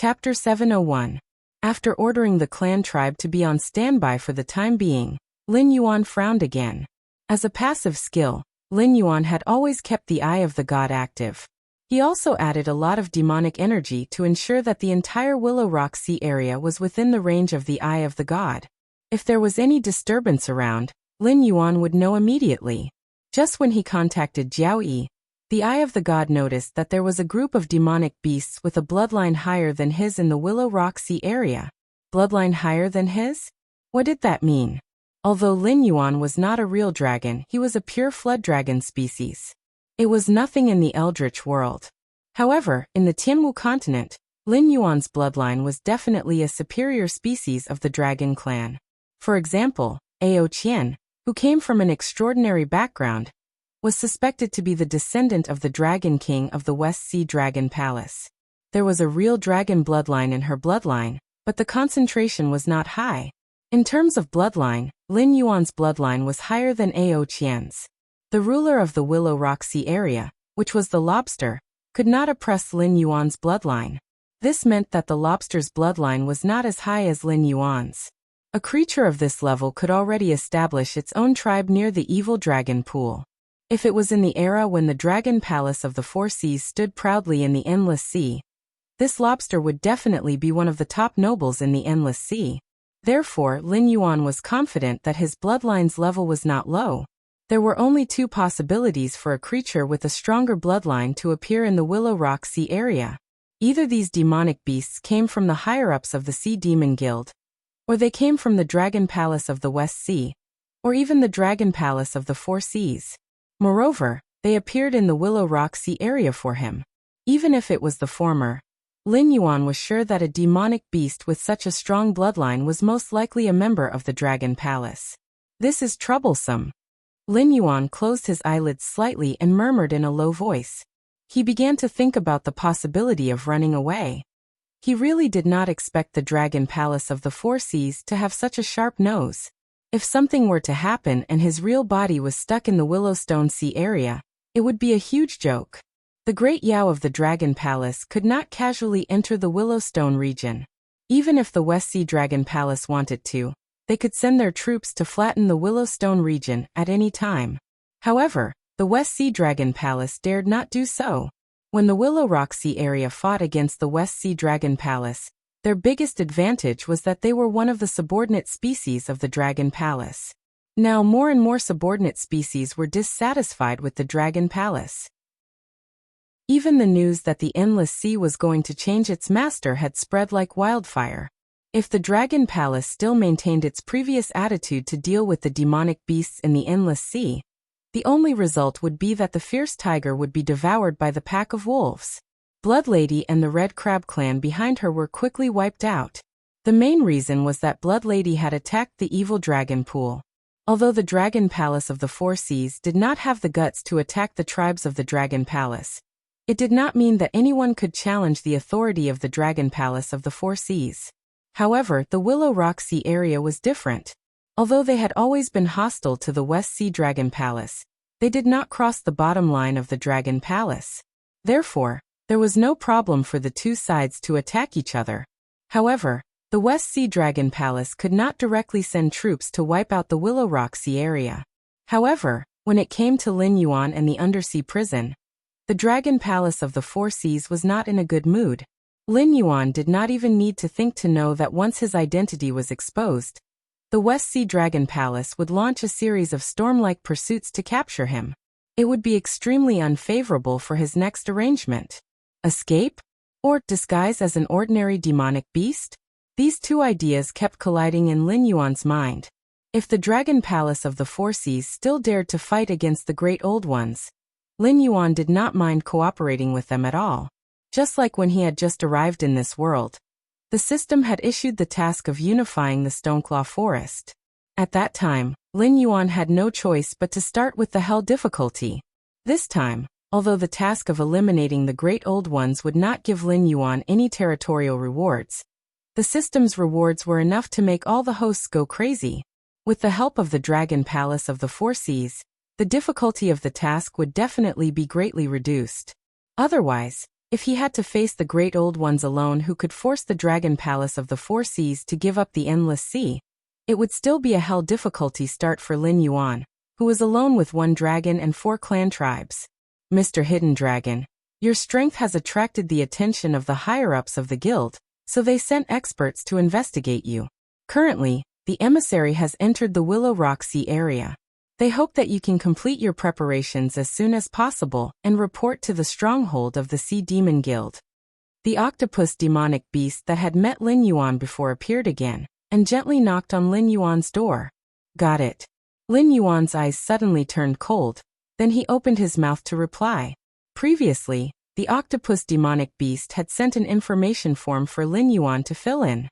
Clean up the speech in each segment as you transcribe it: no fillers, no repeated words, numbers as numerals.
Chapter 701. After ordering the clan tribe to be on standby for the time being, Lin Yuan frowned again. As a passive skill, Lin Yuan had always kept the Eye of the God active. He also added a lot of demonic energy to ensure that the entire Willow Rock Sea area was within the range of the Eye of the God. If there was any disturbance around, Lin Yuan would know immediately. Just when he contacted Jiao Yi, the Eye of the God noticed that there was a group of demonic beasts with a bloodline higher than his in the Willow Rock Sea area. Bloodline higher than his? What did that mean? Although Lin Yuan was not a real dragon, he was a pure flood dragon species. It was nothing in the Eldritch world. However, in the Tianwu continent, Lin Yuan's bloodline was definitely a superior species of the dragon clan. For example, Ao Qian, who came from an extraordinary background, was suspected to be the descendant of the Dragon King of the West Sea Dragon Palace. There was a real dragon bloodline in her bloodline, but the concentration was not high. In terms of bloodline, Lin Yuan's bloodline was higher than Ao Qian's. The ruler of the Willow Rock Sea area, which was the lobster, could not oppress Lin Yuan's bloodline. This meant that the lobster's bloodline was not as high as Lin Yuan's. A creature of this level could already establish its own tribe near the evil dragon pool. If it was in the era when the Dragon Palace of the Four Seas stood proudly in the Endless Sea, this lobster would definitely be one of the top nobles in the Endless Sea. Therefore, Lin Yuan was confident that his bloodline's level was not low. There were only two possibilities for a creature with a stronger bloodline to appear in the Willow Rock Sea area. Either these demonic beasts came from the higher-ups of the Sea Demon Guild, or they came from the Dragon Palace of the West Sea, or even the Dragon Palace of the Four Seas. Moreover, they appeared in the Willow Rock Sea area for him. Even if it was the former, Lin Yuan was sure that a demonic beast with such a strong bloodline was most likely a member of the Dragon Palace. This is troublesome. Lin Yuan closed his eyelids slightly and murmured in a low voice. He began to think about the possibility of running away. He really did not expect the Dragon Palace of the Four Seas to have such a sharp nose. If something were to happen and his real body was stuck in the Willowstone Sea area, it would be a huge joke. The Great Yao of the Dragon Palace could not casually enter the Willowstone region. Even if the West Sea Dragon Palace wanted to, they could send their troops to flatten the Willowstone region at any time. However, the West Sea Dragon Palace dared not do so. When the Willow Rock Sea area fought against the West Sea Dragon Palace, their biggest advantage was that they were one of the subordinate species of the Dragon Palace. Now more and more subordinate species were dissatisfied with the Dragon Palace. Even the news that the Endless Sea was going to change its master had spread like wildfire. If the Dragon Palace still maintained its previous attitude to deal with the demonic beasts in the Endless Sea, the only result would be that the fierce tiger would be devoured by the pack of wolves. Blood Lady and the Red Crab clan behind her were quickly wiped out. The main reason was that Blood Lady had attacked the evil dragon pool. Although the Dragon Palace of the Four Seas did not have the guts to attack the tribes of the Dragon Palace, it did not mean that anyone could challenge the authority of the Dragon Palace of the Four Seas. However, the Willow Rock Sea area was different. Although they had always been hostile to the West Sea Dragon Palace, they did not cross the bottom line of the Dragon Palace. Therefore, there was no problem for the two sides to attack each other. However, the West Sea Dragon Palace could not directly send troops to wipe out the Willow Rock Sea area. However, when it came to Lin Yuan and the Undersea Prison, the Dragon Palace of the Four Seas was not in a good mood. Lin Yuan did not even need to think to know that once his identity was exposed, the West Sea Dragon Palace would launch a series of storm-like pursuits to capture him. It would be extremely unfavorable for his next arrangement. Escape? Or disguise as an ordinary demonic beast? These two ideas kept colliding in Lin Yuan's mind. If the Dragon Palace of the Four Seas still dared to fight against the Great Old Ones, Lin Yuan did not mind cooperating with them at all. Just like when he had just arrived in this world, the system had issued the task of unifying the Stoneclaw Forest. At that time, Lin Yuan had no choice but to start with the hell difficulty. This time, although the task of eliminating the Great Old Ones would not give Lin Yuan any territorial rewards, the system's rewards were enough to make all the hosts go crazy. With the help of the Dragon Palace of the Four Seas, the difficulty of the task would definitely be greatly reduced. Otherwise, If he had to face the great old ones alone who could force the dragon palace of the four seas to give up the endless sea, it would still be a hell difficulty start for Lin Yuan, who was alone with one dragon and 4 clan tribes. Mr. Hidden Dragon, your strength has attracted the attention of the higher-ups of the guild, so they sent experts to investigate you. Currently, the emissary has entered the Willow Rock Sea area. They hope that you can complete your preparations as soon as possible and report to the stronghold of the Sea Demon Guild. The octopus demonic beast that had met Lin Yuan before appeared again, and gently knocked on Lin Yuan's door. Got it. Lin Yuan's eyes suddenly turned cold, then he opened his mouth to reply. Previously, the octopus demonic beast had sent an information form for Lin Yuan to fill in.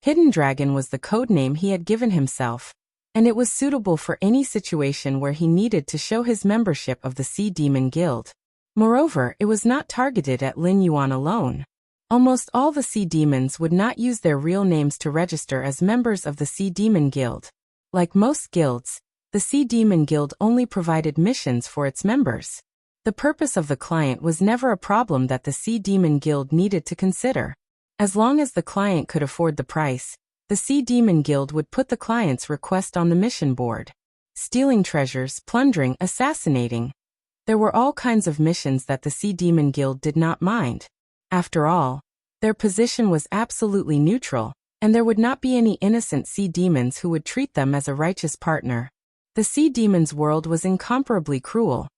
Hidden Dragon was the code name he had given himself, and it was suitable for any situation where he needed to show his membership of the Sea Demon Guild. Moreover, it was not targeted at Lin Yuan alone. Almost all the sea demons would not use their real names to register as members of the Sea Demon Guild. Like most guilds, the Sea Demon Guild only provided missions for its members. The purpose of the client was never a problem that the Sea Demon Guild needed to consider. As long as the client could afford the price, the Sea Demon Guild would put the client's request on the mission board. Stealing treasures, plundering, assassinating. There were all kinds of missions that the Sea Demon Guild did not mind. After all, their position was absolutely neutral, and there would not be any innocent sea demons who would treat them as a righteous partner. The sea demons' world was incomparably cruel,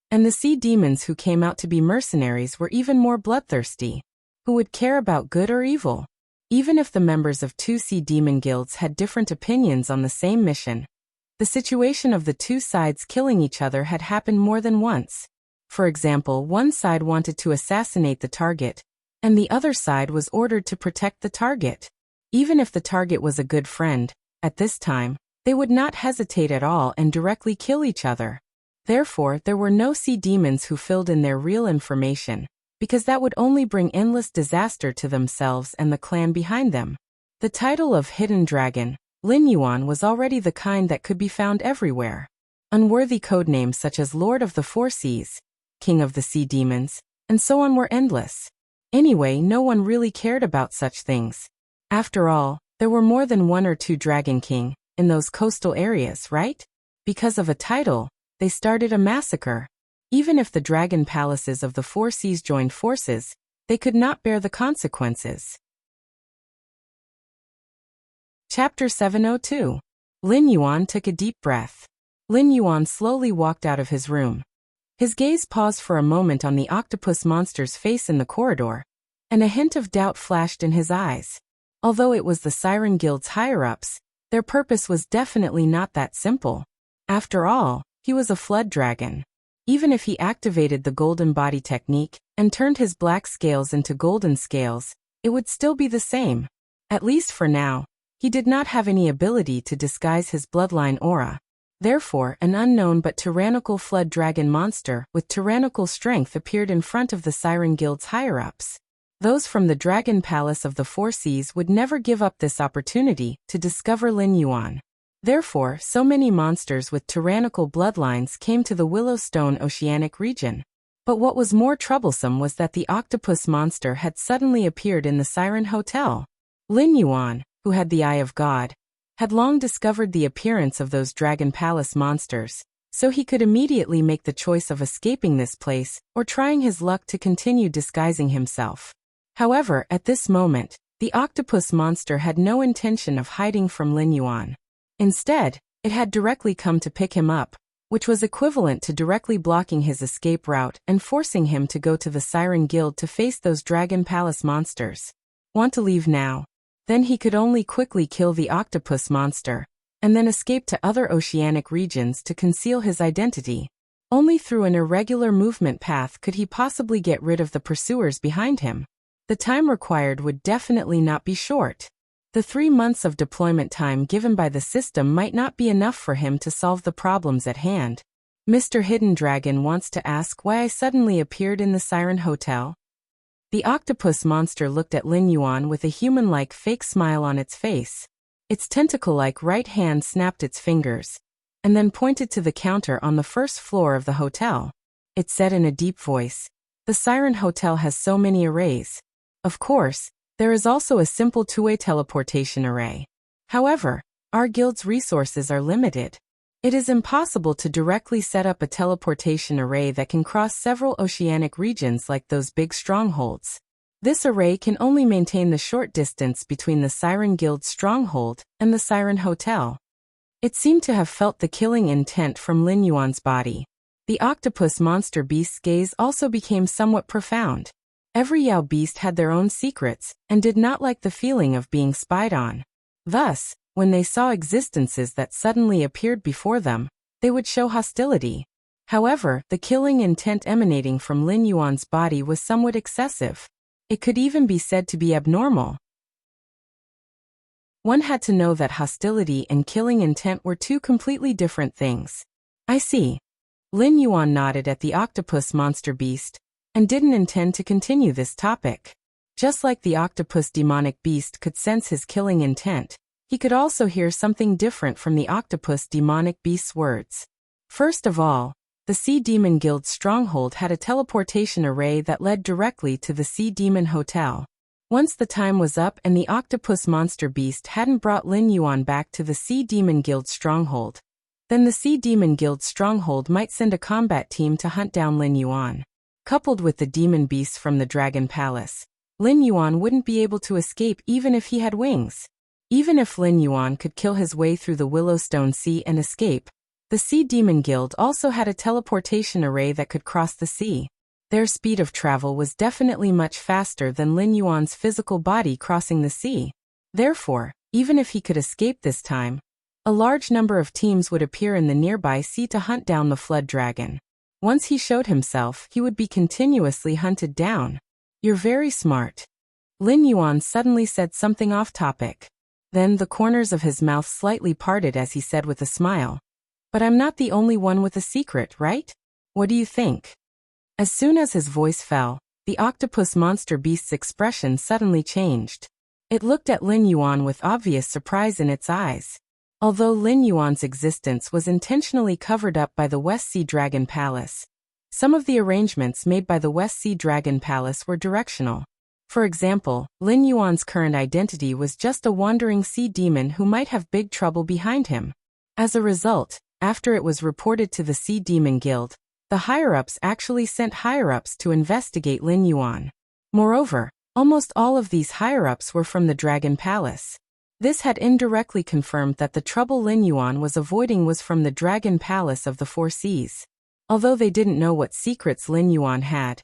and the sea demons who came out to be mercenaries were even more bloodthirsty. Who would care about good or evil? Even if the members of 2 sea demon guilds had different opinions on the same mission, the situation of the 2 sides killing each other had happened more than once. For example, one side wanted to assassinate the target, and the other side was ordered to protect the target. Even if the target was a good friend, at this time, they would not hesitate at all and directly kill each other. Therefore, there were no sea demons who filled in their real information, because that would only bring endless disaster to themselves and the clan behind them. The title of Hidden Dragon, Lin Yuan, was already the kind that could be found everywhere. Unworthy codenames such as Lord of the Four Seas, King of the Sea Demons, and so on were endless. Anyway, no one really cared about such things. After all, there were more than 1 or 2 Dragon King in those coastal areas, right? Because of a title, they started a massacre. Even if the dragon palaces of the 4 seas joined forces, they could not bear the consequences. Chapter 702. Lin Yuan took a deep breath. Lin Yuan slowly walked out of his room. His gaze paused for a moment on the octopus monster's face in the corridor, and a hint of doubt flashed in his eyes. Although it was the Siren Guild's higher-ups, their purpose was definitely not that simple. After all, he was a flood dragon. Even if he activated the golden body technique and turned his black scales into golden scales, it would still be the same. At least for now, he did not have any ability to disguise his bloodline aura. Therefore, an unknown but tyrannical flood dragon monster with tyrannical strength appeared in front of the Siren Guild's higher-ups. Those from the Dragon Palace of the 4 Seas would never give up this opportunity to discover Lin Yuan. Therefore, so many monsters with tyrannical bloodlines came to the Willowstone Oceanic region. But what was more troublesome was that the octopus monster had suddenly appeared in the Siren Hotel. Lin Yuan, who had the Eye of God, had long discovered the appearance of those Dragon Palace monsters, so he could immediately make the choice of escaping this place or trying his luck to continue disguising himself. However, at this moment, the octopus monster had no intention of hiding from Lin Yuan. Instead, it had directly come to pick him up, which was equivalent to directly blocking his escape route and forcing him to go to the Siren Guild to face those Dragon Palace monsters. Want to leave now? Then he could only quickly kill the octopus monster, and then escape to other oceanic regions to conceal his identity. Only through an irregular movement path could he possibly get rid of the pursuers behind him. The time required would definitely not be short. The 3 months of deployment time given by the system might not be enough for him to solve the problems at hand. Mr. Hidden Dragon wants to ask why I suddenly appeared in the Siren Hotel. The octopus monster looked at Lin Yuan with a human-like fake smile on its face. Its tentacle-like right hand snapped its fingers, and then pointed to the counter on the first floor of the hotel. It said in a deep voice, The Siren Hotel has so many arrays. Of course, there is also a simple two-way teleportation array. However, our guild's resources are limited. It is impossible to directly set up a teleportation array that can cross several oceanic regions like those big strongholds. This array can only maintain the short distance between the Siren Guild's stronghold and the Siren Hotel. It seemed to have felt the killing intent from Lin Yuan's body. The octopus monster beast's gaze also became somewhat profound. Every Yao beast had their own secrets and did not like the feeling of being spied on. Thus, when they saw existences that suddenly appeared before them, they would show hostility. However, the killing intent emanating from Lin Yuan's body was somewhat excessive. It could even be said to be abnormal. One had to know that hostility and killing intent were two completely different things. I see. Lin Yuan nodded at the octopus monster beast and didn't intend to continue this topic. Just like the octopus demonic beast could sense his killing intent, he could also hear something different from the octopus demonic beast's words. First of all, the Sea Demon Guild's stronghold had a teleportation array that led directly to the Sea Demon Hotel. Once the time was up and the octopus monster beast hadn't brought Lin Yuan back to the Sea Demon Guild's stronghold, then the Sea Demon Guild's stronghold might send a combat team to hunt down Lin Yuan. Coupled with the demon beasts from the Dragon Palace, Lin Yuan wouldn't be able to escape even if he had wings. Even if Lin Yuan could kill his way through the Willowstone Sea and escape, the Sea Demon Guild also had a teleportation array that could cross the sea. Their speed of travel was definitely much faster than Lin Yuan's physical body crossing the sea. Therefore, even if he could escape this time, a large number of teams would appear in the nearby sea to hunt down the flood dragon. Once he showed himself, he would be continuously hunted down. You're very smart. Lin Yuan suddenly said something off topic. Then the corners of his mouth slightly parted as he said with a smile, "But I'm not the only one with a secret, right? What do you think?" As soon as his voice fell, the octopus monster beast's expression suddenly changed. It looked at Lin Yuan with obvious surprise in its eyes. Although Lin Yuan's existence was intentionally covered up by the West Sea Dragon Palace, some of the arrangements made by the West Sea Dragon Palace were directional. For example, Lin Yuan's current identity was just a wandering sea demon who might have big trouble behind him. As a result, after it was reported to the Sea Demon Guild, the higher-ups actually sent higher-ups to investigate Lin Yuan. Moreover, almost all of these higher-ups were from the Dragon Palace. This had indirectly confirmed that the trouble Lin Yuan was avoiding was from the Dragon Palace of the Four Seas. Although they didn't know what secrets Lin Yuan had,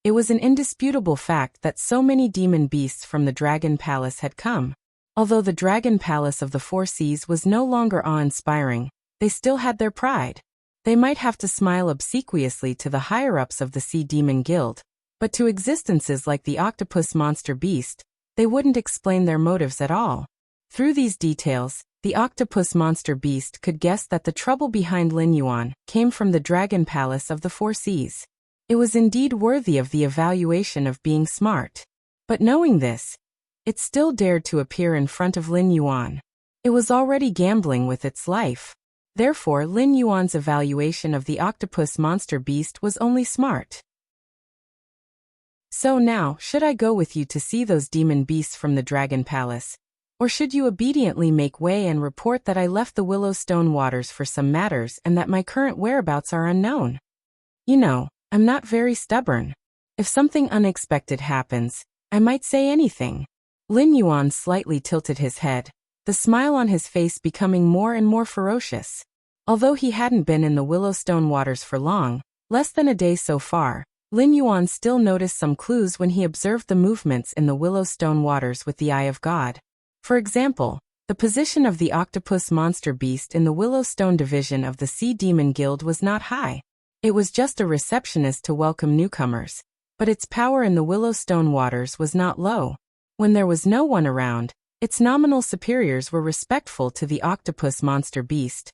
it was an indisputable fact that so many demon beasts from the Dragon Palace had come. Although the Dragon Palace of the Four Seas was no longer awe-inspiring, they still had their pride. They might have to smile obsequiously to the higher-ups of the Sea Demon Guild, but to existences like the octopus monster beast, they wouldn't explain their motives at all. Through these details, the octopus monster beast could guess that the trouble behind Lin Yuan came from the Dragon Palace of the Four Seas. It was indeed worthy of the evaluation of being smart. But knowing this, it still dared to appear in front of Lin Yuan. It was already gambling with its life. Therefore, Lin Yuan's evaluation of the octopus monster beast was only smart. "So now, should I go with you to see those demon beasts from the Dragon Palace? Or should you obediently make way and report that I left the Willowstone waters for some matters and that my current whereabouts are unknown? You know, I'm not very stubborn. If something unexpected happens, I might say anything." Lin Yuan slightly tilted his head, the smile on his face becoming more and more ferocious. Although he hadn't been in the Willowstone waters for long, less than a day so far, Lin Yuan still noticed some clues when he observed the movements in the Willowstone waters with the eye of God. For example, the position of the octopus monster beast in the Willowstone division of the Sea Demon Guild was not high. It was just a receptionist to welcome newcomers, but its power in the Willowstone waters was not low. When there was no one around, its nominal superiors were respectful to the octopus monster beast,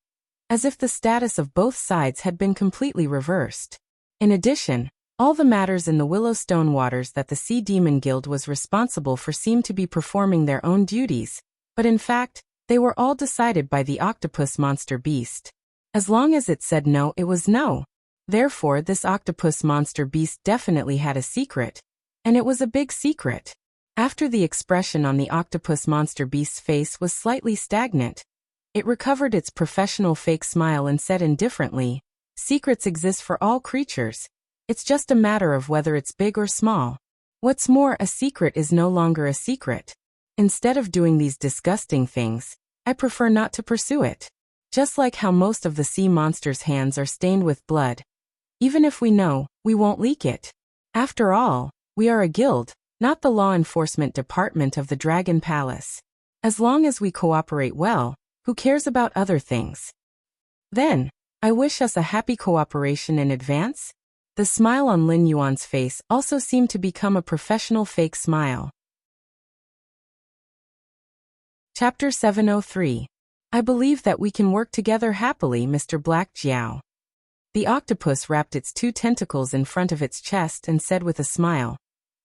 as if the status of both sides had been completely reversed. In addition, all the matters in the Willowstone waters that the Sea Demon Guild was responsible for seemed to be performing their own duties, but in fact, they were all decided by the octopus monster beast. As long as it said no, it was no. Therefore, this octopus monster beast definitely had a secret. And it was a big secret. After the expression on the octopus monster beast's face was slightly stagnant, it recovered its professional fake smile and said indifferently, "Secrets exist for all creatures. It's just a matter of whether it's big or small. What's more, a secret is no longer a secret. Instead of doing these disgusting things, I prefer not to pursue it. Just like how most of the sea monsters' hands are stained with blood. Even if we know, we won't leak it. After all, we are a guild, not the law enforcement department of the Dragon Palace. As long as we cooperate well, who cares about other things? Then, I wish us a happy cooperation in advance." The smile on Lin Yuan's face also seemed to become a professional fake smile. Chapter 703. I believe that we can work together happily, Mr. Black Jiao. The octopus wrapped its 2 tentacles in front of its chest and said with a smile,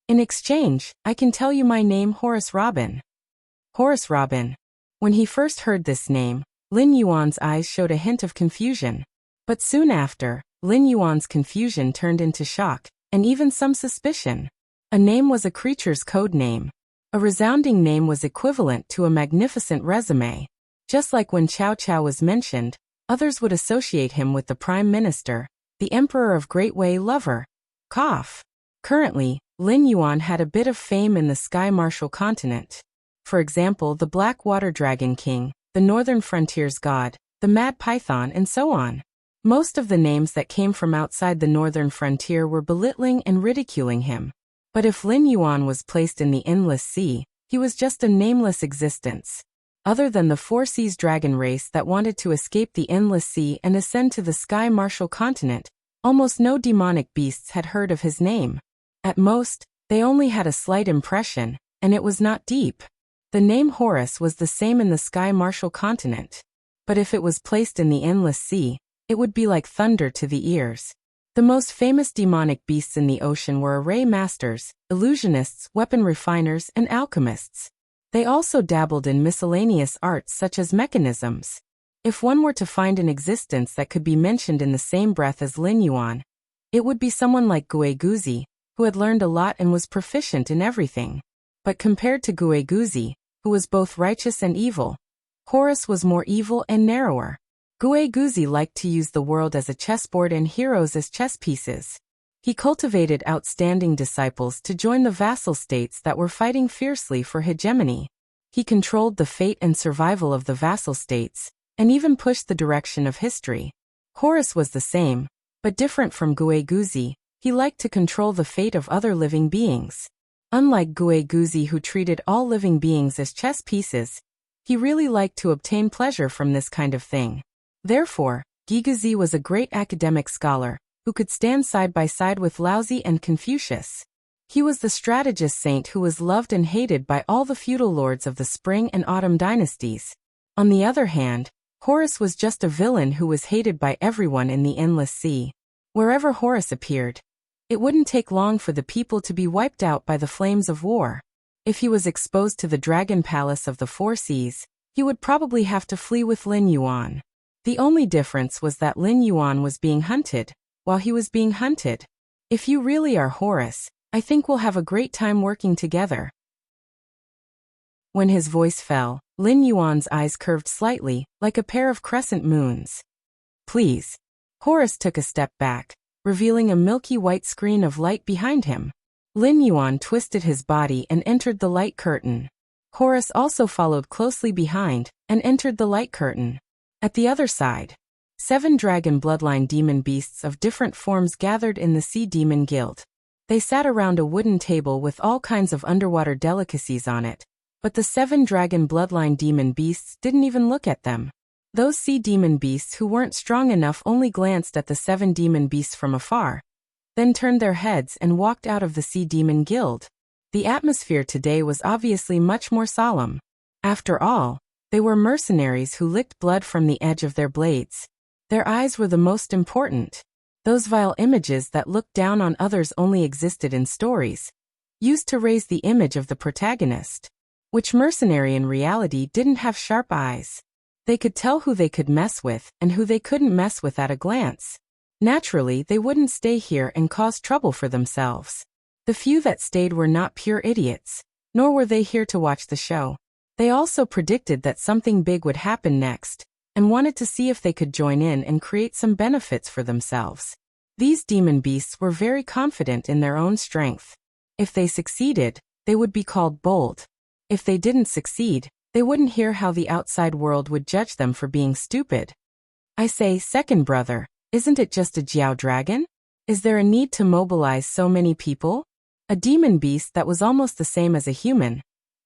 "In exchange, I can tell you my name, Horace Robin." Horace Robin. When he first heard this name, Lin Yuan's eyes showed a hint of confusion. But soon after, Lin Yuan's confusion turned into shock, and even some suspicion. A name was a creature's code name. A resounding name was equivalent to a magnificent resume. Just like when Chow Chow was mentioned, others would associate him with the Prime Minister, the Emperor of Great Way Lover. Cough. Currently, Lin Yuan had a bit of fame in the Sky Martial continent. For example, the Black Water Dragon King, the Northern Frontiers God, the Mad Python, and so on. Most of the names that came from outside the Northern Frontier were belittling and ridiculing him. But if Lin Yuan was placed in the Endless Sea, he was just a nameless existence. Other than the Four Seas dragon race that wanted to escape the Endless Sea and ascend to the Sky Martial continent, almost no demonic beasts had heard of his name. At most, they only had a slight impression, and it was not deep. The name Horus was the same in the Sky Martial continent. But if it was placed in the Endless Sea, it would be like thunder to the ears. The most famous demonic beasts in the ocean were array masters, illusionists, weapon refiners, and alchemists. They also dabbled in miscellaneous arts such as mechanisms. If one were to find an existence that could be mentioned in the same breath as Lin Yuan, it would be someone like Gue Guzi, who had learned a lot and was proficient in everything. But compared to Gue Guzi, who was both righteous and evil, Horus was more evil and narrower. Gue Guzi liked to use the world as a chessboard and heroes as chess pieces. He cultivated outstanding disciples to join the vassal states that were fighting fiercely for hegemony. He controlled the fate and survival of the vassal states, and even pushed the direction of history. Horus was the same, but different from Gue Guzi. He liked to control the fate of other living beings. Unlike Gue Guzi, who treated all living beings as chess pieces, he really liked to obtain pleasure from this kind of thing. Therefore, Guiguzi was a great academic scholar, who could stand side by side with Laozi and Confucius. He was the strategist saint who was loved and hated by all the feudal lords of the Spring and Autumn dynasties. On the other hand, Horus was just a villain who was hated by everyone in the Endless Sea. Wherever Horus appeared, it wouldn't take long for the people to be wiped out by the flames of war. If he was exposed to the Dragon Palace of the Four Seas, he would probably have to flee with Lin Yuan. The only difference was that Lin Yuan was being hunted, while he was being hunted. If you really are Horus, I think we'll have a great time working together. When his voice fell, Lin Yuan's eyes curved slightly, like a pair of crescent moons. Please. Horus took a step back, revealing a milky white screen of light behind him. Lin Yuan twisted his body and entered the light curtain. Horus also followed closely behind, and entered the light curtain. At the other side, 7 dragon bloodline demon beasts of different forms gathered in the Sea Demon Guild. They sat around a wooden table with all kinds of underwater delicacies on it, but the 7 dragon bloodline demon beasts didn't even look at them. Those sea demon beasts who weren't strong enough only glanced at the 7 demon beasts from afar, then turned their heads and walked out of the Sea Demon Guild. The atmosphere today was obviously much more solemn. After all, they were mercenaries who licked blood from the edge of their blades. Their eyes were the most important. Those vile images that looked down on others only existed in stories, used to raise the image of the protagonist. Which mercenary in reality didn't have sharp eyes. They could tell who they could mess with and who they couldn't mess with at a glance. Naturally, they wouldn't stay here and cause trouble for themselves. The few that stayed were not pure idiots, nor were they here to watch the show. They also predicted that something big would happen next, and wanted to see if they could join in and create some benefits for themselves. These demon beasts were very confident in their own strength. If they succeeded, they would be called bold. If they didn't succeed, they wouldn't hear how the outside world would judge them for being stupid. I say, second brother, isn't it just a Jiao dragon? Is there a need to mobilize so many people? A demon beast that was almost the same as a human,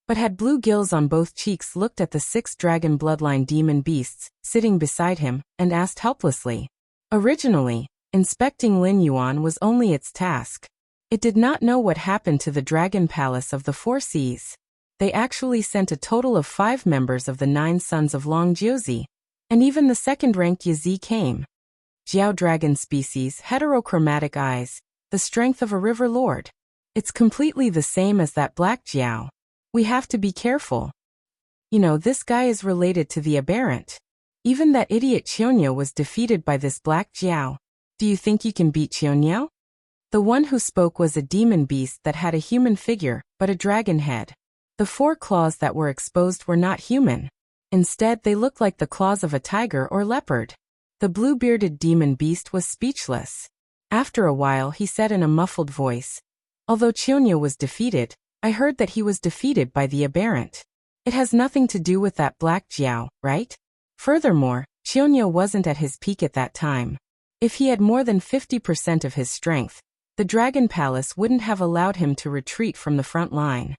but had blue gills on both cheeks, looked at the 6 dragon bloodline demon beasts sitting beside him and asked helplessly. Originally, inspecting Lin Yuan was only its task. It did not know what happened to the Dragon Palace of the Four Seas. They actually sent a total of 5 members of the 9 sons of Long Jiuzi, and even the second-ranked Yazi came. Jiao dragon species, heterochromatic eyes, the strength of a river lord. It's completely the same as that black Jiao. We have to be careful. You know, this guy is related to the aberrant. Even that idiot Qionyao was defeated by this black Jiao. Do you think you can beat Qionyao? The one who spoke was a demon beast that had a human figure, but a dragon head. The 4 claws that were exposed were not human. Instead, they looked like the claws of a tiger or leopard. The blue-bearded demon beast was speechless. After a while, he said in a muffled voice, "Although Qionyao was defeated, I heard that he was defeated by the aberrant. It has nothing to do with that black Jiao, right? Furthermore, Qionyao wasn't at his peak at that time. If he had more than 50% of his strength, the Dragon Palace wouldn't have allowed him to retreat from the front line."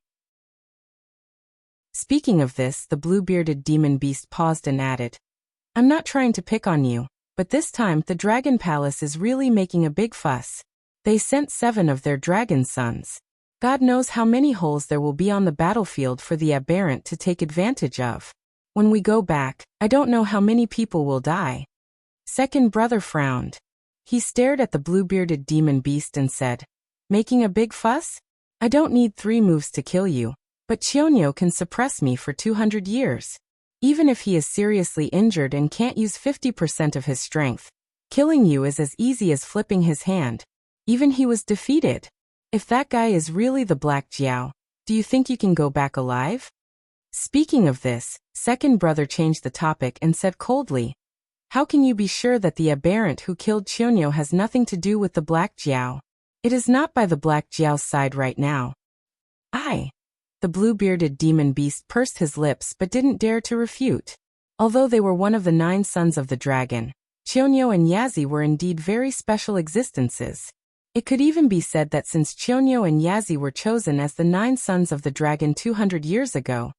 Speaking of this, the blue-bearded demon beast paused and added, "I'm not trying to pick on you, but this time the Dragon Palace is really making a big fuss. They sent 7 of their dragon sons. God knows how many holes there will be on the battlefield for the aberrant to take advantage of. When we go back, I don't know how many people will die." Second brother frowned. He stared at the blue-bearded demon beast and said, "Making a big fuss? I don't need 3 moves to kill you, but Qionyao can suppress me for 200 years. Even if he is seriously injured and can't use 50% of his strength, killing you is as easy as flipping his hand. Even he was defeated. If that guy is really the Black Jiao, do you think you can go back alive?" Speaking of this, second brother changed the topic and said coldly, "How can you be sure that the aberrant who killed Qionyao has nothing to do with the Black Jiao? It is not by the Black Jiao's side right now." The blue-bearded demon beast pursed his lips but didn't dare to refute. Although they were one of the 9 sons of the dragon, Qionyao and Yazi were indeed very special existences. It could even be said that since Qionyao and Yazi were chosen as the 9 sons of the dragon 200 years ago,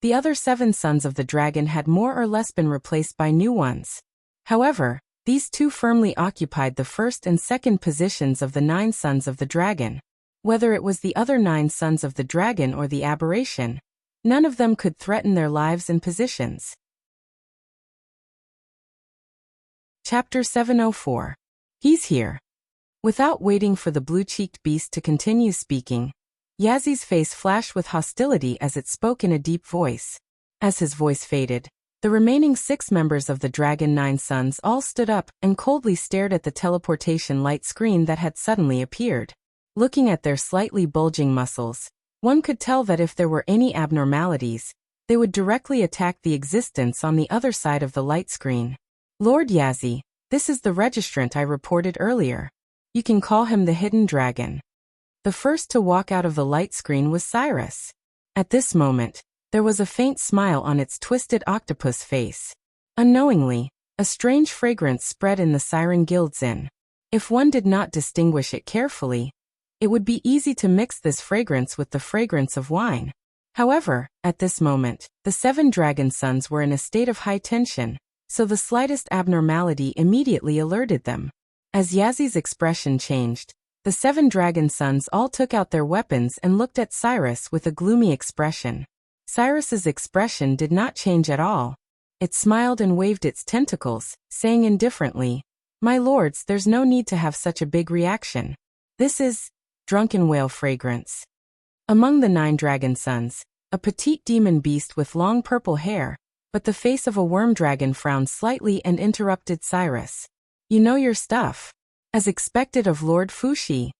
the other 7 sons of the dragon had more or less been replaced by new ones. However, these 2 firmly occupied the first and second positions of the 9 sons of the dragon. Whether it was the other 9 sons of the dragon or the aberration, none of them could threaten their lives and positions. Chapter 704. He's here. Without waiting for the blue-cheeked beast to continue speaking, Yazi's face flashed with hostility as it spoke in a deep voice. As his voice faded, the remaining 6 members of the Dragon 9 Sons all stood up and coldly stared at the teleportation light screen that had suddenly appeared. Looking at their slightly bulging muscles, one could tell that if there were any abnormalities, they would directly attack the existence on the other side of the light screen. "Lord Yazi, this is the registrant I reported earlier. You can call him the Hidden Dragon." The first to walk out of the light screen was Cyrus. At this moment, there was a faint smile on its twisted octopus face. Unknowingly, a strange fragrance spread in the Siren Guild's inn. If one did not distinguish it carefully, it would be easy to mix this fragrance with the fragrance of wine. However, at this moment, the 7 dragon sons were in a state of high tension, so the slightest abnormality immediately alerted them. As Yazi's expression changed, the 7 dragon sons all took out their weapons and looked at Cyrus with a gloomy expression. Cyrus's expression did not change at all. It smiled and waved its tentacles, saying indifferently, "My lords, there's no need to have such a big reaction. This is drunken whale fragrance." Among the 9 dragon sons, a petite demon beast with long purple hair, but the face of a worm dragon frowned slightly and interrupted Cyrus. You know your stuff. As expected of Lord Fushi.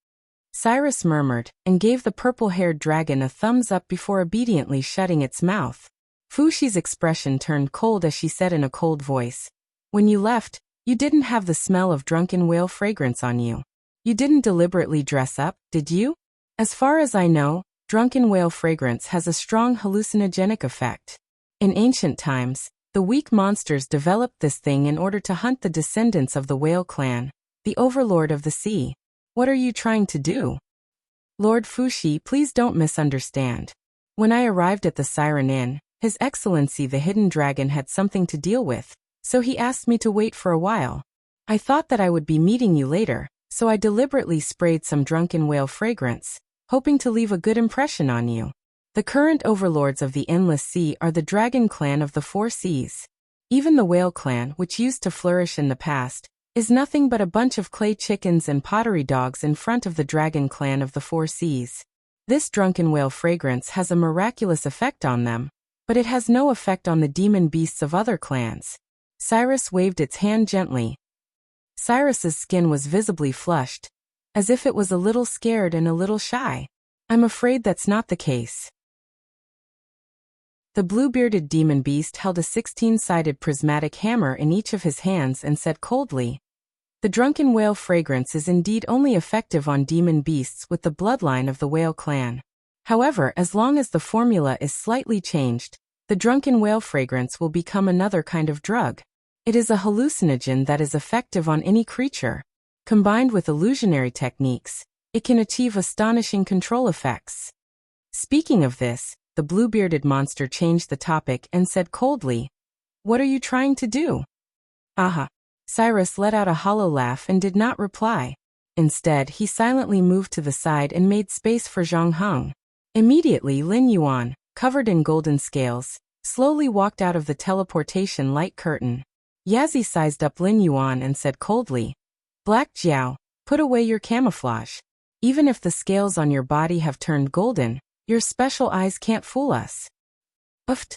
Cyrus murmured, and gave the purple-haired dragon a thumbs up before obediently shutting its mouth. Fushi's expression turned cold as she said in a cold voice, "When you left, you didn't have the smell of drunken whale fragrance on you. You didn't deliberately dress up, did you? As far as I know, drunken whale fragrance has a strong hallucinogenic effect. In ancient times, the weak monsters developed this thing in order to hunt the descendants of the whale clan, the overlord of the sea. What are you trying to do?" "Lord Fushi, please don't misunderstand. When I arrived at the Siren Inn, His Excellency the Hidden Dragon had something to deal with, so he asked me to wait for a while. I thought that I would be meeting you later, so I deliberately sprayed some drunken whale fragrance, hoping to leave a good impression on you. The current overlords of the Endless Sea are the Dragon Clan of the Four Seas. Even the Whale Clan, which used to flourish in the past, is nothing but a bunch of clay chickens and pottery dogs in front of the Dragon Clan of the Four Seas. This drunken whale fragrance has a miraculous effect on them, but it has no effect on the demon beasts of other clans." Cyrus waved its hand gently. Cyrus's skin was visibly flushed, as if it was a little scared and a little shy. "I'm afraid that's not the case." The blue-bearded demon beast held a 16-sided prismatic hammer in each of his hands and said coldly, "The drunken whale fragrance is indeed only effective on demon beasts with the bloodline of the whale clan. However, as long as the formula is slightly changed, the drunken whale fragrance will become another kind of drug. It is a hallucinogen that is effective on any creature. Combined with illusionary techniques, it can achieve astonishing control effects." Speaking of this, the blue-bearded monster changed the topic and said coldly, "What are you trying to do?" "Aha." Cyrus let out a hollow laugh and did not reply. Instead, he silently moved to the side and made space for Zhang Heng. Immediately Lin Yuan, covered in golden scales, slowly walked out of the teleportation light curtain. Yazi sized up Lin Yuan and said coldly, "Black Jiao, put away your camouflage. Even if the scales on your body have turned golden, your special eyes can't fool us." "Uft."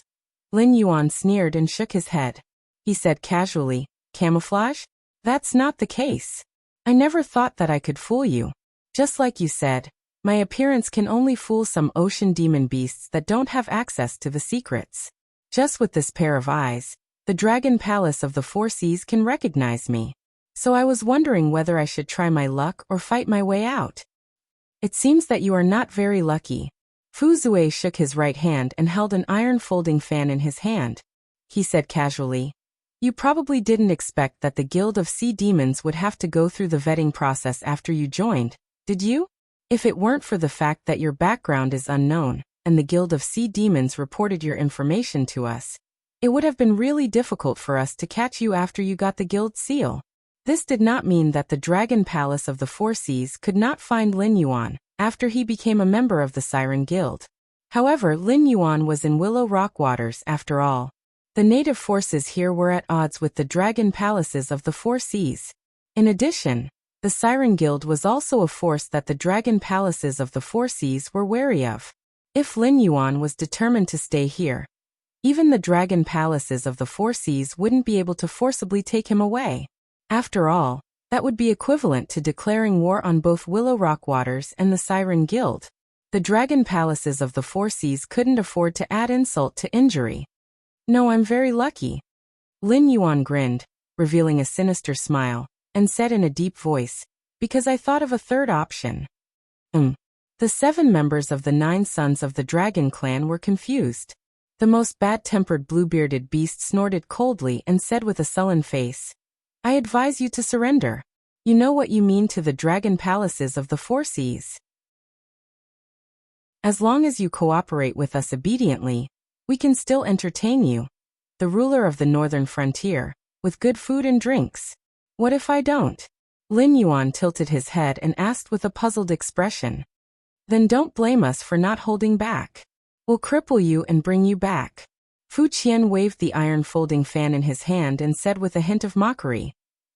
Lin Yuan sneered and shook his head. He said casually, "Camouflage? That's not the case. I never thought that I could fool you. Just like you said, my appearance can only fool some ocean demon beasts that don't have access to the secrets. Just with this pair of eyes, the Dragon Palace of the Four Seas can recognize me. So I was wondering whether I should try my luck or fight my way out." "It seems that you are not very lucky." Fu Zue shook his right hand and held an iron folding fan in his hand. He said casually, "You probably didn't expect that the Guild of Sea Demons would have to go through the vetting process after you joined, did you? If it weren't for the fact that your background is unknown, and the Guild of Sea Demons reported your information to us, it would have been really difficult for us to catch you after you got the Guild seal." This did not mean that the Dragon Palace of the Four Seas could not find Lin Yuan after he became a member of the Siren Guild. However, Lin Yuan was in Willow Rock waters after all. The native forces here were at odds with the Dragon Palaces of the Four Seas. In addition, the Siren Guild was also a force that the Dragon Palaces of the Four Seas were wary of. If Lin Yuan was determined to stay here, even the Dragon Palaces of the Four Seas wouldn't be able to forcibly take him away. After all, that would be equivalent to declaring war on both Willow Rock Waters and the Siren Guild. The Dragon Palaces of the Four Seas couldn't afford to add insult to injury. "No, I'm very lucky." Lin Yuan grinned, revealing a sinister smile, and said in a deep voice, "Because I thought of a third option." The 7 members of the 9 sons of the Dragon Clan were confused. The most bad-tempered blue-bearded beast snorted coldly and said with a sullen face, "I advise you to surrender. You know what you mean to the Dragon Palaces of the Four Seas. As long as you cooperate with us obediently, we can still entertain you, the ruler of the northern frontier, with good food and drinks. What if I don't?" Lin Yuan tilted his head and asked with a puzzled expression. "Then don't blame us for not holding back. We'll cripple you and bring you back." Fu Qian waved the iron folding fan in his hand and said with a hint of mockery,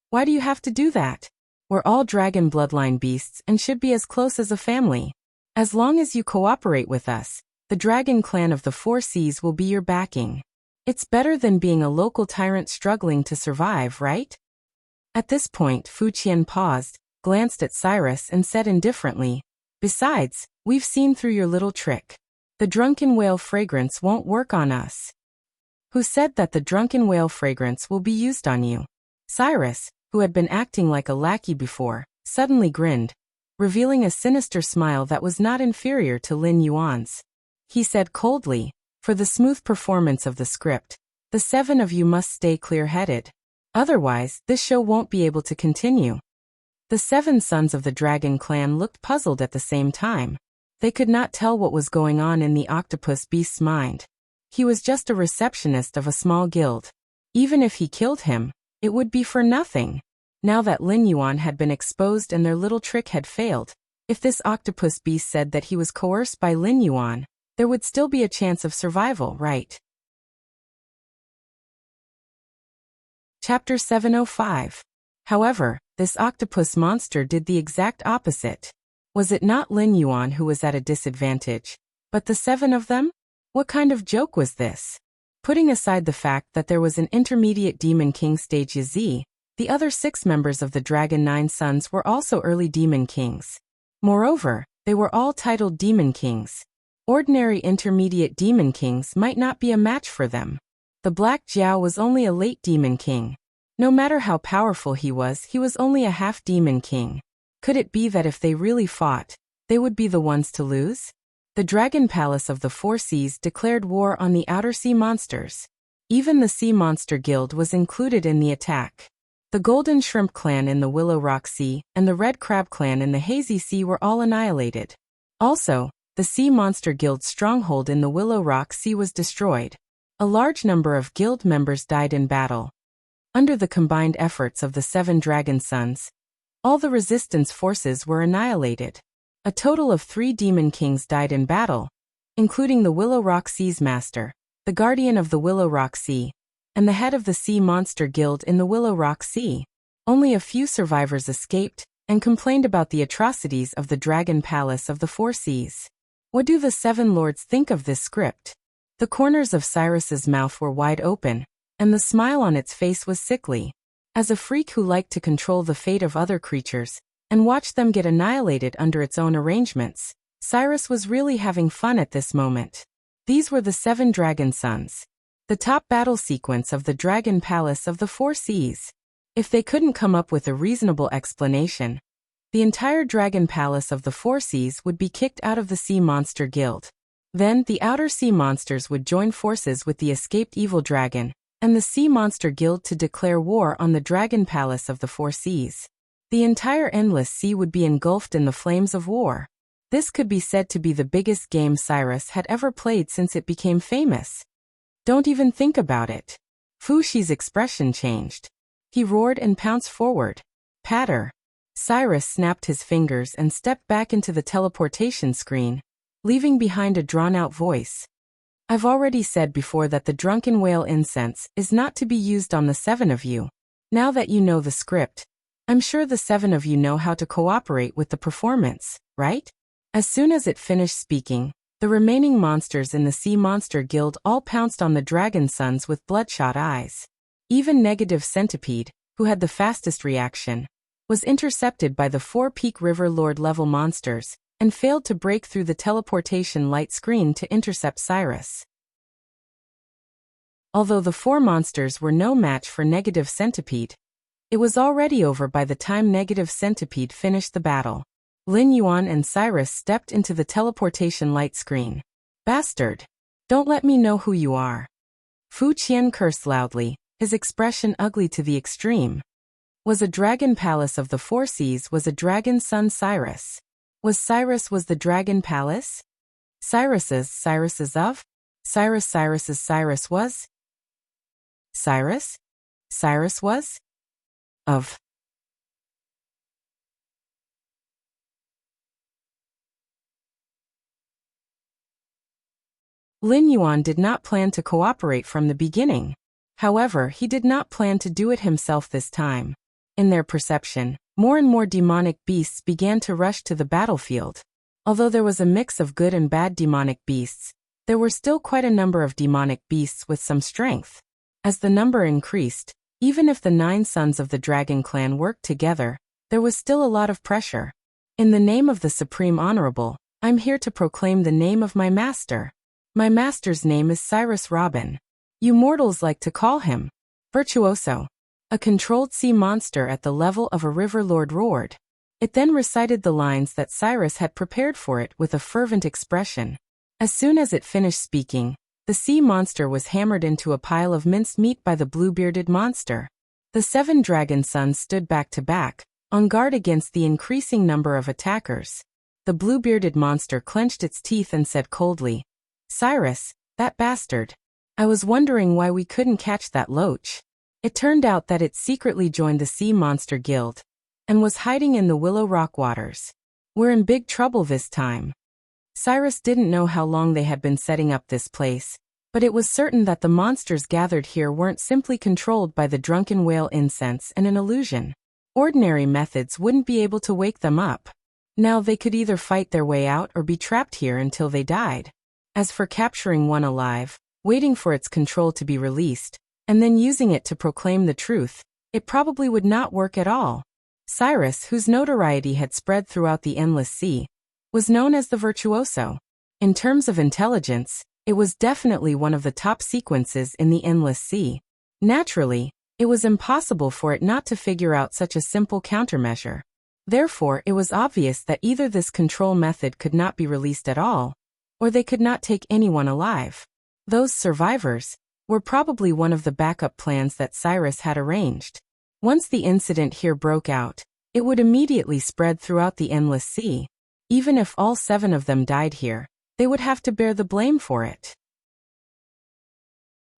"Why do you have to do that? We're all dragon bloodline beasts and should be as close as a family. As long as you cooperate with us, the Dragon Clan of the Four Seas will be your backing. It's better than being a local tyrant struggling to survive, right?" At this point, Fu Qian paused, glanced at Cyrus and said indifferently, "Besides, we've seen through your little trick. The drunken whale fragrance won't work on us." "Who said that the drunken whale fragrance will be used on you?" Cyrus, who had been acting like a lackey before, suddenly grinned, revealing a sinister smile that was not inferior to Lin Yuan's. He said coldly, "For the smooth performance of the script, the 7 of you must stay clear-headed. Otherwise, this show won't be able to continue." The 7 sons of the dragon clan looked puzzled at the same time. They could not tell what was going on in the octopus beast's mind. He was just a receptionist of a small guild. Even if he killed him, it would be for nothing. Now that Lin Yuan had been exposed and their little trick had failed, if this octopus beast said that he was coerced by Lin Yuan, there would still be a chance of survival, right? Chapter 705. However, this octopus monster did the exact opposite. Was it not Lin Yuan who was at a disadvantage, but the 7 of them? What kind of joke was this? Putting aside the fact that there was an intermediate Demon King stage Z, the other 6 members of the Dragon 9 Sons were also early Demon Kings. Moreover, they were all titled Demon Kings. Ordinary intermediate Demon Kings might not be a match for them. The Black Jiao was only a late Demon King. No matter how powerful he was only a half Demon King. Could it be that if they really fought, they would be the ones to lose? The Dragon Palace of the Four Seas declared war on the Outer Sea monsters. Even the Sea Monster Guild was included in the attack. The Golden Shrimp Clan in the Willow Rock Sea and the Red Crab Clan in the Hazy Sea were all annihilated. Also, the Sea Monster Guild's stronghold in the Willow Rock Sea was destroyed. A large number of guild members died in battle. Under the combined efforts of the 7 Dragon Sons, all the resistance forces were annihilated. A total of 3 Demon Kings died in battle, including the Willow Rock Sea's master, the guardian of the Willow Rock Sea, and the head of the Sea Monster Guild in the Willow Rock Sea. Only a few survivors escaped and complained about the atrocities of the Dragon Palace of the Four Seas. What do the 7 lords think of this script? The corners of Cyrus's mouth were wide open, and the smile on its face was sickly. As a freak who liked to control the fate of other creatures and watch them get annihilated under its own arrangements, Cyrus was really having fun at this moment. These were the 7 Dragon Sons. The top battle sequence of the Dragon Palace of the Four Seas. If they couldn't come up with a reasonable explanation, the entire Dragon Palace of the Four Seas would be kicked out of the Sea Monster Guild. Then the Outer Sea Monsters would join forces with the escaped evil dragon and the Sea Monster Guild to declare war on the Dragon Palace of the Four Seas. The entire endless sea would be engulfed in the flames of war. This could be said to be the biggest game Cyrus had ever played since it became famous. Don't even think about it. Fu Xi's expression changed. He roared and pounced forward. Patter. Cyrus snapped his fingers and stepped back into the teleportation screen, leaving behind a drawn-out voice. I've already said before that the drunken whale incense is not to be used on the 7 of you. Now that you know the script, I'm sure the 7 of you know how to cooperate with the performance, right? As soon as it finished speaking, the remaining monsters in the Sea Monster Guild all pounced on the Dragon Sons with bloodshot eyes. Even Negative Centipede, who had the fastest reaction, was intercepted by the 4 Peak River Lord level monsters and failed to break through the teleportation light screen to intercept Cyrus. Although the 4 monsters were no match for Negative Centipede, it was already over by the time Negative Centipede finished the battle. Lin Yuan and Cyrus stepped into the teleportation light screen. Bastard! Don't let me know who you are. Fu Qian cursed loudly, his expression ugly to the extreme. Was a Dragon Palace of the Four Seas was a Dragon Son Cyrus? Was the Dragon Palace? Cyrus's of? Cyrus was? Cyrus was? Of. Lin Yuan did not plan to cooperate from the beginning. However, he did not plan to do it himself this time. In their perception, more and more demonic beasts began to rush to the battlefield. Although there was a mix of good and bad demonic beasts, there were still quite a number of demonic beasts with some strength. As the number increased, Even if the 9 sons of the dragon clan worked together, there was still a lot of pressure. In the name of the Supreme Honorable, I'm here to proclaim the name of my master. My master's name is Cyrus Robin. You mortals like to call him Virtuoso. A controlled sea monster at the level of a river lord roared. It then recited the lines that Cyrus had prepared for it with a fervent expression. As soon as it finished speaking, the sea monster was hammered into a pile of minced meat by the blue-bearded monster. The 7 dragon sons stood back to back, on guard against the increasing number of attackers. The blue-bearded monster clenched its teeth and said coldly, "Cyrus, that bastard. I was wondering why we couldn't catch that loach." It turned out that it secretly joined the Sea Monster Guild and was hiding in the Willow Rock waters. We're in big trouble this time. Cyrus didn't know how long they had been setting up this place, but it was certain that the monsters gathered here weren't simply controlled by the drunken whale incense and an illusion. Ordinary methods wouldn't be able to wake them up. Now they could either fight their way out or be trapped here until they died. As for capturing one alive, waiting for its control to be released, and then using it to proclaim the truth, it probably would not work at all. Cyrus, whose notoriety had spread throughout the endless sea, was known as the Virtuoso. In terms of intelligence, it was definitely one of the top sequences in the endless sea. Naturally, it was impossible for it not to figure out such a simple countermeasure. Therefore, it was obvious that either this control method could not be released at all, or they could not take anyone alive. Those survivors were probably one of the backup plans that Cyrus had arranged. Once the incident here broke out, it would immediately spread throughout the endless sea. Even if all 7 of them died here, they would have to bear the blame for it.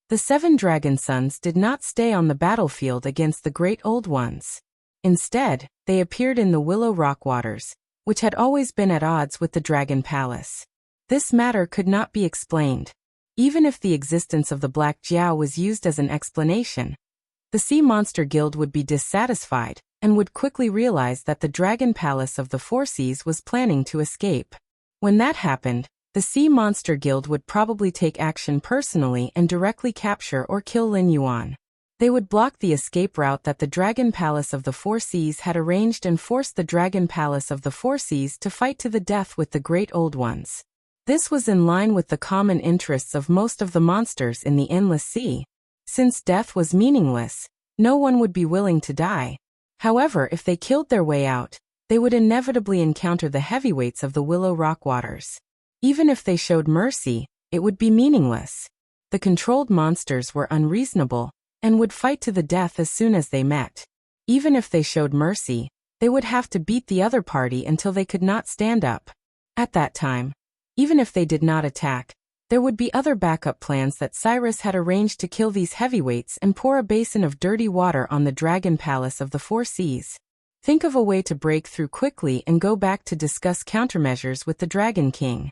The 7 dragon sons did not stay on the battlefield against the great old ones. Instead, they appeared in the Willow Rock waters, which had always been at odds with the Dragon Palace. This matter could not be explained. Even if the existence of the Black Jiao was used as an explanation, the Sea Monster Guild would be dissatisfied and would quickly realize that the Dragon Palace of the Four Seas was planning to escape. When that happened, the Sea Monster Guild would probably take action personally and directly capture or kill Lin Yuan. They would block the escape route that the Dragon Palace of the Four Seas had arranged and force the Dragon Palace of the Four Seas to fight to the death with the Great Old Ones. This was in line with the common interests of most of the monsters in the Endless Sea. Since death was meaningless, no one would be willing to die. However, if they killed their way out, they would inevitably encounter the heavyweights of the Willow Rock waters. Even if they showed mercy, it would be meaningless. The controlled monsters were unreasonable and would fight to the death as soon as they met. Even if they showed mercy, they would have to beat the other party until they could not stand up. At that time, even if they did not attack, there would be other backup plans that Cyrus had arranged to kill these heavyweights and pour a basin of dirty water on the Dragon Palace of the Four Seas. Think of a way to break through quickly and go back to discuss countermeasures with the Dragon King.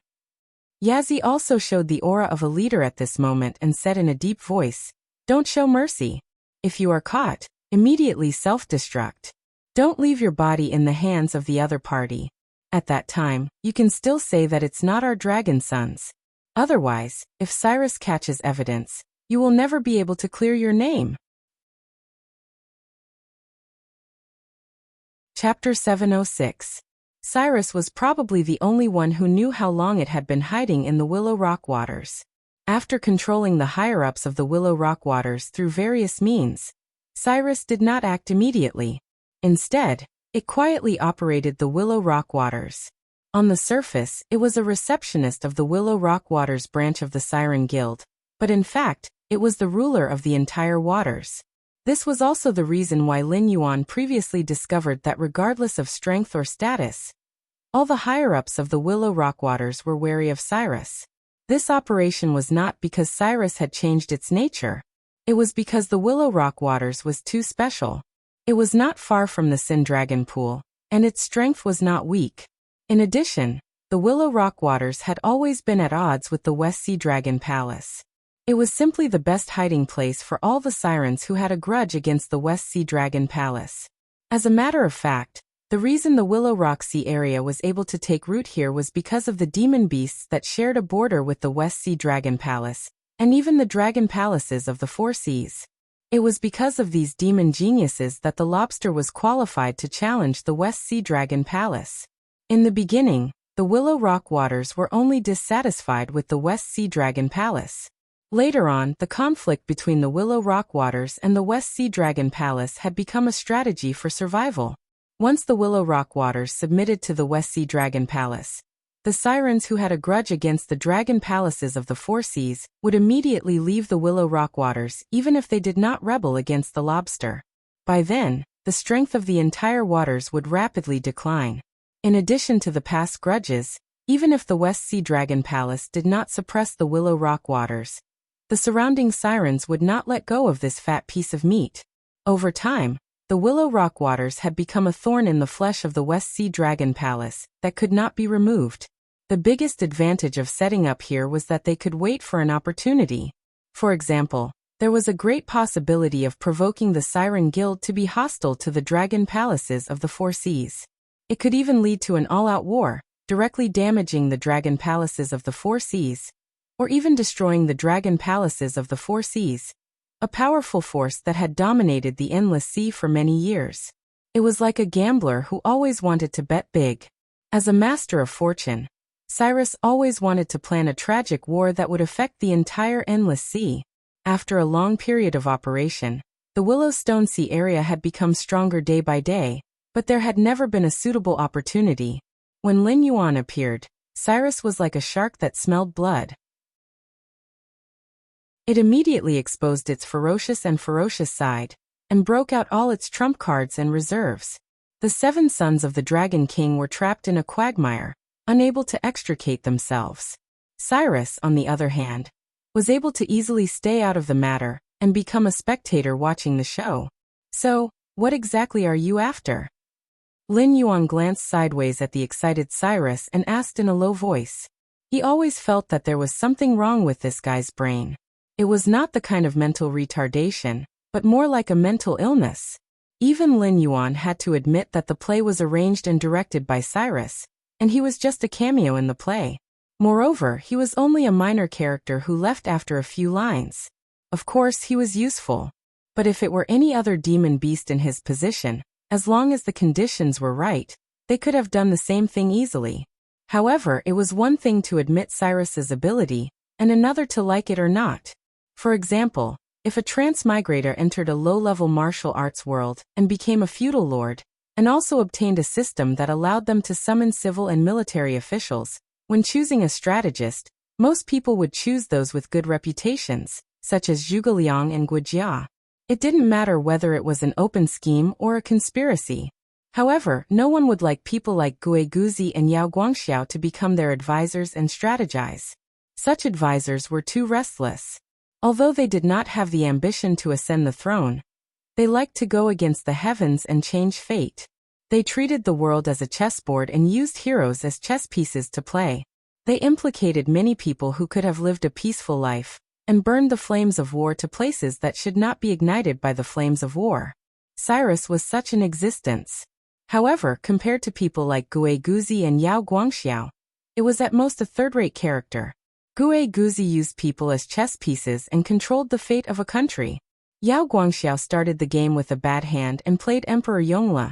Yazzie also showed the aura of a leader at this moment and said in a deep voice, "Don't show mercy. If you are caught, immediately self-destruct. Don't leave your body in the hands of the other party. At that time, you can still say that it's not our dragon sons. Otherwise, if Cyrus catches evidence, you will never be able to clear your name." Chapter 706. Cyrus was probably the only one who knew how long it had been hiding in the Willow Rock waters. After controlling the higher-ups of the Willow Rock waters through various means, Cyrus did not act immediately. Instead, it quietly operated the Willow Rock waters. On the surface, it was a receptionist of the Willow Rock waters branch of the Siren Guild, but in fact, it was the ruler of the entire waters. This was also the reason why Lin Yuan previously discovered that regardless of strength or status, all the higher-ups of the Willow Rock waters were wary of Cyrus. This operation was not because Cyrus had changed its nature. It was because the Willow Rock waters was too special. It was not far from the Sin Dragon Pool, and its strength was not weak. In addition, the Willow Rock waters had always been at odds with the West Sea Dragon Palace. It was simply the best hiding place for all the sirens who had a grudge against the West Sea Dragon Palace. As a matter of fact, the reason the Willow Rock Sea area was able to take root here was because of the demon beasts that shared a border with the West Sea Dragon Palace, and even the dragon palaces of the Four Seas. It was because of these demon geniuses that the lobster was qualified to challenge the West Sea Dragon Palace. In the beginning, the Willow Rock Waters were only dissatisfied with the West Sea Dragon Palace. Later on, the conflict between the Willow Rock Waters and the West Sea Dragon Palace had become a strategy for survival. Once the Willow Rock Waters submitted to the West Sea Dragon Palace, the sirens who had a grudge against the dragon palaces of the Four Seas would immediately leave the Willow Rock Waters even if they did not rebel against the lobster. By then, the strength of the entire waters would rapidly decline. In addition to the past grudges, even if the West Sea Dragon Palace did not suppress the Willow Rock Waters, the surrounding sirens would not let go of this fat piece of meat. Over time, the Willow Rock Waters had become a thorn in the flesh of the West Sea Dragon Palace that could not be removed. The biggest advantage of setting up here was that they could wait for an opportunity. For example, there was a great possibility of provoking the Siren Guild to be hostile to the dragon palaces of the Four Seas. It could even lead to an all-out war, directly damaging the dragon palaces of the Four Seas, or even destroying the dragon palaces of the Four Seas, a powerful force that had dominated the endless sea for many years. It was like a gambler who always wanted to bet big. As a master of fortune, Cyrus always wanted to plan a tragic war that would affect the entire endless sea. After a long period of operation, the Willowstone Sea area had become stronger day by day, but there had never been a suitable opportunity. When Lin Yuan appeared, Cyrus was like a shark that smelled blood. It immediately exposed its ferocious side, and broke out all its trump cards and reserves. The 7 sons of the Dragon King were trapped in a quagmire, unable to extricate themselves. Cyrus, on the other hand, was able to easily stay out of the matter and become a spectator watching the show. So, what exactly are you after? Lin Yuan glanced sideways at the excited Cyrus and asked in a low voice. He always felt that there was something wrong with this guy's brain. It was not the kind of mental retardation, but more like a mental illness. Even Lin Yuan had to admit that the play was arranged and directed by Cyrus, and he was just a cameo in the play. Moreover, he was only a minor character who left after a few lines. Of course, he was useful. But if it were any other demon beast in his position, as long as the conditions were right, they could have done the same thing easily. However, it was one thing to admit Cyrus's ability, and another to like it or not. For example, if a transmigrator entered a low-level martial arts world and became a feudal lord, and also obtained a system that allowed them to summon civil and military officials, when choosing a strategist, most people would choose those with good reputations, such as Zhuge Liang and Guijia. It didn't matter whether it was an open scheme or a conspiracy. However, no one would like people like Gue Guzi and Yao Guangxiao to become their advisors and strategize. Such advisors were too restless. Although they did not have the ambition to ascend the throne, they liked to go against the heavens and change fate. They treated the world as a chessboard and used heroes as chess pieces to play. They implicated many people who could have lived a peaceful life, and burned the flames of war to places that should not be ignited by the flames of war. Cyrus was such an existence. However, compared to people like Gue Guzi and Yao Guangxiao, it was at most a third-rate character. Gue Guzi used people as chess pieces and controlled the fate of a country. Yao Guangxiao started the game with a bad hand and played Emperor Yongle,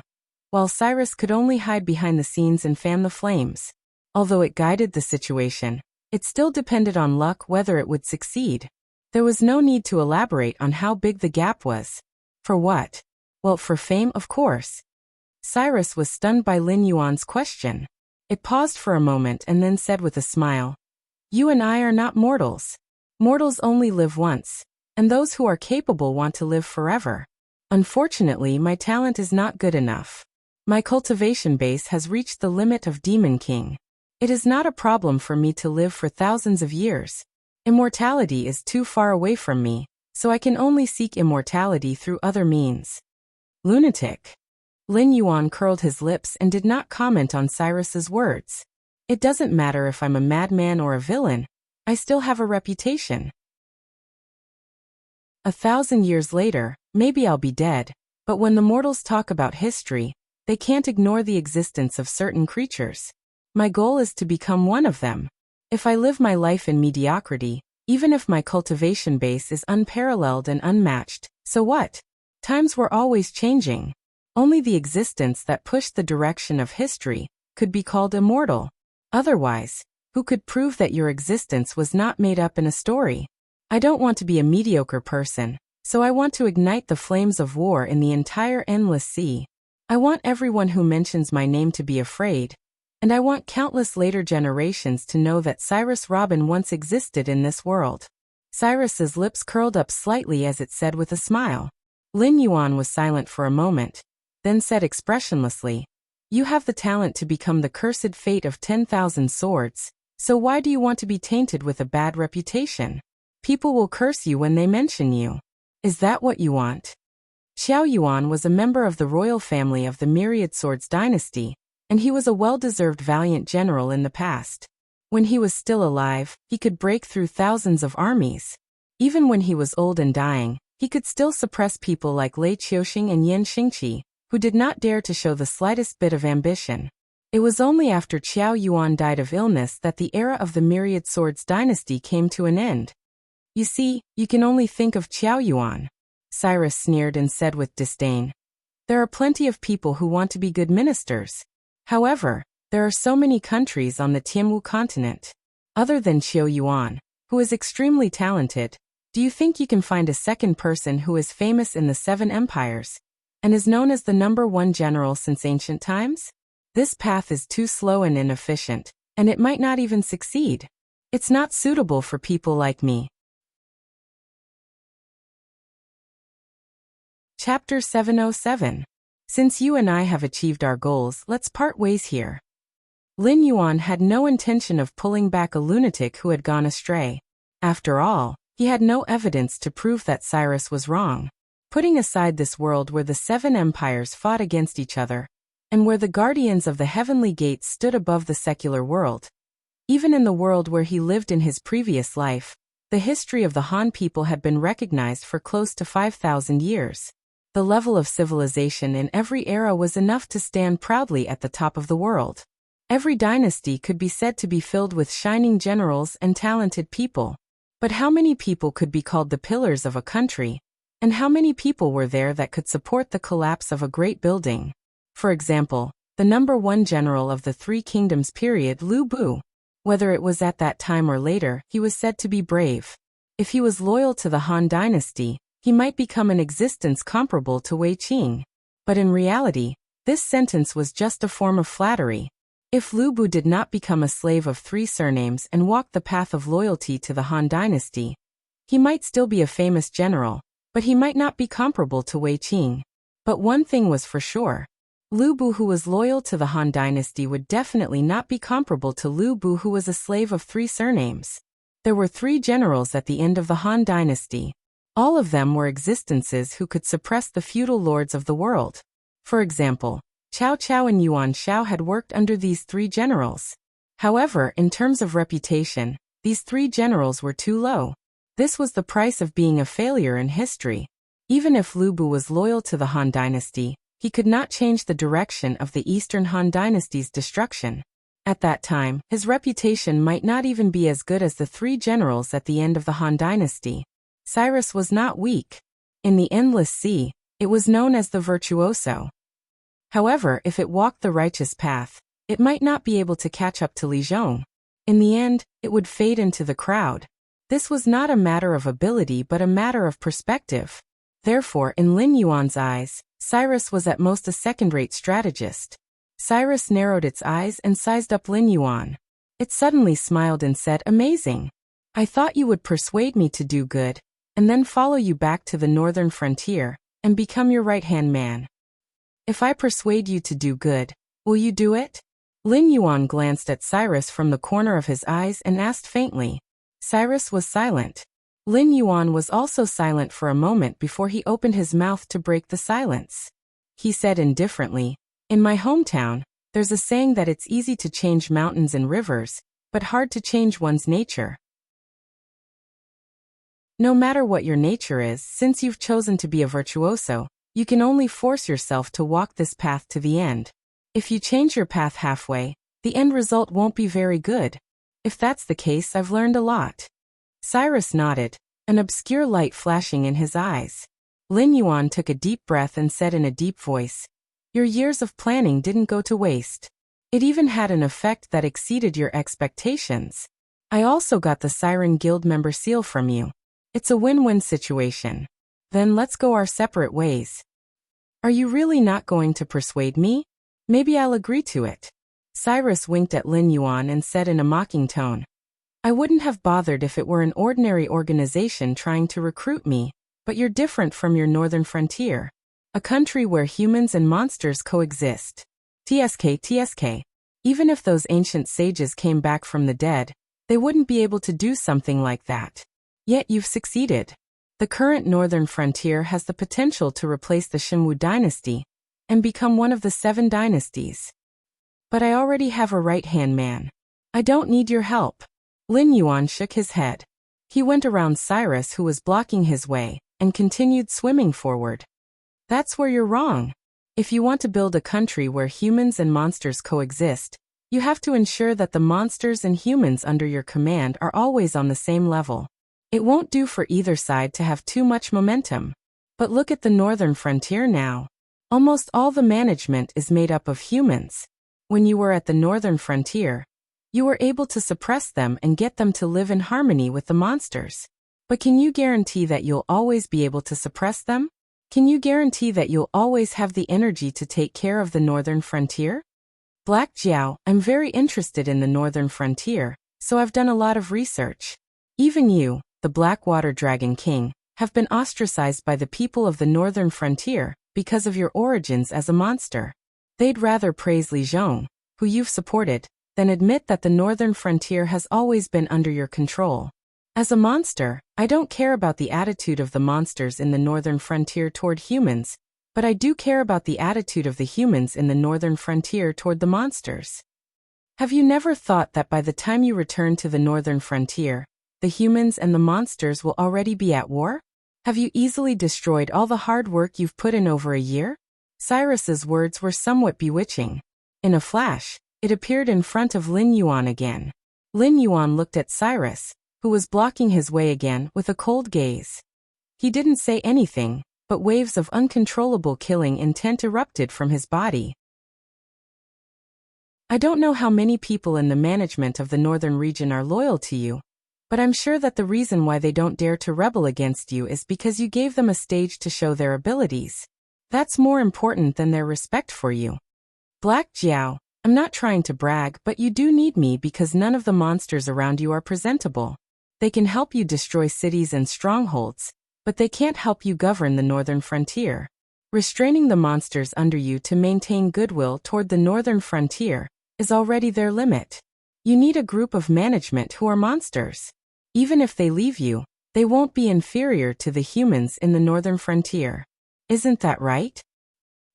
while Cyrus could only hide behind the scenes and fan the flames. Although it guided the situation, it still depended on luck whether it would succeed. There was no need to elaborate on how big the gap was. For what? Well, for fame, of course. Cyrus was stunned by Lin Yuan's question. It paused for a moment and then said with a smile, "You and I are not mortals. Mortals only live once, and those who are capable want to live forever. Unfortunately, my talent is not good enough. My cultivation base has reached the limit of Demon King. It is not a problem for me to live for thousands of years. Immortality is too far away from me, so I can only seek immortality through other means." Lunatic. Lin Yuan curled his lips and did not comment on Cyrus's words. It doesn't matter if I'm a madman or a villain, I still have a reputation. 1,000 years later, maybe I'll be dead, but when the mortals talk about history, they can't ignore the existence of certain creatures. My goal is to become one of them. If I live my life in mediocrity, even if my cultivation base is unparalleled and unmatched, So what? Times were always changing. Only the existence that pushed the direction of history could be called immortal. Otherwise, who could prove that your existence was not made up in a story? I don't want to be a mediocre person, so I want to ignite the flames of war in the entire endless sea. I want everyone who mentions my name to be afraid, and I want countless later generations to know that Cyrus Robin once existed in this world. Cyrus's lips curled up slightly as it said with a smile. Lin Yuan was silent for a moment, then said expressionlessly, "You have the talent to become the cursed fate of 10,000 swords, so why do you want to be tainted with a bad reputation? People will curse you when they mention you. Is that what you want?" Xiao Yuan was a member of the royal family of the Myriad Swords dynasty, and he was a well-deserved valiant general in the past. When he was still alive, he could break through thousands of armies. Even when he was old and dying, he could still suppress people like Lei Qiuxing and Yan Xingqi, who did not dare to show the slightest bit of ambition. It was only after Qiao Yuan died of illness that the era of the Myriad Swords dynasty came to an end. "You see, you can only think of Qiao Yuan," Cyrus sneered and said with disdain. "There are plenty of people who want to be good ministers. However, there are so many countries on the Tianwu continent. Other than Qiao Yuan, who is extremely talented, do you think you can find a second person who is famous in the 7 empires, and is known as the #1 general since ancient times? This path is too slow and inefficient, and it might not even succeed. It's not suitable for people like me." Chapter 707. Since you and I have achieved our goals, let's part ways here. Lin Yuan had no intention of pulling back a lunatic who had gone astray. After all, he had no evidence to prove that Cyrus was wrong. Putting aside this world where the 7 empires fought against each other, and where the guardians of the heavenly gates stood above the secular world. Even in the world where he lived in his previous life, the history of the Han people had been recognized for close to 5,000 years. The level of civilization in every era was enough to stand proudly at the top of the world. Every dynasty could be said to be filled with shining generals and talented people. But how many people could be called the pillars of a country? And how many people were there that could support the collapse of a great building? For example, the #1 general of the Three Kingdoms period, Lu Bu. Whether it was at that time or later, he was said to be brave. If he was loyal to the Han dynasty, he might become an existence comparable to Wei Qing. But in reality, this sentence was just a form of flattery. If Lu Bu did not become a slave of 3 surnames and walk the path of loyalty to the Han dynasty, he might still be a famous general, but he might not be comparable to Wei Qing. But one thing was for sure. Lu Bu who was loyal to the Han dynasty would definitely not be comparable to Lu Bu who was a slave of 3 surnames. There were 3 generals at the end of the Han dynasty. All of them were existences who could suppress the feudal lords of the world. For example, Cao Cao and Yuan Shao had worked under these 3 generals. However, in terms of reputation, these 3 generals were too low. This was the price of being a failure in history. Even if Lu Bu was loyal to the Han dynasty, he could not change the direction of the Eastern Han dynasty's destruction. At that time, his reputation might not even be as good as the 3 generals at the end of the Han dynasty. Cyrus was not weak. In the endless sea, it was known as the virtuoso. However, if it walked the righteous path, it might not be able to catch up to Li Zhong. In the end, it would fade into the crowd. This was not a matter of ability but a matter of perspective. Therefore, in Lin Yuan's eyes, Cyrus was at most a second-rate strategist. Cyrus narrowed its eyes and sized up Lin Yuan. It suddenly smiled and said, "Amazing. I thought you would persuade me to do good, and then follow you back to the northern frontier, and become your right-hand man. If I persuade you to do good, will you do it?" Lin Yuan glanced at Cyrus from the corner of his eyes and asked faintly. Cyrus was silent. Lin Yuan was also silent for a moment before he opened his mouth to break the silence. He said indifferently, "In my hometown, there's a saying that it's easy to change mountains and rivers, but hard to change one's nature. No matter what your nature is, since you've chosen to be a virtuoso, you can only force yourself to walk this path to the end. If you change your path halfway, the end result won't be very good. If that's the case, I've learned a lot." Cyrus nodded, an obscure light flashing in his eyes. Lin Yuan took a deep breath and said in a deep voice, "Your years of planning didn't go to waste. It even had an effect that exceeded your expectations. I also got the Siren Guild member seal from you. It's a win-win situation. Then let's go our separate ways." "Are you really not going to persuade me? Maybe I'll agree to it." Cyrus winked at Lin Yuan and said in a mocking tone, "I wouldn't have bothered if it were an ordinary organization trying to recruit me, but you're different from your northern frontier. A country where humans and monsters coexist. TSK. Even if those ancient sages came back from the dead, they wouldn't be able to do something like that. Yet you've succeeded. The current northern frontier has the potential to replace the Shinwu dynasty and become one of the 7 dynasties. But I already have a right-hand man. I don't need your help." Lin Yuan shook his head. He went around Cyrus, who was blocking his way, and continued swimming forward. "That's where you're wrong. If you want to build a country where humans and monsters coexist, you have to ensure that the monsters and humans under your command are always on the same level. It won't do for either side to have too much momentum. But look at the northern frontier now. Almost all the management is made up of humans. When you were at the northern frontier, you were able to suppress them and get them to live in harmony with the monsters. But can you guarantee that you'll always be able to suppress them? Can you guarantee that you'll always have the energy to take care of the northern frontier?" "Black Jiao, I'm very interested in the northern frontier, so I've done a lot of research. Even you, the Blackwater Dragon King, have been ostracized by the people of the northern frontier because of your origins as a monster. They'd rather praise Li Zhong, who you've supported, than admit that the northern frontier has always been under your control. As a monster, I don't care about the attitude of the monsters in the northern frontier toward humans, but I do care about the attitude of the humans in the northern frontier toward the monsters. Have you never thought that by the time you return to the northern frontier, the humans and the monsters will already be at war? Have you easily destroyed all the hard work you've put in over a year?" Cyrus's words were somewhat bewitching. In a flash, it appeared in front of Lin Yuan again. Lin Yuan looked at Cyrus, who was blocking his way again, with a cold gaze. He didn't say anything, but waves of uncontrollable killing intent erupted from his body. "I don't know how many people in the management of the northern region are loyal to you, but I'm sure that the reason why they don't dare to rebel against you is because you gave them a stage to show their abilities. That's more important than their respect for you. Black Jiao, I'm not trying to brag, but you do need me because none of the monsters around you are presentable. They can help you destroy cities and strongholds, but they can't help you govern the northern frontier. Restraining the monsters under you to maintain goodwill toward the northern frontier is already their limit. You need a group of management who are monsters. Even if they leave you, they won't be inferior to the humans in the northern frontier. Isn't that right?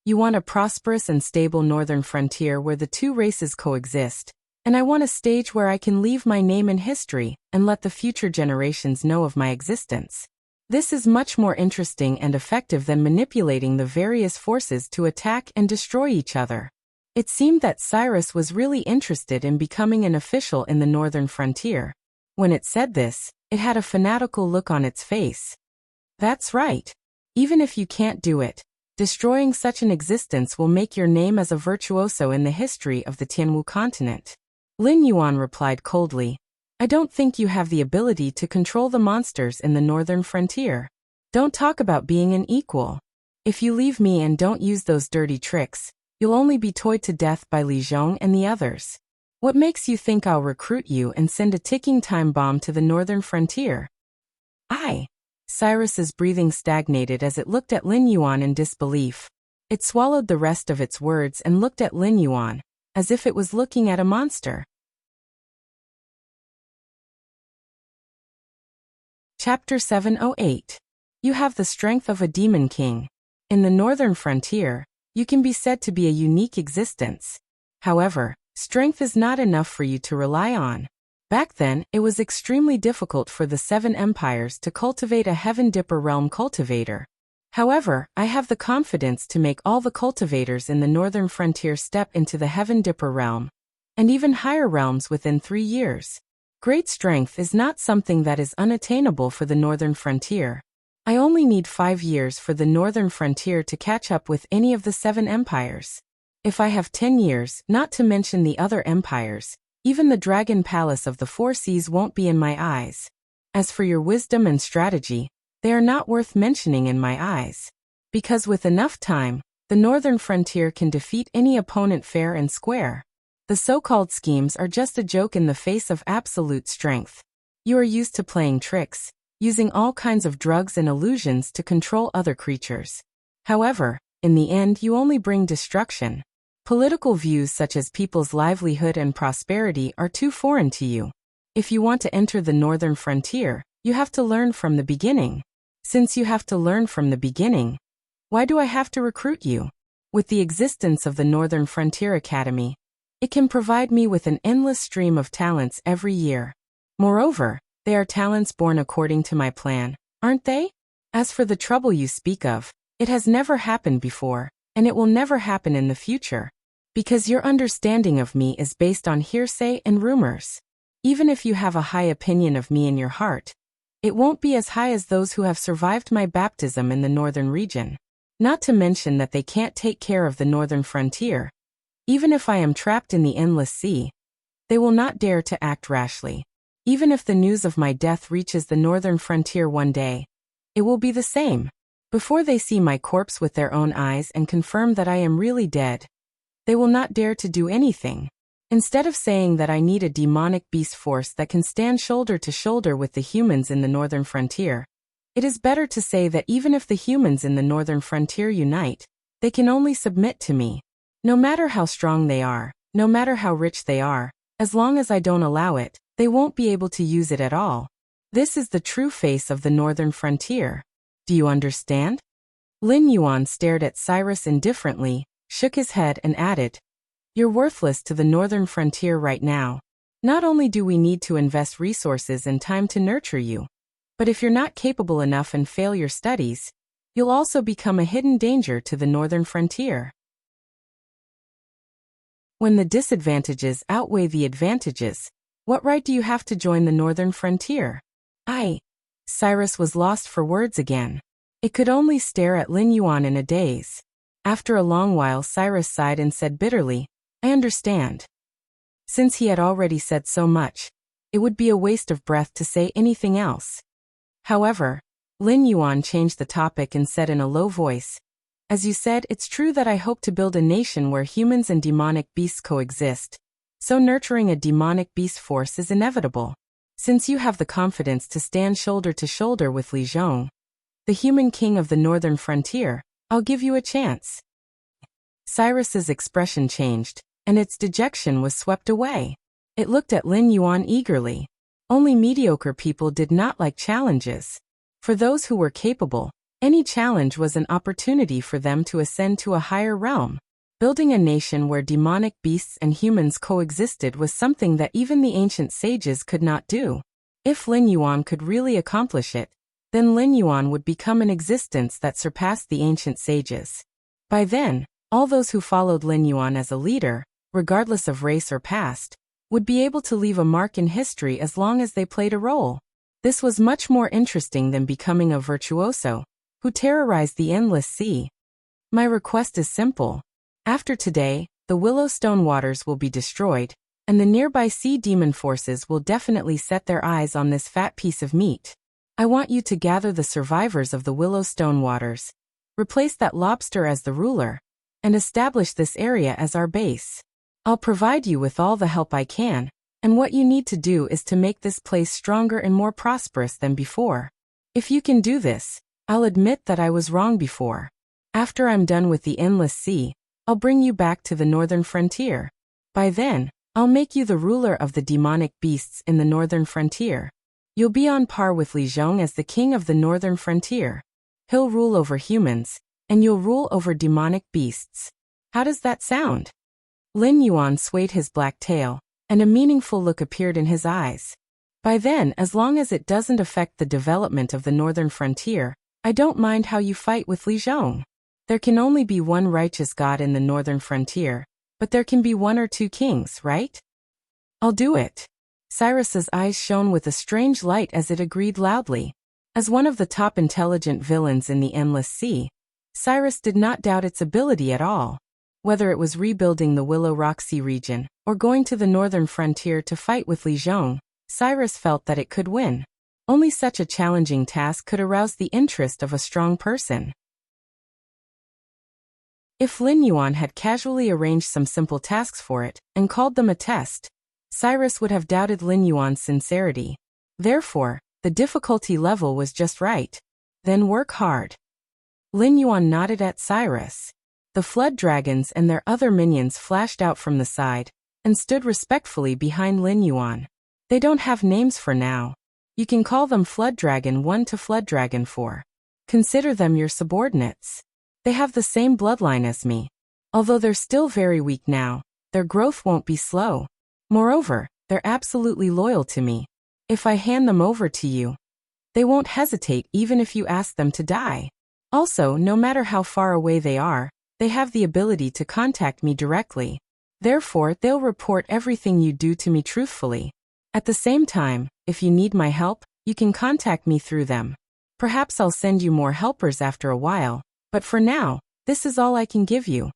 You want a prosperous and stable northern frontier where the 2 races coexist, and I want a stage where I can leave my name in history and let the future generations know of my existence. This is much more interesting and effective than manipulating the various forces to attack and destroy each other." It seemed that Cyrus was really interested in becoming an official in the northern frontier. When it said this, it had a fanatical look on its face. "That's right. Even if you can't do it, destroying such an existence will make your name as a virtuoso in the history of the Tianwu continent." Lin Yuan replied coldly, "I don't think you have the ability to control the monsters in the northern frontier. Don't talk about being an equal. If you leave me and don't use those dirty tricks, you'll only be toyed to death by Li Zhong and the others. What makes you think I'll recruit you and send a ticking time bomb to the northern frontier?" Cyrus's breathing stagnated as it looked at Lin Yuan in disbelief. It swallowed the rest of its words and looked at Lin Yuan, as if it was looking at a monster. Chapter 708. You have the strength of a demon king. In the northern frontier, you can be said to be a unique existence. However, strength is not enough for you to rely on. Back then, it was extremely difficult for the 7 empires to cultivate a Heaven Dipper realm cultivator. However, I have the confidence to make all the cultivators in the northern frontier step into the Heaven Dipper realm, and even higher realms within 3 years. Great strength is not something that is unattainable for the northern frontier. I only need 5 years for the northern frontier to catch up with any of the 7 empires. If I have 10 years, not to mention the other empires, even the dragon palace of the 4 seas won't be in my eyes. As for your wisdom and strategy, they are not worth mentioning in my eyes. Because with enough time, the northern frontier can defeat any opponent fair and square. The so-called schemes are just a joke in the face of absolute strength. You are used to playing tricks, using all kinds of drugs and illusions to control other creatures. However, in the end you only bring destruction. Political views such as people's livelihood and prosperity are too foreign to you. If you want to enter the northern frontier, you have to learn from the beginning. Since you have to learn from the beginning, why do I have to recruit you? With the existence of the Northern Frontier Academy, it can provide me with an endless stream of talents every year. Moreover, they are talents born according to my plan, aren't they? As for the trouble you speak of, it has never happened before, and it will never happen in the future. Because your understanding of me is based on hearsay and rumors. Even if you have a high opinion of me in your heart, it won't be as high as those who have survived my baptism in the northern region. Not to mention that they can't take care of the northern frontier. Even if I am trapped in the endless sea, they will not dare to act rashly. Even if the news of my death reaches the northern frontier one day, it will be the same. Before they see my corpse with their own eyes and confirm that I am really dead, they will not dare to do anything. Instead of saying that I need a demonic beast force that can stand shoulder to shoulder with the humans in the northern frontier, it is better to say that even if the humans in the northern frontier unite, they can only submit to me. No matter how strong they are, no matter how rich they are, as long as I don't allow it, they won't be able to use it at all. This is the true face of the northern frontier. Do you understand? Lin Yuan stared at Cyrus indifferently, shook his head and added, "You're worthless to the northern frontier right now. Not only do we need to invest resources and time to nurture you, but if you're not capable enough and fail your studies, you'll also become a hidden danger to the northern frontier." When the disadvantages outweigh the advantages, what right do you have to join the northern frontier? Cyrus was lost for words again. It could only stare at Lin Yuan in a daze. After a long while Cyrus sighed and said bitterly, "I understand." Since he had already said so much, it would be a waste of breath to say anything else. However, Lin Yuan changed the topic and said in a low voice, "As you said, it's true that I hope to build a nation where humans and demonic beasts coexist, so nurturing a demonic beast force is inevitable. Since you have the confidence to stand shoulder to shoulder with Li Zhong, the human king of the northern frontier, I'll give you a chance." Cyrus's expression changed, and its dejection was swept away. It looked at Lin Yuan eagerly. Only mediocre people did not like challenges. For those who were capable, any challenge was an opportunity for them to ascend to a higher realm. Building a nation where demonic beasts and humans coexisted was something that even the ancient sages could not do. If Lin Yuan could really accomplish it, then Lin Yuan would become an existence that surpassed the ancient sages. By then, all those who followed Lin Yuan as a leader, regardless of race or past, would be able to leave a mark in history as long as they played a role. This was much more interesting than becoming a virtuoso, who terrorized the endless sea. My request is simple. After today, the Willowstone waters will be destroyed, and the nearby sea demon forces will definitely set their eyes on this fat piece of meat. I want you to gather the survivors of the Willowstone waters, replace that lobster as the ruler, and establish this area as our base. I'll provide you with all the help I can, and what you need to do is to make this place stronger and more prosperous than before. If you can do this, I'll admit that I was wrong before. After I'm done with the endless sea, I'll bring you back to the northern frontier. By then, I'll make you the ruler of the demonic beasts in the northern frontier. You'll be on par with Li Zhong as the king of the northern frontier. He'll rule over humans, and you'll rule over demonic beasts. How does that sound?" Lin Yuan swayed his black tail, and a meaningful look appeared in his eyes. "By then, as long as it doesn't affect the development of the northern frontier, I don't mind how you fight with Li Zhong. There can only be one righteous god in the northern frontier, but there can be 1 or 2 kings, right? I'll do it." Cyrus's eyes shone with a strange light as it agreed loudly. As one of the top intelligent villains in the Endless Sea, Cyrus did not doubt its ability at all. Whether it was rebuilding the Willow Rock Sea region, or going to the northern frontier to fight with Li Zhong, Cyrus felt that it could win. Only such a challenging task could arouse the interest of a strong person. If Lin Yuan had casually arranged some simple tasks for it, and called them a test, Cyrus would have doubted Lin Yuan's sincerity. Therefore, the difficulty level was just right. Then work hard. Lin Yuan nodded at Cyrus. The flood dragons and their other minions flashed out from the side, and stood respectfully behind Lin Yuan. They don't have names for now. You can call them Flood Dragon 1 to Flood Dragon 4. Consider them your subordinates. They have the same bloodline as me. Although they're still very weak now, their growth won't be slow. Moreover, they're absolutely loyal to me. If I hand them over to you, they won't hesitate even if you ask them to die. Also, no matter how far away they are, they have the ability to contact me directly. Therefore, they'll report everything you do to me truthfully. At the same time, if you need my help, you can contact me through them. Perhaps I'll send you more helpers after a while, but for now, this is all I can give you.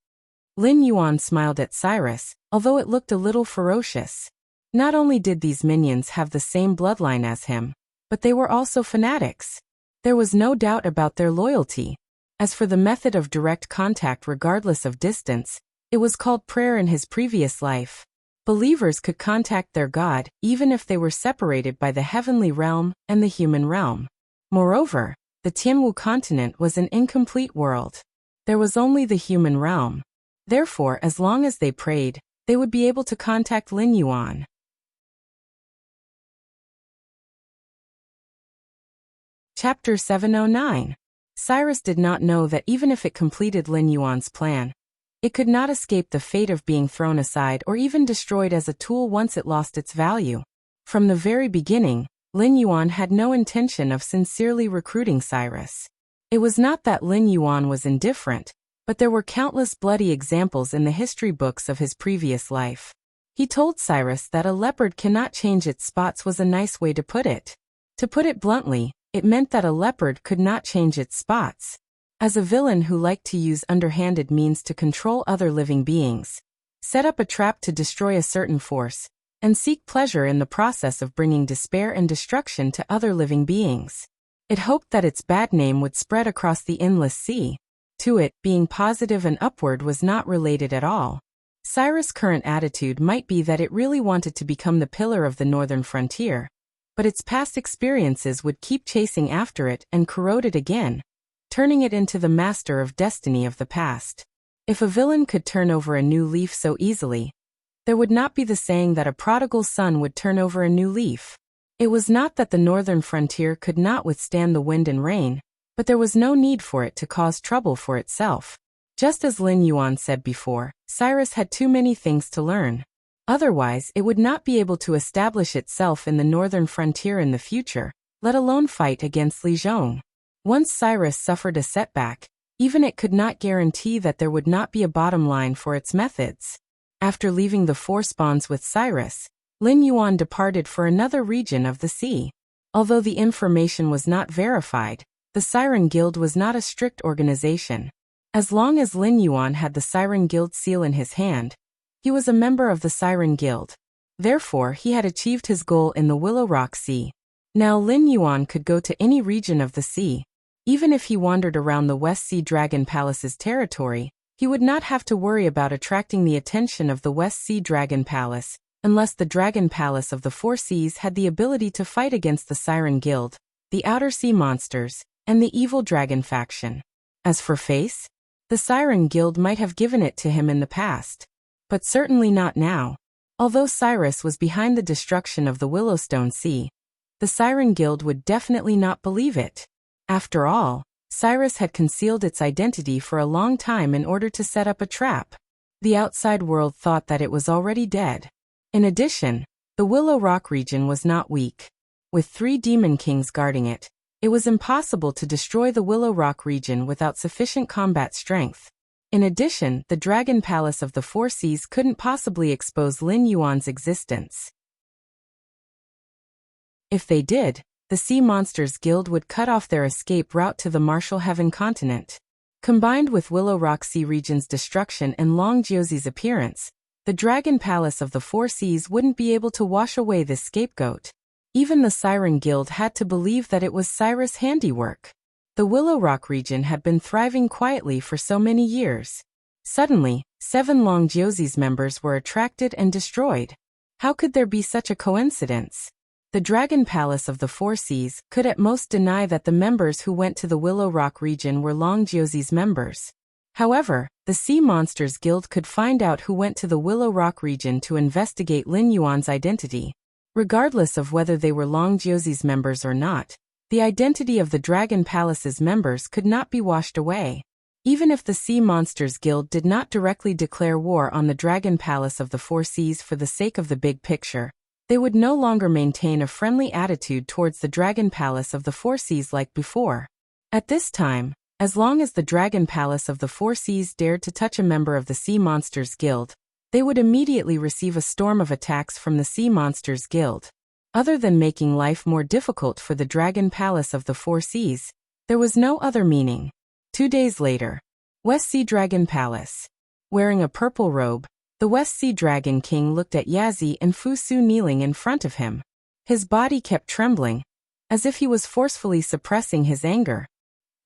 Lin Yuan smiled at Cyrus, although it looked a little ferocious. Not only did these minions have the same bloodline as him, but they were also fanatics. There was no doubt about their loyalty. As for the method of direct contact regardless of distance, it was called prayer in his previous life. Believers could contact their God even if they were separated by the heavenly realm and the human realm. Moreover, the Tianwu continent was an incomplete world. There was only the human realm. Therefore, as long as they prayed, they would be able to contact Lin Yuan. Chapter 709. Cyrus did not know that even if it completed Lin Yuan's plan, it could not escape the fate of being thrown aside or even destroyed as a tool once it lost its value. From the very beginning, Lin Yuan had no intention of sincerely recruiting Cyrus. It was not that Lin Yuan was indifferent, but there were countless bloody examples in the history books of his previous life. He told Cyrus that a leopard cannot change its spots was a nice way to put it. To put it bluntly, it meant that a leopard could not change its spots. As a villain who liked to use underhanded means to control other living beings, set up a trap to destroy a certain force, and seek pleasure in the process of bringing despair and destruction to other living beings. It hoped that its bad name would spread across the endless sea. To it, being positive and upward was not related at all. Cyrus' current attitude might be that it really wanted to become the pillar of the northern frontier, but its past experiences would keep chasing after it and corrode it again, turning it into the master of destiny of the past. If a villain could turn over a new leaf so easily, there would not be the saying that a prodigal son would turn over a new leaf. It was not that the northern frontier could not withstand the wind and rain, but there was no need for it to cause trouble for itself. Just as Lin Yuan said before, Cyrus had too many things to learn. Otherwise, it would not be able to establish itself in the northern frontier in the future, let alone fight against Li Zhong. Once Cyrus suffered a setback, even it could not guarantee that there would not be a bottom line for its methods. After leaving the four spawns with Cyrus, Lin Yuan departed for another region of the sea. Although the information was not verified, the Siren Guild was not a strict organization. As long as Lin Yuan had the Siren Guild seal in his hand, he was a member of the Siren Guild. Therefore, he had achieved his goal in the Willow Rock Sea. Now Lin Yuan could go to any region of the sea. Even if he wandered around the West Sea Dragon Palace's territory, he would not have to worry about attracting the attention of the West Sea Dragon Palace, unless the Dragon Palace of the Four Seas had the ability to fight against the Siren Guild, the Outer Sea Monsters, and the Evil Dragon faction. As for face, the Siren Guild might have given it to him in the past, but certainly not now. Although Cyrus was behind the destruction of the Willowstone Sea, the Siren Guild would definitely not believe it. After all, Cyrus had concealed its identity for a long time in order to set up a trap. The outside world thought that it was already dead. In addition, the Willow Rock region was not weak. With 3 demon kings guarding it, it was impossible to destroy the Willow Rock region without sufficient combat strength. In addition, the Dragon Palace of the Four Seas couldn't possibly expose Lin Yuan's existence. If they did, the Sea Monsters Guild would cut off their escape route to the Marshall Heaven continent. Combined with Willow Rock Sea region's destruction and Long Jiuzi's appearance, the Dragon Palace of the Four Seas wouldn't be able to wash away this scapegoat. Even the Siren Guild had to believe that it was Cyrus' handiwork. The Willow Rock region had been thriving quietly for so many years. Suddenly, 7 Long Jiuzi's members were attracted and destroyed. How could there be such a coincidence? The Dragon Palace of the Four Seas could at most deny that the members who went to the Willow Rock region were Long Jiuzi's members. However, the Sea Monsters Guild could find out who went to the Willow Rock region to investigate Lin Yuan's identity. Regardless of whether they were Long Jiuzi's members or not, the identity of the Dragon Palace's members could not be washed away. Even if the Sea Monsters Guild did not directly declare war on the Dragon Palace of the Four Seas for the sake of the big picture, they would no longer maintain a friendly attitude towards the Dragon Palace of the Four Seas like before. At this time, as long as the Dragon Palace of the Four Seas dared to touch a member of the Sea Monsters Guild, they would immediately receive a storm of attacks from the Sea Monsters Guild. Other than making life more difficult for the Dragon Palace of the Four Seas, there was no other meaning. 2 days later, West Sea Dragon Palace. Wearing a purple robe, the West Sea Dragon King looked at Yazi and Fusu kneeling in front of him. His body kept trembling, as if he was forcefully suppressing his anger.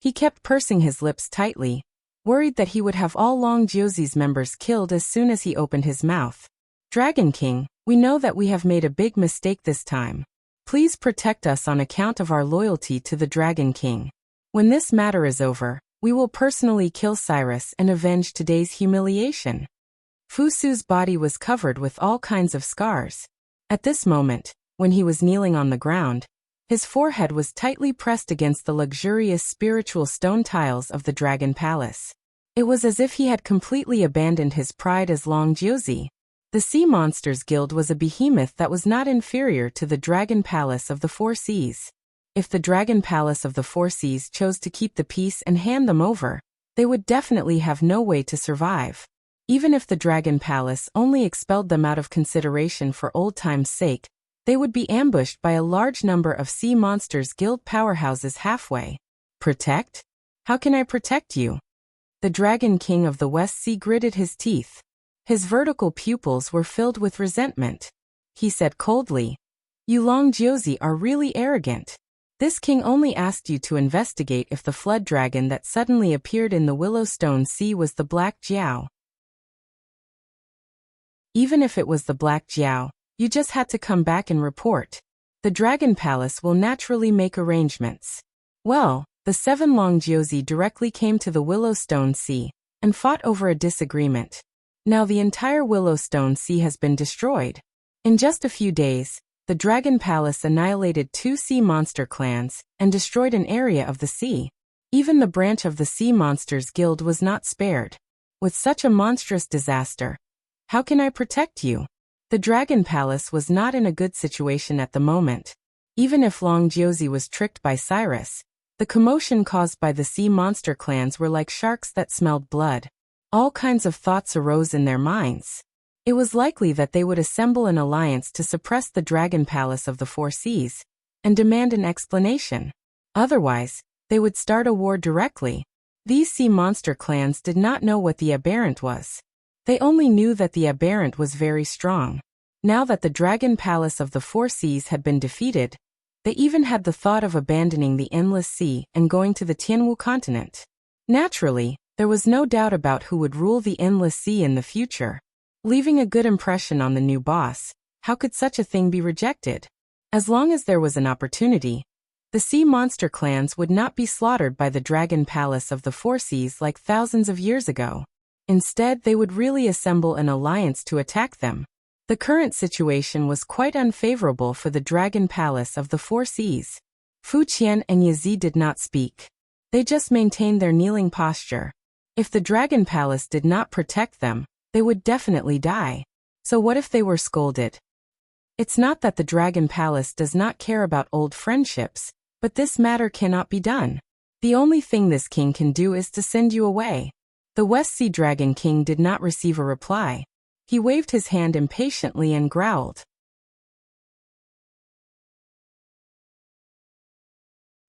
He kept pursing his lips tightly, worried that he would have all Long Jiuzi's members killed as soon as he opened his mouth. Dragon King, we know that we have made a big mistake this time. Please protect us on account of our loyalty to the Dragon King. When this matter is over, we will personally kill Cyrus and avenge today's humiliation. Fusu's body was covered with all kinds of scars. At this moment, when he was kneeling on the ground, his forehead was tightly pressed against the luxurious spiritual stone tiles of the Dragon Palace. It was as if he had completely abandoned his pride as Long Jiuzi. The Sea Monsters Guild was a behemoth that was not inferior to the Dragon Palace of the Four Seas. If the Dragon Palace of the Four Seas chose to keep the peace and hand them over, they would definitely have no way to survive. Even if the Dragon Palace only expelled them out of consideration for old time's sake, they would be ambushed by a large number of Sea Monsters Guild powerhouses halfway. Protect? How can I protect you? The Dragon King of the West Sea gritted his teeth. His vertical pupils were filled with resentment. He said coldly, "You Long Jiuzi are really arrogant. This king only asked you to investigate if the flood dragon that suddenly appeared in the Willowstone Sea was the Black Jiao. Even if it was the Black Jiao, you just had to come back and report. The Dragon Palace will naturally make arrangements." Well, the 7 Long Jiuzi directly came to the Willowstone Sea and fought over a disagreement. Now the entire Willowstone Sea has been destroyed. In just a few days, the Dragon Palace annihilated 2 sea monster clans and destroyed an area of the sea. Even the branch of the Sea Monsters Guild was not spared. With such a monstrous disaster, how can I protect you? The Dragon Palace was not in a good situation at the moment. Even if Long Jiuzi was tricked by Cyrus, the commotion caused by the sea monster clans were like sharks that smelled blood. All kinds of thoughts arose in their minds. It was likely that they would assemble an alliance to suppress the Dragon Palace of the Four Seas and demand an explanation. Otherwise, they would start a war directly. These sea monster clans did not know what the aberrant was. They only knew that the aberrant was very strong. Now that the Dragon Palace of the Four Seas had been defeated, they even had the thought of abandoning the Endless Sea and going to the Tianwu continent. Naturally, there was no doubt about who would rule the Endless Sea in the future. Leaving a good impression on the new boss, how could such a thing be rejected? As long as there was an opportunity, the sea monster clans would not be slaughtered by the Dragon Palace of the Four Seas like thousands of years ago. Instead, they would really assemble an alliance to attack them. The current situation was quite unfavorable for the Dragon Palace of the Four Seas. Fu Qian and Yazi did not speak. They just maintained their kneeling posture. If the Dragon Palace did not protect them, they would definitely die. So what if they were scolded? It's not that the Dragon Palace does not care about old friendships, but this matter cannot be done. The only thing this king can do is to send you away. The West Sea Dragon King did not receive a reply. He waved his hand impatiently and growled.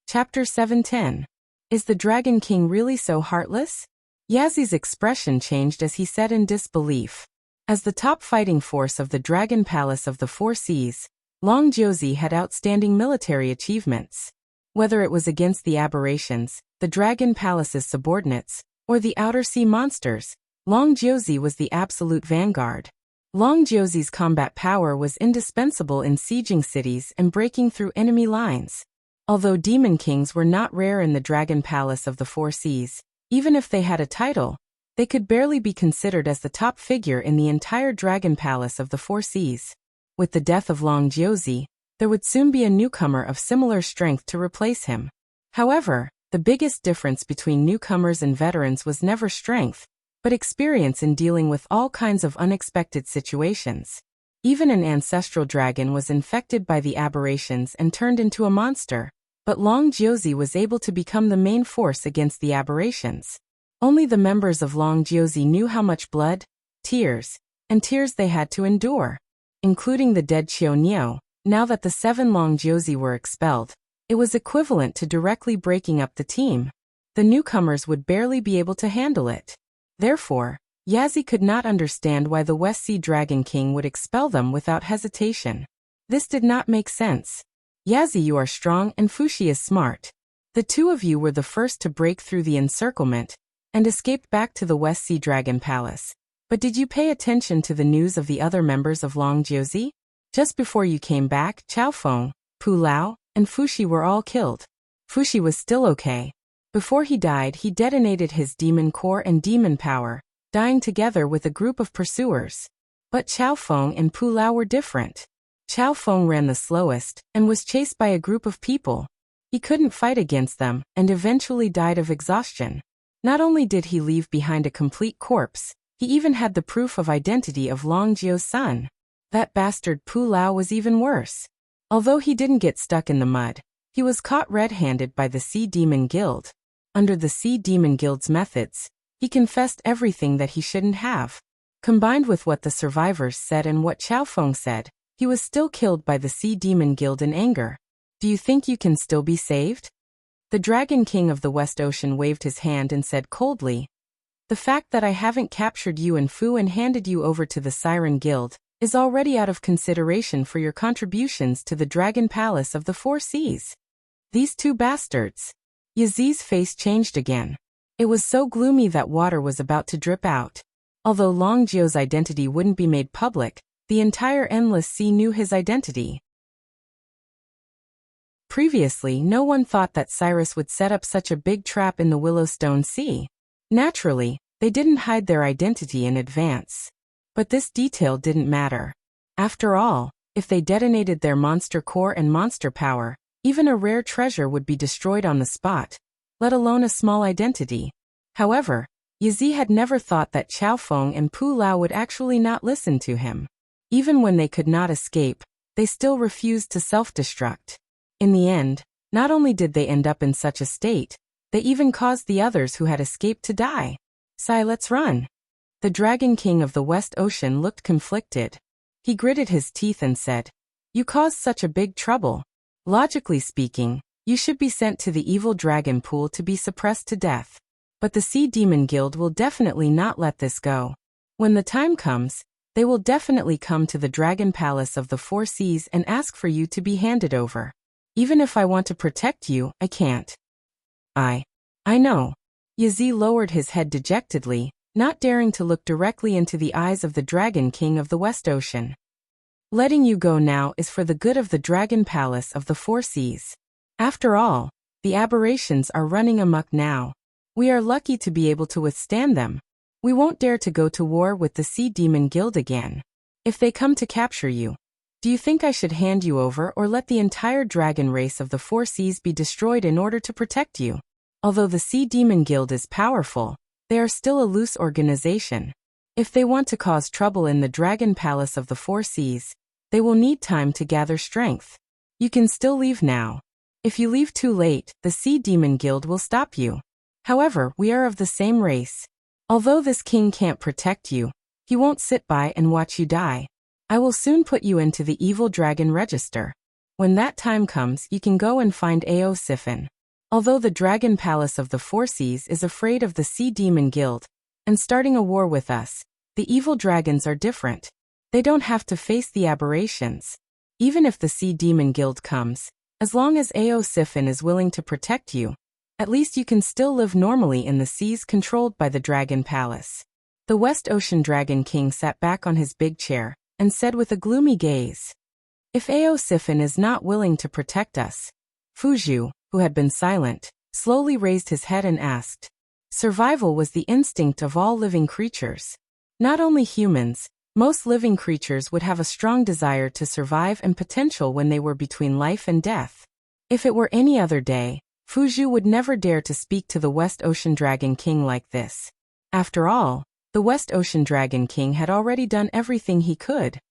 Chapter 710. Is the Dragon King really so heartless? Yazi's expression changed as he said in disbelief. As the top fighting force of the Dragon Palace of the Four Seas, Long Josie had outstanding military achievements. Whether it was against the aberrations, the Dragon Palace's subordinates, or the outer sea monsters, Long Josie was the absolute vanguard. Long Josie's combat power was indispensable in sieging cities and breaking through enemy lines. Although demon kings were not rare in the Dragon Palace of the Four Seas, even if they had a title, they could barely be considered as the top figure in the entire Dragon Palace of the Four Seas. With the death of Long Josie, there would soon be a newcomer of similar strength to replace him. However, the biggest difference between newcomers and veterans was never strength, but experience in dealing with all kinds of unexpected situations. Even an ancestral dragon was infected by the aberrations and turned into a monster, but Long Josie was able to become the main force against the aberrations. Only the members of Long Josie knew how much blood, tears they had to endure. Including the dead Xiao Niu, now that the 7 Long Josie were expelled, it was equivalent to directly breaking up the team. The newcomers would barely be able to handle it. Therefore, Yazi could not understand why the West Sea Dragon King would expel them without hesitation. This did not make sense. Yazi, you are strong and Fushi is smart. The two of you were the first to break through the encirclement and escaped back to the West Sea Dragon Palace. But did you pay attention to the news of the other members of Long Josie? Just before you came back, Chao Feng, Pu Lao, and Fushi were all killed. Fushi was still okay. Before he died, he detonated his demon core and demon power, dying together with a group of pursuers. But Chao Feng and Pu Lao were different. Chao Feng ran the slowest and was chased by a group of people. He couldn't fight against them and eventually died of exhaustion. Not only did he leave behind a complete corpse, he even had the proof of identity of Long Jio's son. That bastard Pu Lao was even worse. Although he didn't get stuck in the mud, he was caught red-handed by the Sea Demon Guild. Under the Sea Demon Guild's methods, he confessed everything that he shouldn't have. Combined with what the survivors said and what Chao Feng said, he was still killed by the Sea Demon Guild in anger. Do you think you can still be saved? The Dragon King of the West Ocean waved his hand and said coldly, "The fact that I haven't captured you and Fu and handed you over to the Siren Guild is already out of consideration for your contributions to the Dragon Palace of the Four Seas." These two bastards. Yazi's face changed again. It was so gloomy that water was about to drip out. Although Long Jio's identity wouldn't be made public, the entire Endless Sea knew his identity. Previously, no one thought that Cyrus would set up such a big trap in the Willowstone Sea. Naturally, they didn't hide their identity in advance. But this detail didn't matter. After all, if they detonated their monster core and monster power, even a rare treasure would be destroyed on the spot, let alone a small identity. However, Yazi had never thought that Chao Feng and Pu Lao would actually not listen to him. Even when they could not escape, they still refused to self-destruct. In the end, not only did they end up in such a state, they even caused the others who had escaped to die. "Sai, let's run." The Dragon King of the West Ocean looked conflicted. He gritted his teeth and said, "You caused such a big trouble. Logically speaking, you should be sent to the evil dragon pool to be suppressed to death. But the Sea Demon Guild will definitely not let this go. When the time comes, they will definitely come to the Dragon Palace of the Four Seas and ask for you to be handed over. Even if I want to protect you, I can't." I know." Yazi lowered his head dejectedly, not daring to look directly into the eyes of the Dragon King of the West Ocean. "Letting you go now is for the good of the Dragon Palace of the Four Seas. After all, the aberrations are running amok now. We are lucky to be able to withstand them. We won't dare to go to war with the Sea Demon Guild again. If they come to capture you, do you think I should hand you over or let the entire dragon race of the Four Seas be destroyed in order to protect you? Although the Sea Demon Guild is powerful, they are still a loose organization. If they want to cause trouble in the Dragon Palace of the Four Seas, they will need time to gather strength. You can still leave now. If you leave too late, the Sea Demon Guild will stop you. However, we are of the same race. Although this king can't protect you, he won't sit by and watch you die. I will soon put you into the evil dragon register. When that time comes, you can go and find Ao Siphon. Although the Dragon Palace of the Four Seas is afraid of the Sea Demon Guild and starting a war with us, the evil dragons are different. They don't have to face the aberrations. Even if the Sea Demon Guild comes, as long as Eosifin is willing to protect you, at least you can still live normally in the seas controlled by the Dragon Palace. The West Ocean Dragon King sat back on his big chair and said with a gloomy gaze, "If Eosifin is not willing to protect us." Fuju, who had been silent, slowly raised his head and asked. Survival was the instinct of all living creatures. Not only humans, most living creatures would have a strong desire to survive and potential when they were between life and death. If it were any other day, Fuju would never dare to speak to the West Ocean Dragon King like this. After all, the West Ocean Dragon King had already done everything he could.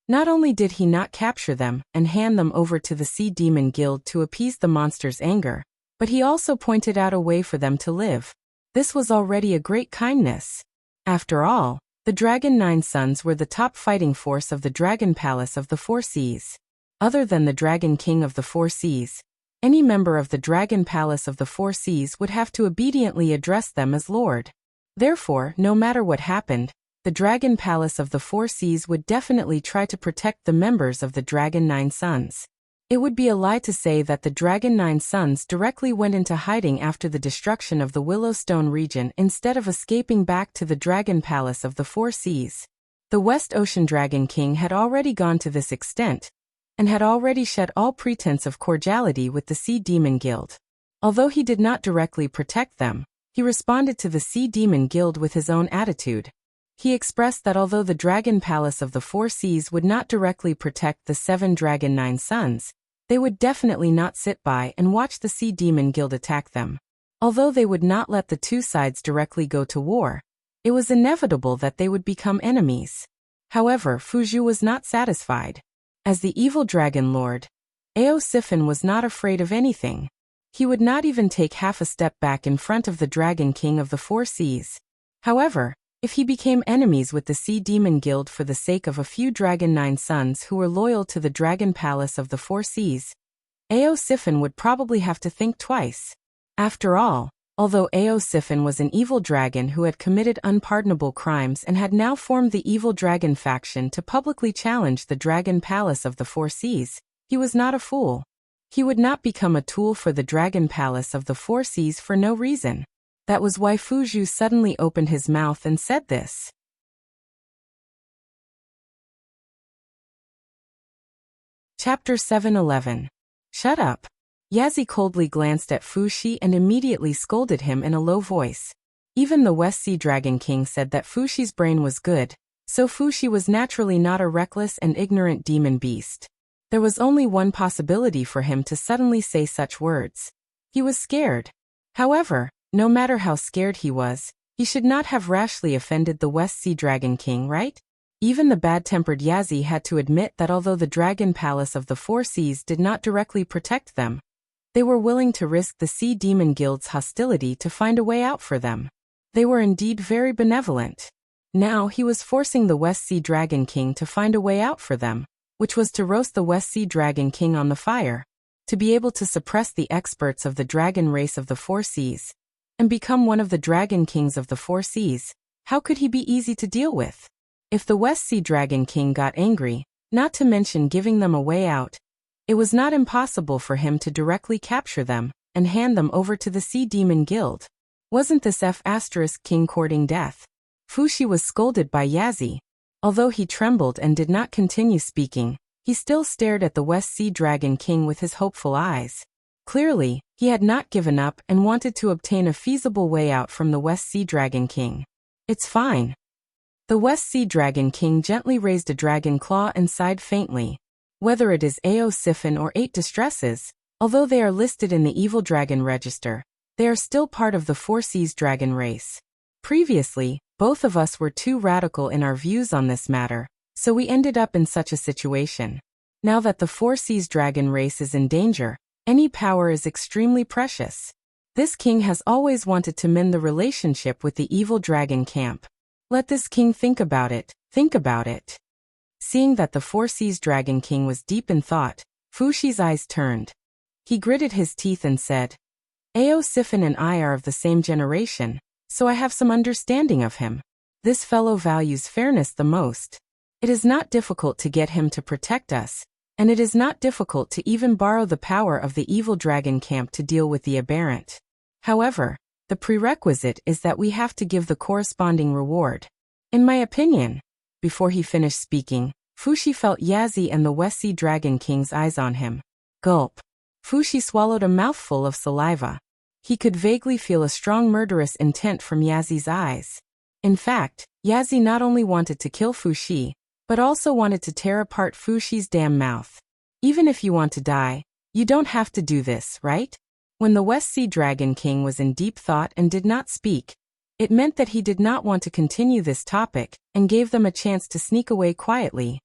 Not only did he not capture them and hand them over to the Sea Demon Guild to appease the monster's anger, but he also pointed out a way for them to live. This was already a great kindness. After all, the Dragon Nine Sons were the top fighting force of the Dragon Palace of the Four Seas. Other than the Dragon King of the Four Seas, any member of the Dragon Palace of the Four Seas would have to obediently address them as Lord. Therefore, no matter what happened, the Dragon Palace of the Four Seas would definitely try to protect the members of the Dragon Nine Sons. It would be a lie to say that the Dragon Nine Sons directly went into hiding after the destruction of the Willowstone region instead of escaping back to the Dragon Palace of the Four Seas. The West Ocean Dragon King had already gone to this extent, and had already shed all pretense of cordiality with the Sea Demon Guild. Although he did not directly protect them, he responded to the Sea Demon Guild with his own attitude. He expressed that although the Dragon Palace of the Four Seas would not directly protect the 7 Dragon Nine Sons, they would definitely not sit by and watch the Sea Demon Guild attack them. Although they would not let the two sides directly go to war, it was inevitable that they would become enemies. However, Fuju was not satisfied. As the evil dragon lord, Eosifin was not afraid of anything. He would not even take half a step back in front of the Dragon King of the Four Seas. However, if he became enemies with the Sea Demon Guild for the sake of a few Dragon Nine Sons who were loyal to the Dragon Palace of the Four Seas, Eosifin would probably have to think twice. After all, although Eosifin was an evil dragon who had committed unpardonable crimes and had now formed the evil dragon faction to publicly challenge the Dragon Palace of the Four Seas, he was not a fool. He would not become a tool for the Dragon Palace of the Four Seas for no reason. That was why Fuju suddenly opened his mouth and said this. Chapter 7:11. Shut up. Yazi coldly glanced at Fushi and immediately scolded him in a low voice. Even the West Sea Dragon King said that Fushi's brain was good, so Fushi was naturally not a reckless and ignorant demon beast. There was only one possibility for him to suddenly say such words. He was scared. However, no matter how scared he was, he should not have rashly offended the West Sea Dragon King, right? Even the bad-tempered Yazi had to admit that although the Dragon Palace of the Four Seas did not directly protect them, they were willing to risk the Sea Demon Guild's hostility to find a way out for them. They were indeed very benevolent. Now he was forcing the West Sea Dragon King to find a way out for them, which was to roast the West Sea Dragon King on the fire, to be able to suppress the experts of the dragon race of the Four Seas, and become one of the Dragon Kings of the Four Seas. How could he be easy to deal with? If the West Sea Dragon King got angry, not to mention giving them a way out, it was not impossible for him to directly capture them and hand them over to the Sea Demon Guild. Wasn't this F*** King courting death? Fushi was scolded by Yazi. Although he trembled and did not continue speaking, he still stared at the West Sea Dragon King with his hopeful eyes. Clearly, he had not given up and wanted to obtain a feasible way out from the West Sea Dragon King. It's fine. The West Sea Dragon King gently raised a dragon claw and sighed faintly. Whether it is Eosifin or 8 Distresses, although they are listed in the Evil Dragon Register, they are still part of the Four Seas dragon race. Previously, both of us were too radical in our views on this matter, so we ended up in such a situation. Now that the Four Seas dragon race is in danger, any power is extremely precious. This king has always wanted to mend the relationship with the evil dragon camp. Let this king think about it, think about it. Seeing that the Four Seas Dragon King was deep in thought, Fushi's eyes turned. He gritted his teeth and said, Ao Siphon and I are of the same generation, so I have some understanding of him. This fellow values fairness the most. It is not difficult to get him to protect us, and it is not difficult to even borrow the power of the evil dragon camp to deal with the aberrant. However, the prerequisite is that we have to give the corresponding reward. In my opinion. Before he finished speaking, Fushi felt Yazzie and the West Sea Dragon King's eyes on him. Gulp. Fushi swallowed a mouthful of saliva. He could vaguely feel a strong murderous intent from Yazzie's eyes. In fact, Yazzie not only wanted to kill Fushi, but also wanted to tear apart Fushi's damn mouth. Even if you want to die, you don't have to do this, right? When the West Sea Dragon King was in deep thought and did not speak, it meant that he did not want to continue this topic, and gave them a chance to sneak away quietly.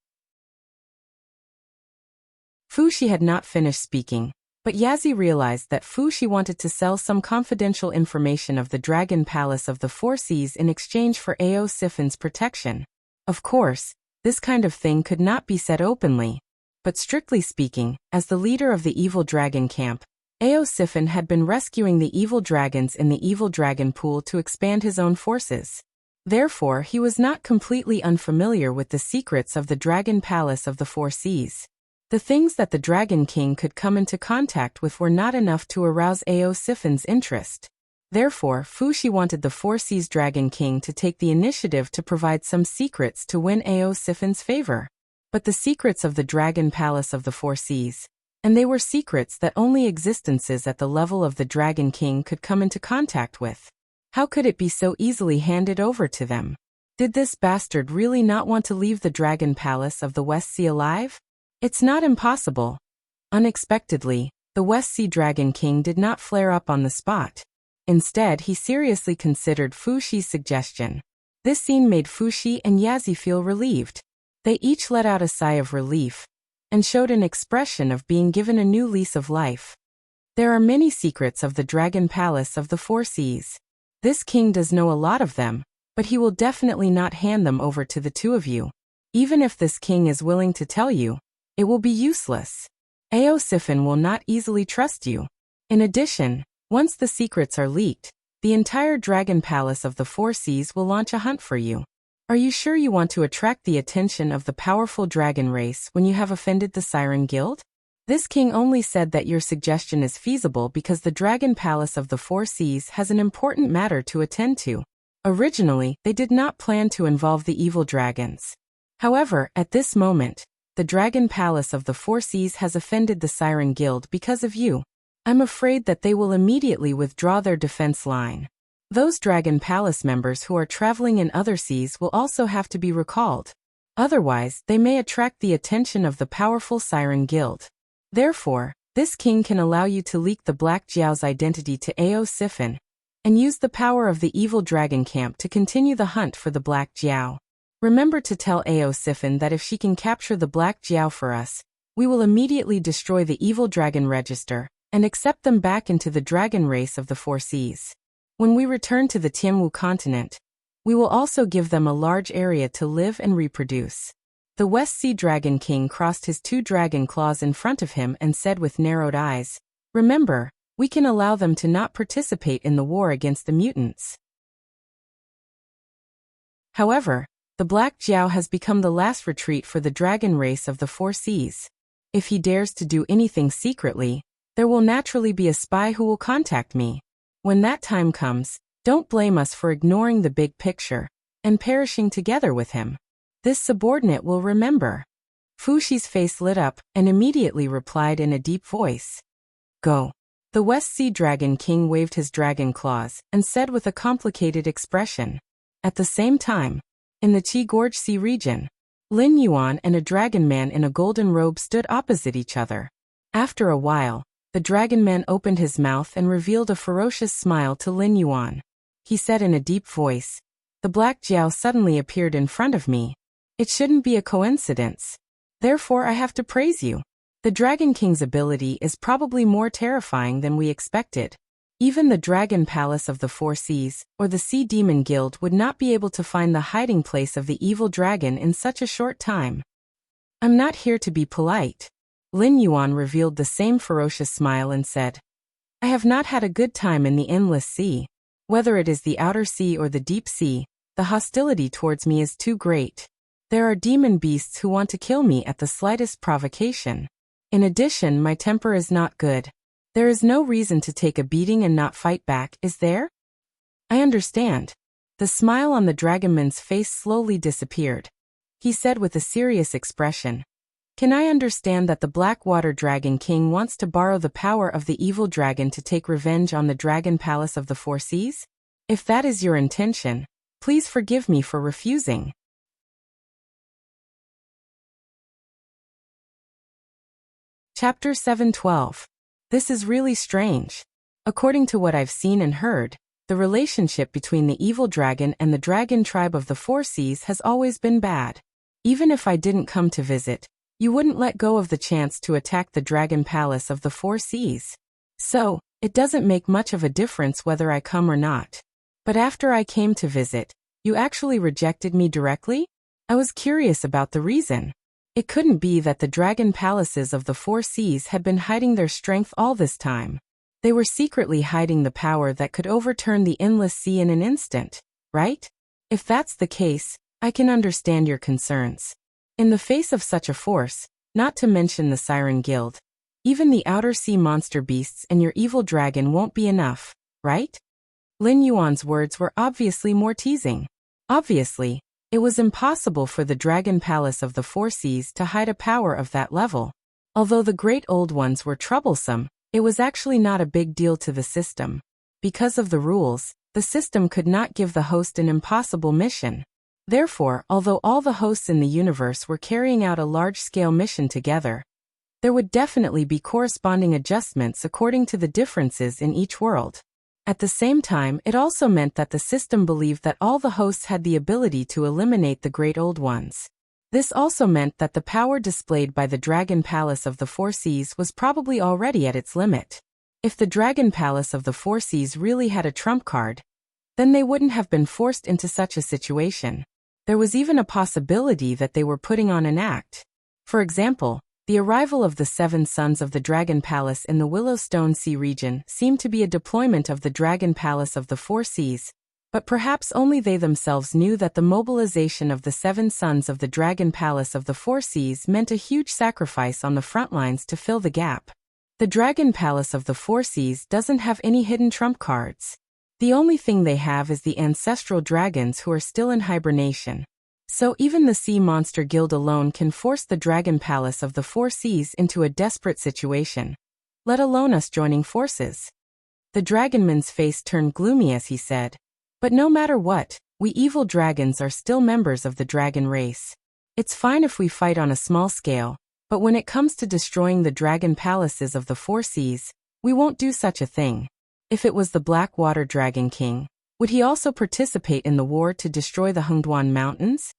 Fushi had not finished speaking, but Yazzie realized that Fushi wanted to sell some confidential information of the Dragon Palace of the Four Seas in exchange for Ao Siphon's protection. Of course, this kind of thing could not be said openly, but strictly speaking, as the leader of the evil dragon camp, Ao Siphon had been rescuing the evil dragons in the evil dragon pool to expand his own forces. Therefore, he was not completely unfamiliar with the secrets of the Dragon Palace of the Four Seas. The things that the Dragon King could come into contact with were not enough to arouse Ao Siphon's interest. Therefore, Fushi wanted the Four Seas Dragon King to take the initiative to provide some secrets to win Ao Siphon's favor. But the secrets of the Dragon Palace of the Four Seas, and they were secrets that only existences at the level of the Dragon King could come into contact with. How could it be so easily handed over to them? Did this bastard really not want to leave the Dragon Palace of the West Sea alive? It's not impossible. Unexpectedly, the West Sea Dragon King did not flare up on the spot. Instead, he seriously considered Fushi's suggestion. This scene made Fushi and Yazzie feel relieved. They each let out a sigh of relief, and showed an expression of being given a new lease of life. There are many secrets of the Dragon Palace of the Four Seas. This king does know a lot of them, but he will definitely not hand them over to the two of you. Even if this king is willing to tell you, it will be useless. Ao Siphon will not easily trust you. In addition, once the secrets are leaked, the entire Dragon Palace of the Four Seas will launch a hunt for you. Are you sure you want to attract the attention of the powerful dragon race when you have offended the Siren Guild? This king only said that your suggestion is feasible because the Dragon Palace of the Four Seas has an important matter to attend to. Originally, they did not plan to involve the evil dragons. However, at this moment, the Dragon Palace of the Four Seas has offended the Siren Guild because of you. I'm afraid that they will immediately withdraw their defense line. Those Dragon Palace members who are traveling in other seas will also have to be recalled. Otherwise, they may attract the attention of the powerful Siren Guild. Therefore, this king can allow you to leak the Black Jiao's identity to Ao Siphon, and use the power of the evil dragon camp to continue the hunt for the Black Jiao. Remember to tell Ao Siphon that if she can capture the Black Jiao for us, we will immediately destroy the evil dragon register, and accept them back into the dragon race of the Four Seas. When we return to the Tianwu continent, we will also give them a large area to live and reproduce. The West Sea Dragon King crossed his two dragon claws in front of him and said with narrowed eyes, "Remember, we can allow them to not participate in the war against the mutants." However, the Black Jiao has become the last retreat for the dragon race of the Four Seas. If he dares to do anything secretly, there will naturally be a spy who will contact me. When that time comes, don't blame us for ignoring the big picture and perishing together with him. This subordinate will remember. Fushi's face lit up and immediately replied in a deep voice, "Go." The West Sea Dragon King waved his dragon claws and said with a complicated expression. At the same time, in the Qi Gorge Sea region, Lin Yuan and a dragon man in a golden robe stood opposite each other. After a while, the dragon man opened his mouth and revealed a ferocious smile to Lin Yuan. He said in a deep voice, "The Black Jiao suddenly appeared in front of me. It shouldn't be a coincidence. Therefore I have to praise you. The Dragon King's ability is probably more terrifying than we expected. Even the Dragon Palace of the Four Seas, or the Sea Demon Guild would not be able to find the hiding place of the evil dragon in such a short time. I'm not here to be polite. Lin Yuan revealed the same ferocious smile and said, I have not had a good time in the endless sea. Whether it is the outer sea or the deep sea, the hostility towards me is too great. There are demon beasts who want to kill me at the slightest provocation. In addition, my temper is not good. There is no reason to take a beating and not fight back, is there? I understand. The smile on the dragonman's face slowly disappeared. He said with a serious expression, Can I understand that the Blackwater Dragon King wants to borrow the power of the evil dragon to take revenge on the Dragon Palace of the Four Seas? If that is your intention, please forgive me for refusing. Chapter 7:12. This is really strange. According to what I've seen and heard, the relationship between the evil dragon and the dragon tribe of the Four Seas has always been bad. Even if I didn't come to visit, you wouldn't let go of the chance to attack the Dragon Palace of the Four Seas. So, it doesn't make much of a difference whether I come or not. But after I came to visit, you actually rejected me directly? I was curious about the reason. It couldn't be that the Dragon Palaces of the Four Seas had been hiding their strength all this time. They were secretly hiding the power that could overturn the endless sea in an instant, right? If that's the case, I can understand your concerns. In the face of such a force, not to mention the Siren Guild, even the outer sea monster beasts and your evil dragon won't be enough, right? Lin Yuan's words were obviously more teasing. Obviously, it was impossible for the Dragon Palace of the Four Seas to hide a power of that level. Although the Great Old Ones were troublesome, it was actually not a big deal to the system. Because of the rules, the system could not give the host an impossible mission. Therefore, although all the hosts in the universe were carrying out a large-scale mission together, there would definitely be corresponding adjustments according to the differences in each world. At the same time, it also meant that the system believed that all the hosts had the ability to eliminate the Great Old Ones. This also meant that the power displayed by the Dragon Palace of the Four Seas was probably already at its limit. If the Dragon Palace of the Four Seas really had a trump card, then they wouldn't have been forced into such a situation. There was even a possibility that they were putting on an act. For example, the arrival of the 7 sons of the Dragon Palace in the Willowstone Sea region seemed to be a deployment of the Dragon Palace of the Four Seas, but perhaps only they themselves knew that the mobilization of the 7 sons of the Dragon Palace of the Four Seas meant a huge sacrifice on the front lines to fill the gap. The Dragon Palace of the Four Seas doesn't have any hidden trump cards. The only thing they have is the ancestral dragons who are still in hibernation. So even the Sea Monster Guild alone can force the Dragon Palace of the Four Seas into a desperate situation, let alone us joining forces. The dragonman's face turned gloomy as he said, But no matter what, we evil dragons are still members of the dragon race. It's fine if we fight on a small scale, but when it comes to destroying the dragon palaces of the Four Seas, we won't do such a thing. If it was the Blackwater Dragon King, would he also participate in the war to destroy the Hengduan Mountains?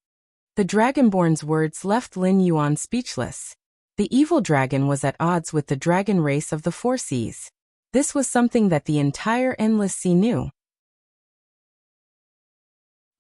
The Dragonborn's words left Lin Yuan speechless. The evil dragon was at odds with the dragon race of the Four Seas. This was something that the entire Endless Sea knew.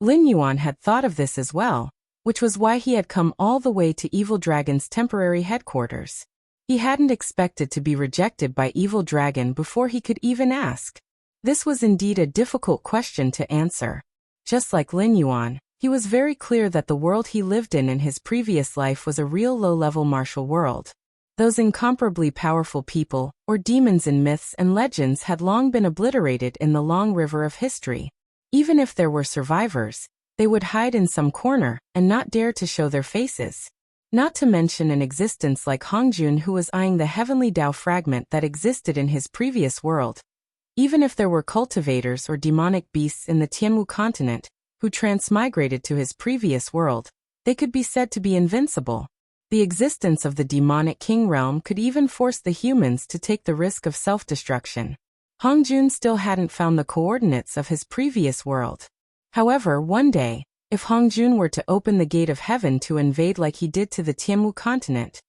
Lin Yuan had thought of this as well, which was why he had come all the way to Evil Dragon's temporary headquarters. He hadn't expected to be rejected by Evil Dragon before he could even ask. This was indeed a difficult question to answer. Just like Lin Yuan, he was very clear that the world he lived in his previous life was a real low-level martial world. Those incomparably powerful people, or demons in myths and legends, had long been obliterated in the long river of history. Even if there were survivors, they would hide in some corner and not dare to show their faces. Not to mention an existence like Hongjun, who was eyeing the heavenly Tao fragment that existed in his previous world. Even if there were cultivators or demonic beasts in the Tianwu continent, who transmigrated to his previous world, they could be said to be invincible. The existence of the demonic king realm could even force the humans to take the risk of self-destruction. Hongjun still hadn't found the coordinates of his previous world. However, one day, if Hongjun were to open the gate of heaven to invade like he did to the Tianwu continent,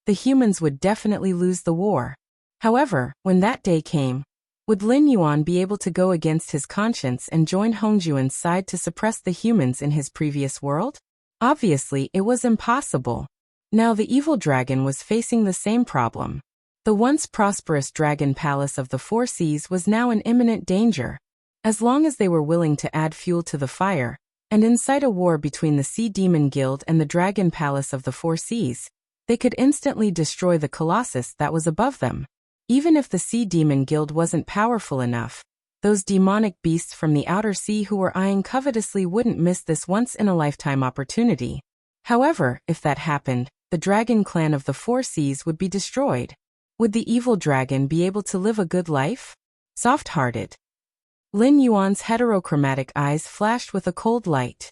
the humans would definitely lose the war. However, when that day came, would Lin Yuan be able to go against his conscience and join Hongjun's side to suppress the humans in his previous world? Obviously, it was impossible. Now the evil dragon was facing the same problem. The once prosperous dragon palace of the four seas was now in imminent danger. As long as they were willing to add fuel to the fire, and incite a war between the Sea Demon Guild and the Dragon Palace of the Four Seas, they could instantly destroy the colossus that was above them. Even if the Sea Demon Guild wasn't powerful enough, those demonic beasts from the outer sea who were eyeing covetously wouldn't miss this once-in-a-lifetime opportunity. However, if that happened, the Dragon Clan of the Four Seas would be destroyed. Would the evil dragon be able to live a good life? Soft-hearted. Lin Yuan's heterochromatic eyes flashed with a cold light.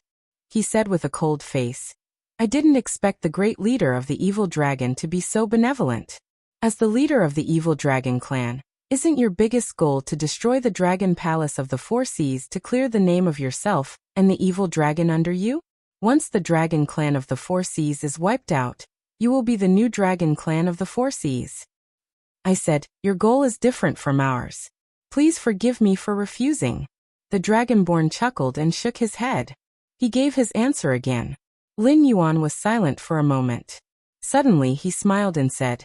He said with a cold face, "I didn't expect the great leader of the evil dragon to be so benevolent. As the leader of the evil dragon clan, isn't your biggest goal to destroy the dragon palace of the Four Seas to clear the name of yourself and the evil dragon under you? Once the dragon clan of the Four Seas is wiped out, you will be the new dragon clan of the Four Seas." I said, "Your goal is different from ours. Please forgive me for refusing." The Dragonborn chuckled and shook his head. He gave his answer again. Lin Yuan was silent for a moment. Suddenly he smiled and said,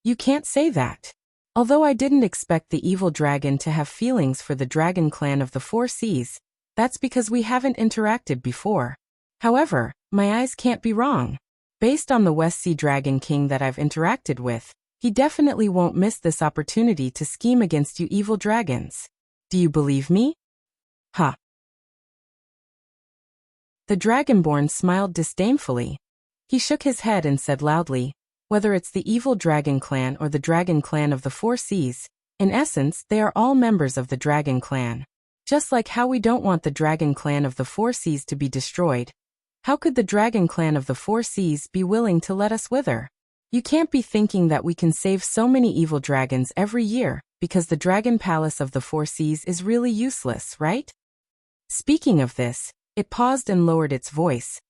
"You can't say that. Although I didn't expect the evil dragon to have feelings for the dragon clan of the Four Seas, that's because we haven't interacted before. However, my eyes can't be wrong. Based on the West Sea Dragon King that I've interacted with, he definitely won't miss this opportunity to scheme against you evil dragons. Do you believe me?" "Ha." The Dragonborn smiled disdainfully. He shook his head and said loudly, "Whether it's the evil dragon clan or the dragon clan of the Four Seas, in essence they are all members of the dragon clan. Just like how we don't want the dragon clan of the Four Seas to be destroyed, how could the dragon clan of the Four Seas be willing to let us wither? You can't be thinking that we can save so many evil dragons every year, because the Dragon Palace of the Four Seas is really useless, right?" Speaking of this, it paused and lowered its voice.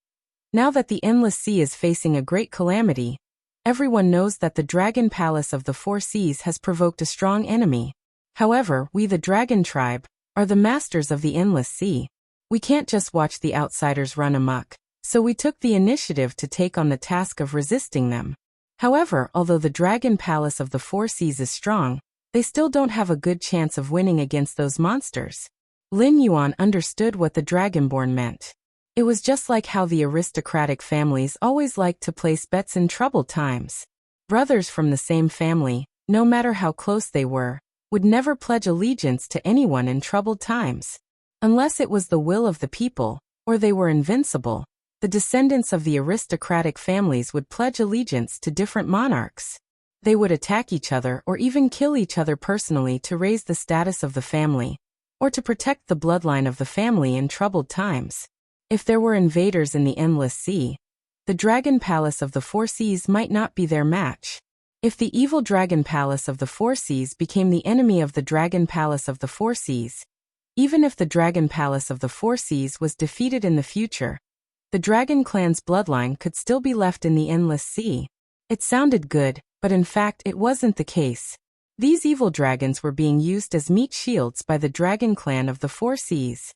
Now that the Endless Sea is facing a great calamity, everyone knows that the Dragon Palace of the Four Seas has provoked a strong enemy. However, we the Dragon Tribe are the masters of the Endless Sea. We can't just watch the outsiders run amok, so we took the initiative to take on the task of resisting them. However, although the Dragon Palace of the Four Seas is strong, they still don't have a good chance of winning against those monsters. Lin Yuan understood what the Dragonborn meant. It was just like how the aristocratic families always liked to place bets in troubled times. Brothers from the same family, no matter how close they were, would never pledge allegiance to anyone in troubled times. Unless it was the will of the people, or they were invincible, the descendants of the aristocratic families would pledge allegiance to different monarchs. They would attack each other or even kill each other personally to raise the status of the family, or to protect the bloodline of the family in troubled times. If there were invaders in the Endless Sea, the Dragon Palace of the Four Seas might not be their match. If the evil Dragon Palace of the Four Seas became the enemy of the Dragon Palace of the Four Seas, even if the Dragon Palace of the Four Seas was defeated in the future, the Dragon Clan's bloodline could still be left in the Endless Sea. It sounded good, but in fact it wasn't the case. These evil dragons were being used as meat shields by the Dragon Clan of the Four Seas.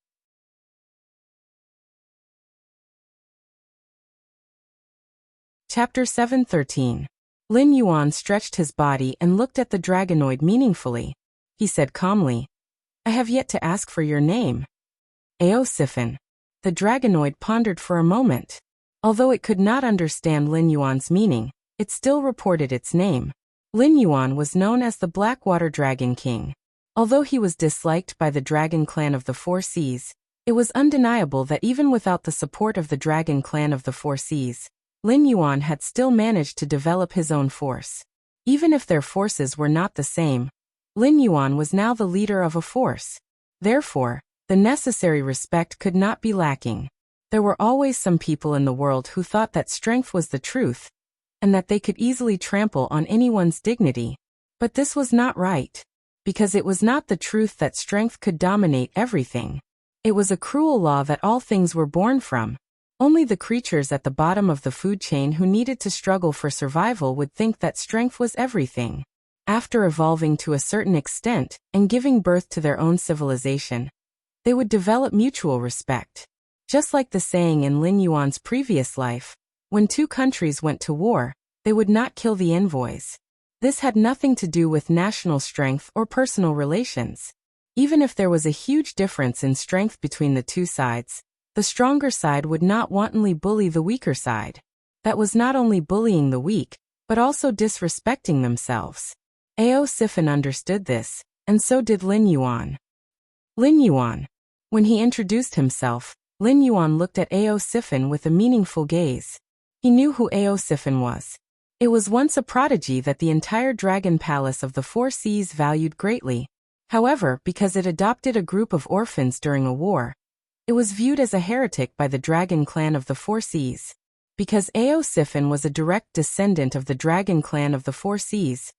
Chapter 7:13. Lin Yuan stretched his body and looked at the dragonoid meaningfully. He said calmly, "I have yet to ask for your name." Aosifin. The dragonoid pondered for a moment. Although it could not understand Lin Yuan's meaning, it still reported its name. Lin Yuan was known as the Blackwater Dragon King. Although he was disliked by the Dragon Clan of the Four Seas, it was undeniable that even without the support of the Dragon Clan of the Four Seas, Lin Yuan had still managed to develop his own force. Even if their forces were not the same, Lin Yuan was now the leader of a force. Therefore, the necessary respect could not be lacking. There were always some people in the world who thought that strength was the truth, and that they could easily trample on anyone's dignity. But this was not right. Because it was not the truth that strength could dominate everything. It was a cruel law that all things were born from. Only the creatures at the bottom of the food chain who needed to struggle for survival would think that strength was everything. After evolving to a certain extent and giving birth to their own civilization, they would develop mutual respect. Just like the saying in Lin Yuan's previous life, When two countries went to war, they would not kill the envoys. This had nothing to do with national strength or personal relations. Even if there was a huge difference in strength between the two sides, the stronger side would not wantonly bully the weaker side. That was not only bullying the weak, but also disrespecting themselves. Ao Sifan understood this, and so did Lin Yuan. Lin Yuan. When he introduced himself, Lin Yuan looked at Ao Sifan with a meaningful gaze. He knew who Ao Sifan was. It was once a prodigy that the entire Dragon Palace of the Four Seas valued greatly. However, because it adopted a group of orphans during a war, it was viewed as a heretic by the Dragon Clan of the Four Seas. Because Ao Sifan was a direct descendant of the Dragon Clan of the Four Seas,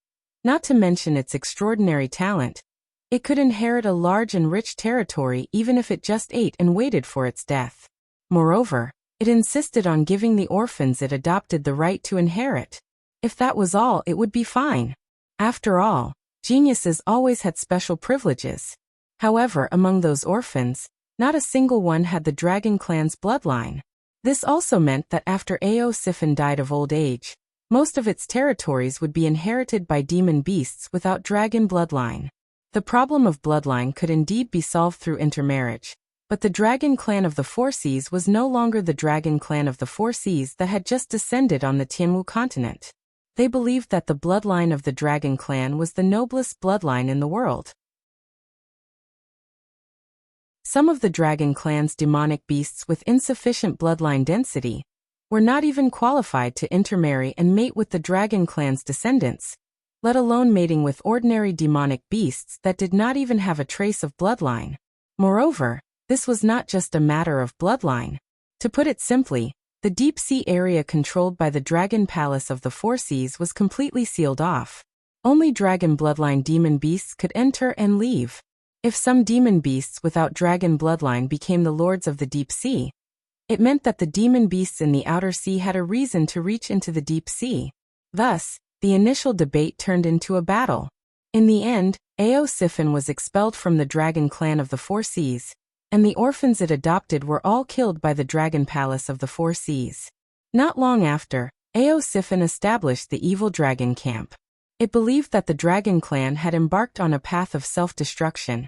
not to mention its extraordinary talent, it could inherit a large and rich territory even if it just ate and waited for its death. Moreover, it insisted on giving the orphans it adopted the right to inherit. If that was all, it would be fine. After all, geniuses always had special privileges. However, among those orphans, not a single one had the Dragon Clan's bloodline. This also meant that after Ao Sifan died of old age, most of its territories would be inherited by demon beasts without dragon bloodline. The problem of bloodline could indeed be solved through intermarriage, but the Dragon Clan of the Four Seas was no longer the Dragon Clan of the Four Seas that had just descended on the Tianwu continent. They believed that the bloodline of the Dragon Clan was the noblest bloodline in the world. Some of the Dragon Clan's demonic beasts with insufficient bloodline density were not even qualified to intermarry and mate with the Dragon Clan's descendants, let alone mating with ordinary demonic beasts that did not even have a trace of bloodline. Moreover, this was not just a matter of bloodline. To put it simply, the deep sea area controlled by the Dragon Palace of the Four Seas was completely sealed off. Only dragon bloodline demon beasts could enter and leave. If some demon beasts without dragon bloodline became the lords of the deep sea, it meant that the demon beasts in the outer sea had a reason to reach into the deep sea. Thus, the initial debate turned into a battle. In the end, Ao Sifan was expelled from the Dragon Clan of the Four Seas, and the orphans it adopted were all killed by the Dragon Palace of the Four Seas. Not long after, Ao Sifan established the Evil Dragon Camp. It believed that the Dragon Clan had embarked on a path of self-destruction,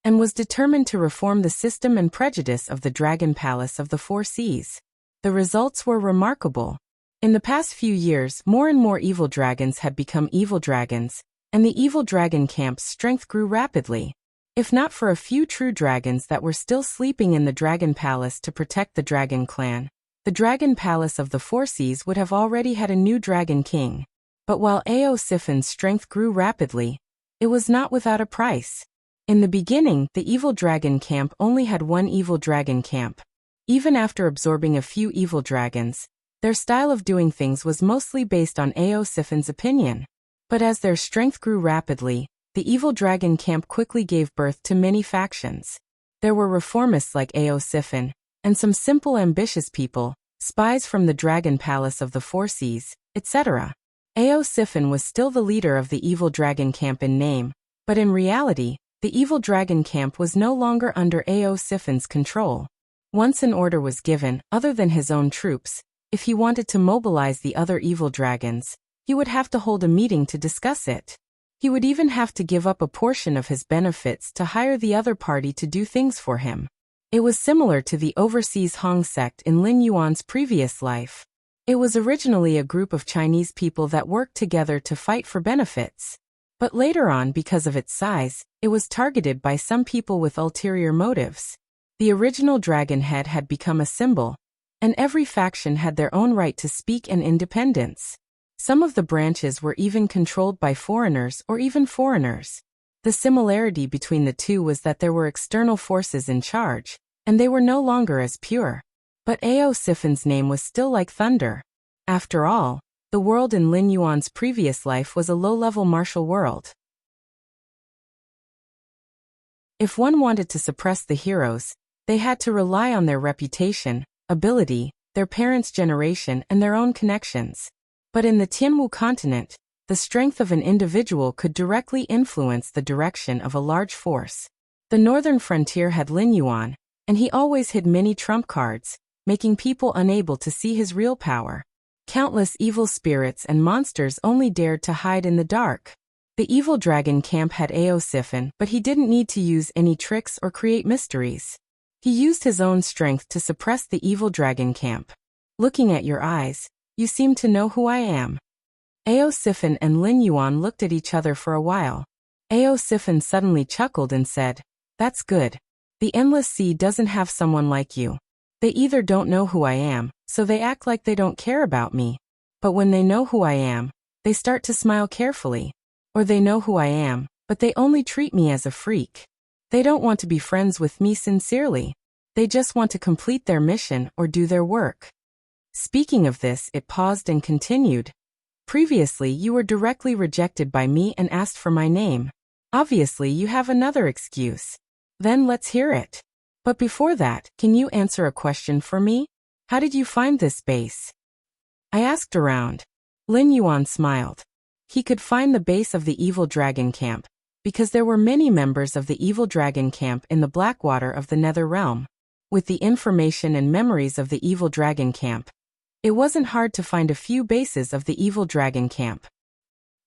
and was determined to reform the system and prejudice of the Dragon Palace of the Four Seas. The results were remarkable. In the past few years, more and more evil dragons had become evil dragons, and the Evil Dragon Camp's strength grew rapidly. If not for a few true dragons that were still sleeping in the Dragon Palace to protect the Dragon Clan, the Dragon Palace of the Four Seas would have already had a new Dragon King. But while Ao Sifan's strength grew rapidly, it was not without a price. In the beginning, the Evil Dragon Camp only had one Evil Dragon Camp. Even after absorbing a few evil dragons, their style of doing things was mostly based on Ao Sifan's opinion. But as their strength grew rapidly, the Evil Dragon Camp quickly gave birth to many factions. There were reformists like Ao Sifan, and some simple ambitious people, spies from the Dragon Palace of the Four Seas, etc. Ao Sifan was still the leader of the Evil Dragon Camp in name, but in reality, the Evil Dragon Camp was no longer under Ao Sifan's control. Once an order was given, other than his own troops, if he wanted to mobilize the other evil dragons, he would have to hold a meeting to discuss it. He would even have to give up a portion of his benefits to hire the other party to do things for him. It was similar to the overseas Hong sect in Lin Yuan's previous life. It was originally a group of Chinese people that worked together to fight for benefits. But later on, because of its size, it was targeted by some people with ulterior motives. The original dragon head had become a symbol, and every faction had their own right to speak and independence. Some of the branches were even controlled by foreigners or even foreigners. The similarity between the two was that there were external forces in charge, and they were no longer as pure. But Ao Sifan's name was still like thunder. After all, the world in Lin Yuan's previous life was a low-level martial world. If one wanted to suppress the heroes, they had to rely on their reputation, ability, their parents' generation, and their own connections. But in the Tianwu continent, the strength of an individual could directly influence the direction of a large force. The northern frontier had Lin Yuan, and he always hid many trump cards, making people unable to see his real power. Countless evil spirits and monsters only dared to hide in the dark. The evil dragon camp had Eosiphan, but he didn't need to use any tricks or create mysteries. He used his own strength to suppress the evil dragon camp. Looking at your eyes, you seem to know who I am. Eosiphan and Lin Yuan looked at each other for a while. Eosiphan suddenly chuckled and said, "That's good. The Endless Sea doesn't have someone like you. They either don't know who I am, so they act like they don't care about me. But when they know who I am, they start to smile carefully. Or they know who I am, but they only treat me as a freak. They don't want to be friends with me sincerely. They just want to complete their mission or do their work." Speaking of this, it paused and continued. "Previously, you were directly rejected by me and asked for my name. Obviously, you have another excuse. Then let's hear it. But before that, can you answer a question for me? How did you find this base?" I asked around. Lin Yuan smiled. He could find the base of the evil dragon camp, because there were many members of the evil dragon camp in the Blackwater of the Nether Realm. With the information and memories of the evil dragon camp, it wasn't hard to find a few bases of the evil dragon camp.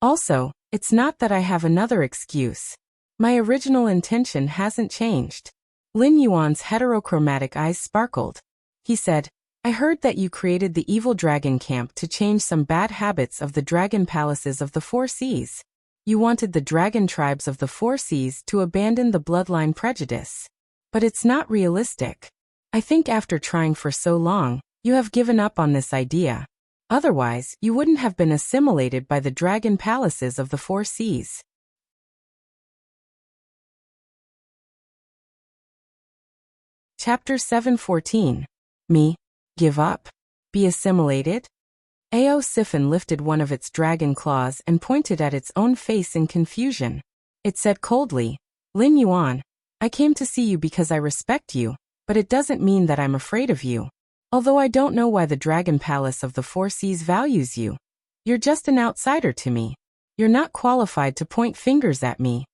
Also, it's not that I have another excuse. My original intention hasn't changed. Lin Yuan's heterochromatic eyes sparkled. He said, "I heard that you created the evil dragon camp to change some bad habits of the dragon palaces of the Four Seas. You wanted the dragon tribes of the Four Seas to abandon the bloodline prejudice. But it's not realistic. I think after trying for so long, you have given up on this idea. Otherwise, you wouldn't have been assimilated by the dragon palaces of the Four Seas." Chapter 7:14. Me? Give up? Be assimilated? Eosiphan lifted one of its dragon claws and pointed at its own face in confusion. It said coldly, "Lin Yuan, I came to see you because I respect you, but it doesn't mean that I'm afraid of you. Although I don't know why the Dragon Palace of the Four Seas values you. You're just an outsider to me. You're not qualified to point fingers at me."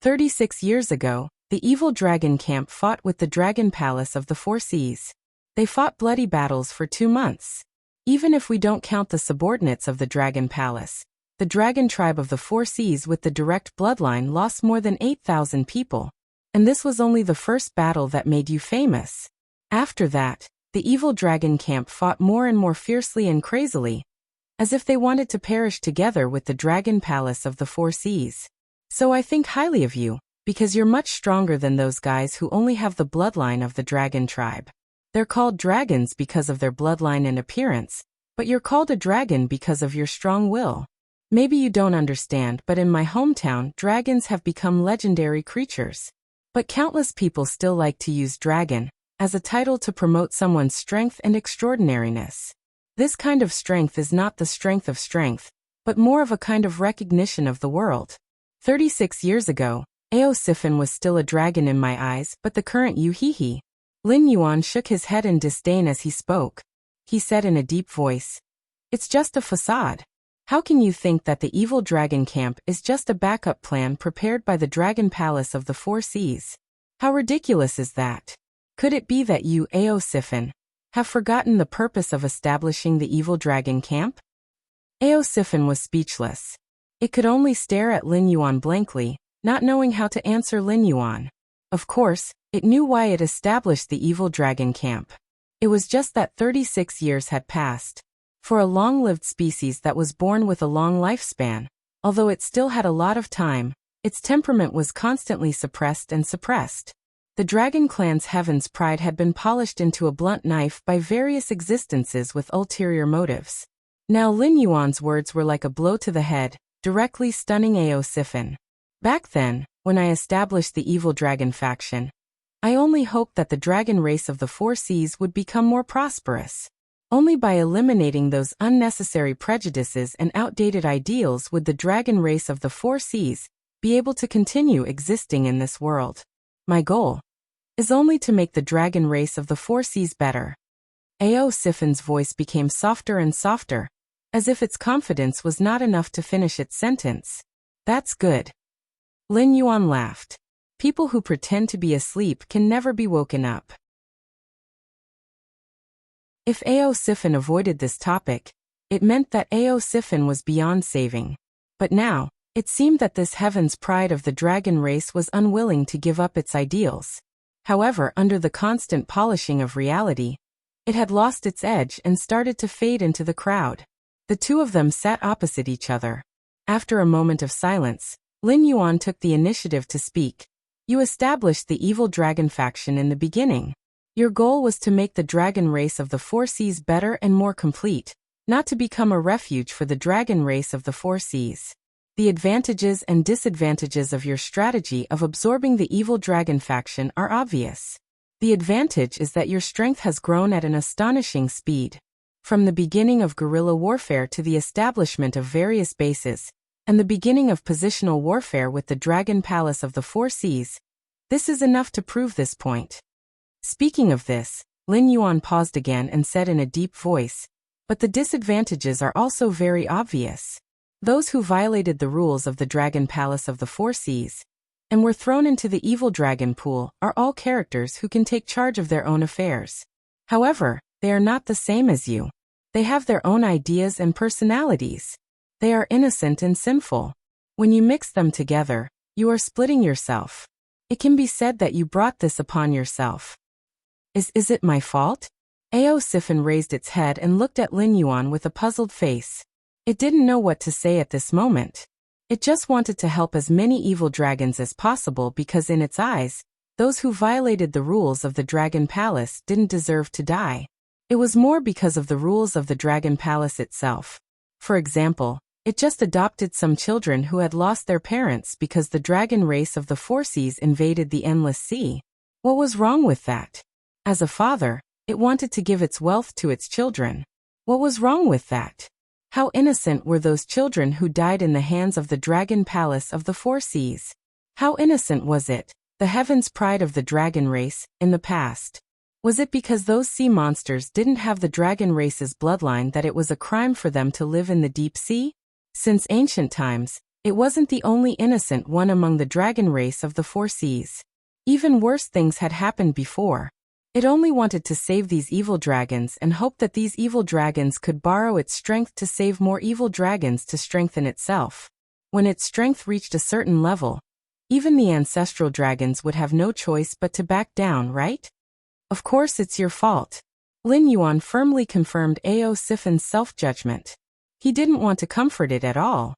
36 years ago, the evil dragon camp fought with the Dragon Palace of the Four Seas. They fought bloody battles for 2 months. Even if we don't count the subordinates of the Dragon Palace, the Dragon Tribe of the Four Seas with the direct bloodline lost more than 8,000 people. And this was only the first battle that made you famous. After that, the evil dragon camp fought more and more fiercely and crazily, as if they wanted to perish together with the Dragon Palace of the Four Seas. So I think highly of you, because you're much stronger than those guys who only have the bloodline of the Dragon Tribe. They're called dragons because of their bloodline and appearance, but you're called a dragon because of your strong will. Maybe you don't understand, but in my hometown, dragons have become legendary creatures. But countless people still like to use dragon as a title to promote someone's strength and extraordinariness. This kind of strength is not the strength of strength, but more of a kind of recognition of the world. 36 years ago, Eosiphan was still a dragon in my eyes, but the current Yuhihi. Lin Yuan shook his head in disdain as he spoke. He said in a deep voice, "It's just a facade. How can you think that the evil dragon camp is just a backup plan prepared by the Dragon Palace of the Four Seas? How ridiculous is that? Could it be that you, Eosiphan, have forgotten the purpose of establishing the evil dragon camp?" Eosiphan was speechless. It could only stare at Lin Yuan blankly, not knowing how to answer Lin Yuan. Of course, it knew why it established the evil dragon camp. It was just that 36 years had passed. For a long-lived species that was born with a long lifespan, although it still had a lot of time, its temperament was constantly suppressed and suppressed. The dragon clan's heaven's pride had been polished into a blunt knife by various existences with ulterior motives. Now Lin Yuan's words were like a blow to the head, directly stunning Eosiphan. Back then, when I established the evil dragon faction, I only hoped that the dragon race of the Four Seas would become more prosperous. Only by eliminating those unnecessary prejudices and outdated ideals would the dragon race of the Four Seas be able to continue existing in this world. My goal is only to make the dragon race of the Four Seas better. Eosiphan's voice became softer and softer, as if its confidence was not enough to finish its sentence. "That's good." Lin Yuan laughed. People who pretend to be asleep can never be woken up. If Eosiphan avoided this topic, It meant that Sifin was beyond saving. But now, it seemed that this heaven's pride of the dragon race was unwilling to give up its ideals. However, under the constant polishing of reality, it had lost its edge and started to fade into the crowd. The two of them sat opposite each other. After a moment of silence, Lin Yuan took the initiative to speak. You established the evil dragon faction in the beginning. Your goal was to make the dragon race of the Four Seas better and more complete, not to become a refuge for the dragon race of the Four Seas. The advantages and disadvantages of your strategy of absorbing the evil dragon faction are obvious. The advantage is that your strength has grown at an astonishing speed. From the beginning of guerrilla warfare to the establishment of various bases, and the beginning of positional warfare with the Dragon Palace of the Four Seas, this is enough to prove this point. Speaking of this, Lin Yuan paused again and said in a deep voice, but the disadvantages are also very obvious. Those who violated the rules of the Dragon Palace of the Four Seas, and were thrown into the evil dragon pool, are all characters who can take charge of their own affairs. However, they are not the same as you. They have their own ideas and personalities. They are innocent and sinful. When you mix them together, you are splitting yourself. It can be said that you brought this upon yourself. Is it my fault? Sifin raised its head and looked at Lin Yuan with a puzzled face. It didn't know what to say at this moment. It just wanted to help as many evil dragons as possible because in its eyes, those who violated the rules of the Dragon Palace didn't deserve to die. It was more because of the rules of the Dragon Palace itself. For example, it just adopted some children who had lost their parents because the dragon race of the Four Seas invaded the Endless Sea. What was wrong with that? As a father, it wanted to give its wealth to its children. What was wrong with that? How innocent were those children who died in the hands of the Dragon Palace of the Four Seas? How innocent was it, the heaven's pride of the dragon race, in the past? Was it because those sea monsters didn't have the dragon race's bloodline that it was a crime for them to live in the deep sea? Since ancient times, it wasn't the only innocent one among the dragon race of the Four Seas. Even worse things had happened before. It only wanted to save these evil dragons and hoped that these evil dragons could borrow its strength to save more evil dragons to strengthen itself. When its strength reached a certain level, even the ancestral dragons would have no choice but to back down, right? Of course it's your fault. Lin Yuan firmly confirmed Sifin's self-judgment. He didn't want to comfort it at all.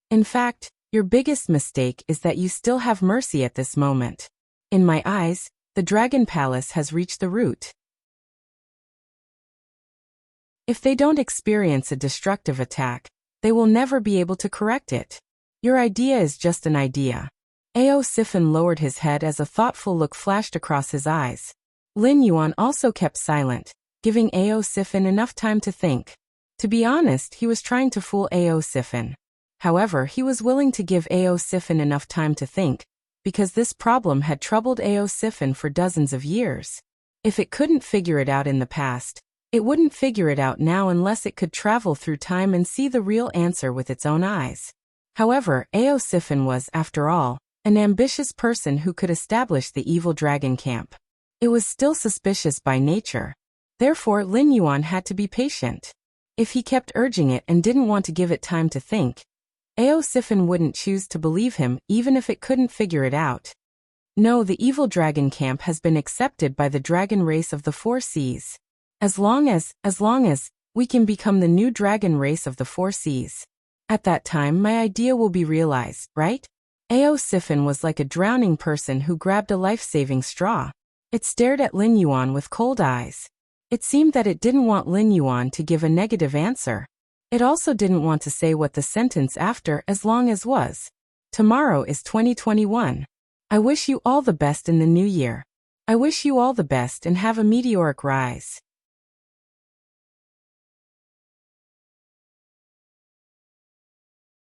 In fact, your biggest mistake is that you still have mercy at this moment. In my eyes, the Dragon Palace has reached the root. If they don't experience a destructive attack, they will never be able to correct it. Your idea is just an idea. Sifin lowered his head as a thoughtful look flashed across his eyes. Lin Yuan also kept silent, giving Sifin enough time to think. To be honest, he was trying to fool Sifin. However, he was willing to give Sifin enough time to think, because this problem had troubled Sifin for dozens of years. If it couldn't figure it out in the past, it wouldn't figure it out now unless it could travel through time and see the real answer with its own eyes. However, Sifin was, after all, an ambitious person who could establish the evil dragon camp. It was still suspicious by nature. Therefore, Lin Yuan had to be patient. If he kept urging it and didn't want to give it time to think, Sifin wouldn't choose to believe him even if it couldn't figure it out. No, the evil dragon camp has been accepted by the dragon race of the Four Seas. As long as we can become the new dragon race of the Four Seas. At that time my idea will be realized, right? Sifin was like a drowning person who grabbed a life-saving straw. It stared at Lin Yuan with cold eyes. It seemed that it didn't want Lin Yuan to give a negative answer. It also didn't want to say what the sentence after as long as was. Tomorrow is 2021. I wish you all the best in the new year. I wish you all the best and have a meteoric rise.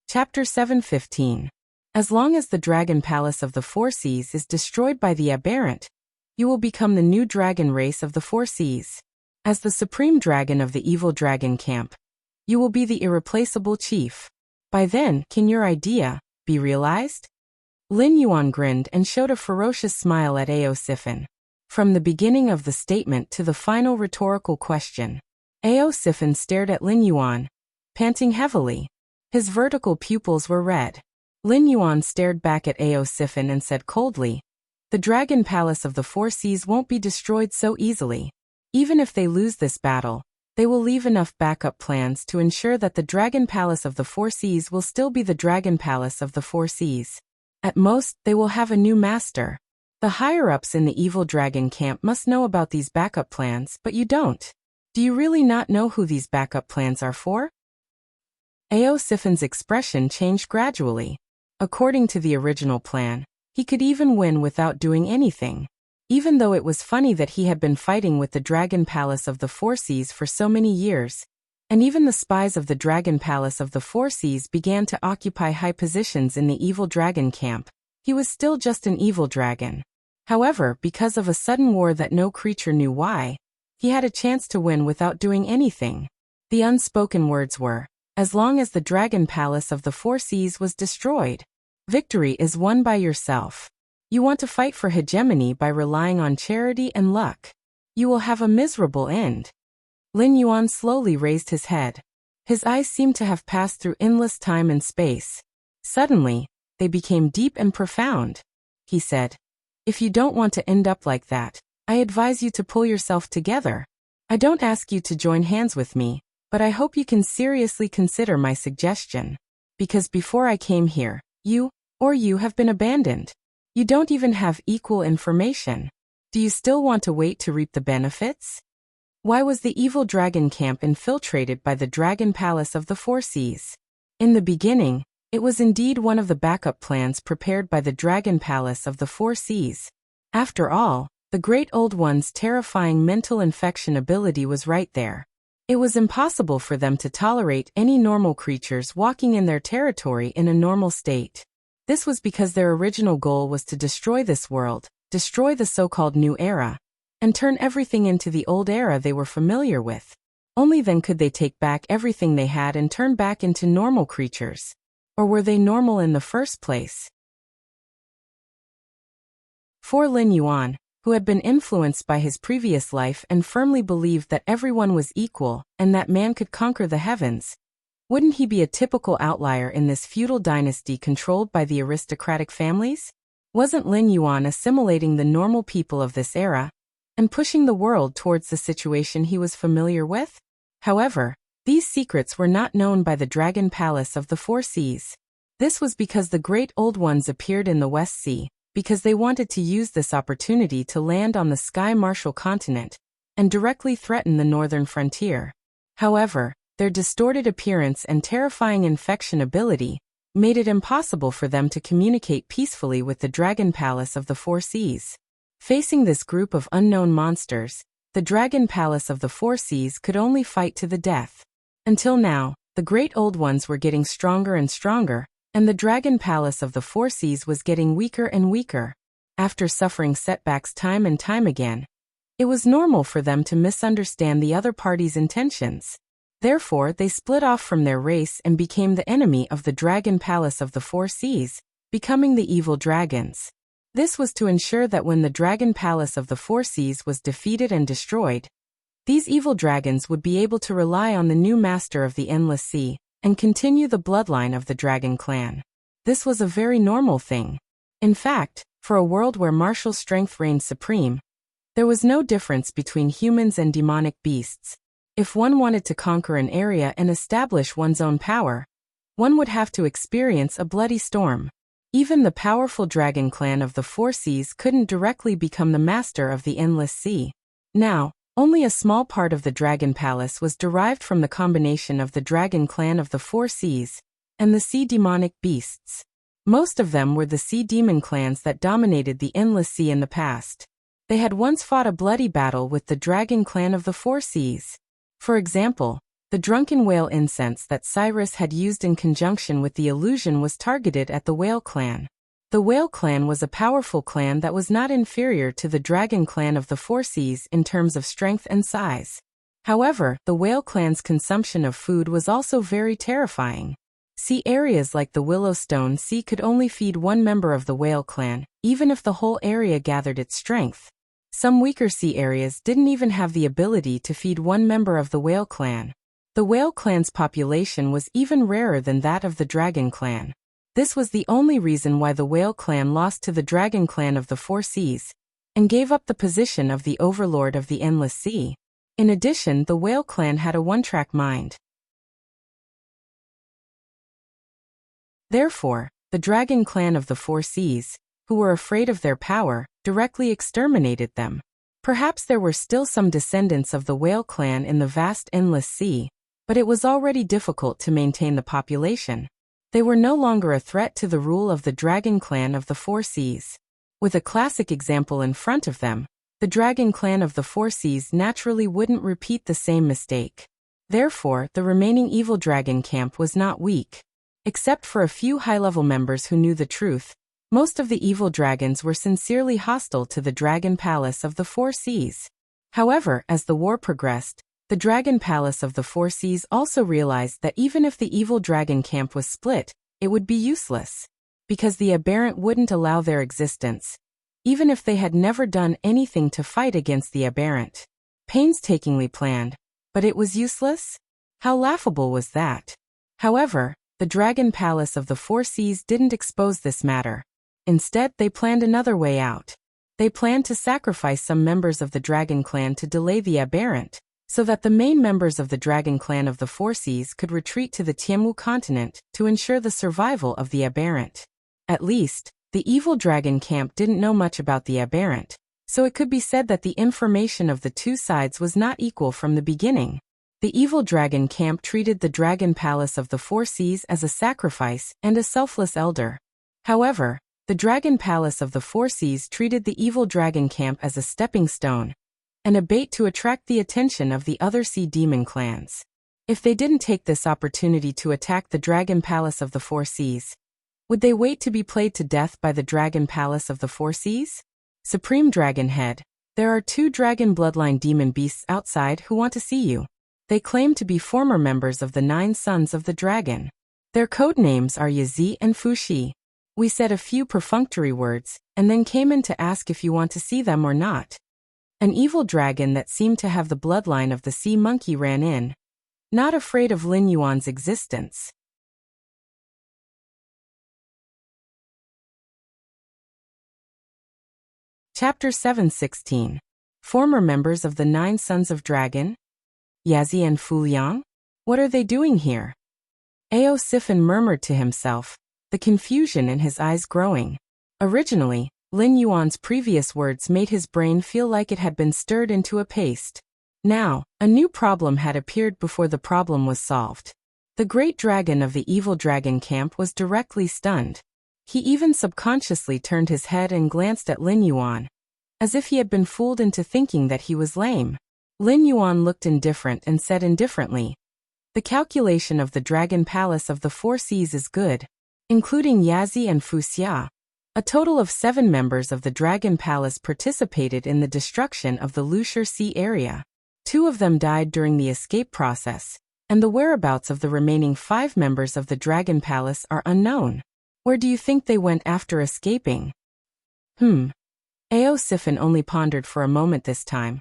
Chapter 7:15. As long as the Dragon Palace of the Four Seas is destroyed by the aberrant, you will become the new dragon race of the Four Seas. As the supreme dragon of the evil dragon camp, you will be the irreplaceable chief. By then, can your idea be realized? Lin Yuan grinned and showed a ferocious smile at Sifin. From the beginning of the statement to the final rhetorical question, Sifin stared at Lin Yuan, panting heavily. His vertical pupils were red. Lin Yuan stared back at Ao Sifin and said coldly, "The Dragon Palace of the Four Seas won't be destroyed so easily. Even if they lose this battle, they will leave enough backup plans to ensure that the Dragon Palace of the Four Seas will still be the Dragon Palace of the Four Seas. At most, they will have a new master. The higher-ups in the evil dragon camp must know about these backup plans, but you don't. Do you really not know who these backup plans are for?" Ao Sifin's expression changed gradually. According to the original plan, he could even win without doing anything. Even though it was funny that he had been fighting with the Dragon Palace of the Four Seas for so many years, and even the spies of the Dragon Palace of the Four Seas began to occupy high positions in the evil dragon camp, he was still just an evil dragon. However, because of a sudden war that no creature knew why, he had a chance to win without doing anything. The unspoken words were, "As long as the Dragon Palace of the Four Seas was destroyed, victory is won by yourself. You want to fight for hegemony by relying on charity and luck. You will have a miserable end." Lin Yuan slowly raised his head. His eyes seemed to have passed through endless time and space. Suddenly, they became deep and profound. He said, "If you don't want to end up like that, I advise you to pull yourself together. I don't ask you to join hands with me, but I hope you can seriously consider my suggestion. Because before I came here, you have been abandoned. You don't even have equal information. Do you still want to wait to reap the benefits?" Why was the evil dragon camp infiltrated by the Dragon Palace of the Four Seas? In the beginning, it was indeed one of the backup plans prepared by the Dragon Palace of the Four Seas. After all, the Great Old One's terrifying mental infection ability was right there. It was impossible for them to tolerate any normal creatures walking in their territory in a normal state. This was because their original goal was to destroy this world, destroy the so-called New Era, and turn everything into the old era they were familiar with. Only then could they take back everything they had and turn back into normal creatures. Or were they normal in the first place? For Lin Yuan, who had been influenced by his previous life and firmly believed that everyone was equal and that man could conquer the heavens, wouldn't he be a typical outlier in this feudal dynasty controlled by the aristocratic families? Wasn't Lin Yuan assimilating the normal people of this era and pushing the world towards the situation he was familiar with? However, these secrets were not known by the Dragon Palace of the Four Seas. This was because the Great Old Ones appeared in the West Sea, because they wanted to use this opportunity to land on the Sky Martial continent and directly threaten the northern frontier. However, their distorted appearance and terrifying infection ability made it impossible for them to communicate peacefully with the Dragon Palace of the Four Seas. Facing this group of unknown monsters, the Dragon Palace of the Four Seas could only fight to the death. Until now, the Great Old Ones were getting stronger and stronger, and the Dragon Palace of the Four Seas was getting weaker and weaker. After suffering setbacks time and time again, it was normal for them to misunderstand the other party's intentions. Therefore, they split off from their race and became the enemy of the Dragon Palace of the Four Seas, becoming the evil dragons. This was to ensure that when the Dragon Palace of the Four Seas was defeated and destroyed, these evil dragons would be able to rely on the new master of the Endless Sea and continue the bloodline of the Dragon Clan. This was a very normal thing. In fact, for a world where martial strength reigned supreme, there was no difference between humans and demonic beasts. If one wanted to conquer an area and establish one's own power, one would have to experience a bloody storm. Even the powerful Dragon Clan of the Four Seas couldn't directly become the master of the Endless Sea. Now, only a small part of the Dragon Palace was derived from the combination of the Dragon Clan of the Four Seas and the Sea Demonic Beasts. Most of them were the Sea Demon clans that dominated the Endless Sea in the past. They had once fought a bloody battle with the Dragon Clan of the Four Seas. For example, the drunken whale incense that Cyrus had used in conjunction with the illusion was targeted at the Whale Clan. The Whale Clan was a powerful clan that was not inferior to the Dragon Clan of the Four Seas in terms of strength and size. However, the Whale Clan's consumption of food was also very terrifying. Sea areas like the Willowstone Sea could only feed one member of the Whale Clan, even if the whole area gathered its strength. Some weaker sea areas didn't even have the ability to feed one member of the Whale Clan. The whale clan's population was even rarer than that of the dragon clan. This was the only reason why the whale clan lost to the dragon clan of the Four Seas, and gave up the position of the overlord of the Endless Sea. In addition, the whale clan had a one-track mind. Therefore, the dragon clan of the Four Seas, who were afraid of their power, directly exterminated them. Perhaps there were still some descendants of the whale clan in the vast Endless Sea, but it was already difficult to maintain the population. They were no longer a threat to the rule of the dragon clan of the Four Seas. With a classic example in front of them, the dragon clan of the Four Seas naturally wouldn't repeat the same mistake. Therefore, the remaining evil dragon camp was not weak. Except for a few high-level members who knew the truth, most of the evil dragons were sincerely hostile to the Dragon Palace of the Four Seas. However, as the war progressed, the Dragon Palace of the Four Seas also realized that even if the evil dragon camp was split, it would be useless, because the aberrant wouldn't allow their existence, even if they had never done anything to fight against the aberrant. Painstakingly planned, but it was useless? How laughable was that? However, the Dragon Palace of the Four Seas didn't expose this matter. Instead, they planned another way out. They planned to sacrifice some members of the Dragon Clan to delay the aberrant, so that the main members of the Dragon Clan of the Four Seas could retreat to the Tianmu continent to ensure the survival of the aberrant. At least, the evil dragon camp didn't know much about the aberrant, so it could be said that the information of the two sides was not equal from the beginning. The evil dragon camp treated the Dragon Palace of the Four Seas as a sacrifice and a selfless elder. However, the Dragon Palace of the Four Seas treated the evil dragon camp as a stepping stone and a bait to attract the attention of the other sea demon clans. If they didn't take this opportunity to attack the Dragon Palace of the Four Seas, would they wait to be played to death by the Dragon Palace of the Four Seas? Supreme Dragon Head, there are two dragon bloodline demon beasts outside who want to see you. They claim to be former members of the 9 Sons of the Dragon. Their code names are Yazi and Fushi. We said a few perfunctory words, and then came in to ask if you want to see them or not. An evil dragon that seemed to have the bloodline of the sea monkey ran in, not afraid of Lin Yuan's existence. Chapter 7:16. Former members of the 9 Sons of Dragon? Yazi and Fu Liang? What are they doing here? Ao Sifan murmured to himself, the confusion in his eyes growing. Originally, Lin Yuan's previous words made his brain feel like it had been stirred into a paste. Now, a new problem had appeared before the problem was solved. The great dragon of the evil dragon camp was directly stunned. He even subconsciously turned his head and glanced at Lin Yuan, as if he had been fooled into thinking that he was lame. Lin Yuan looked indifferent and said indifferently, "The calculation of the Dragon Palace of the Four Seas is good, including Yazi and Fu Xia. A total of 7 members of the Dragon Palace participated in the destruction of the Lushur Sea area. 2 of them died during the escape process, and the whereabouts of the remaining 5 members of the Dragon Palace are unknown. Where do you think they went after escaping?" Ao Sifan only pondered for a moment this time,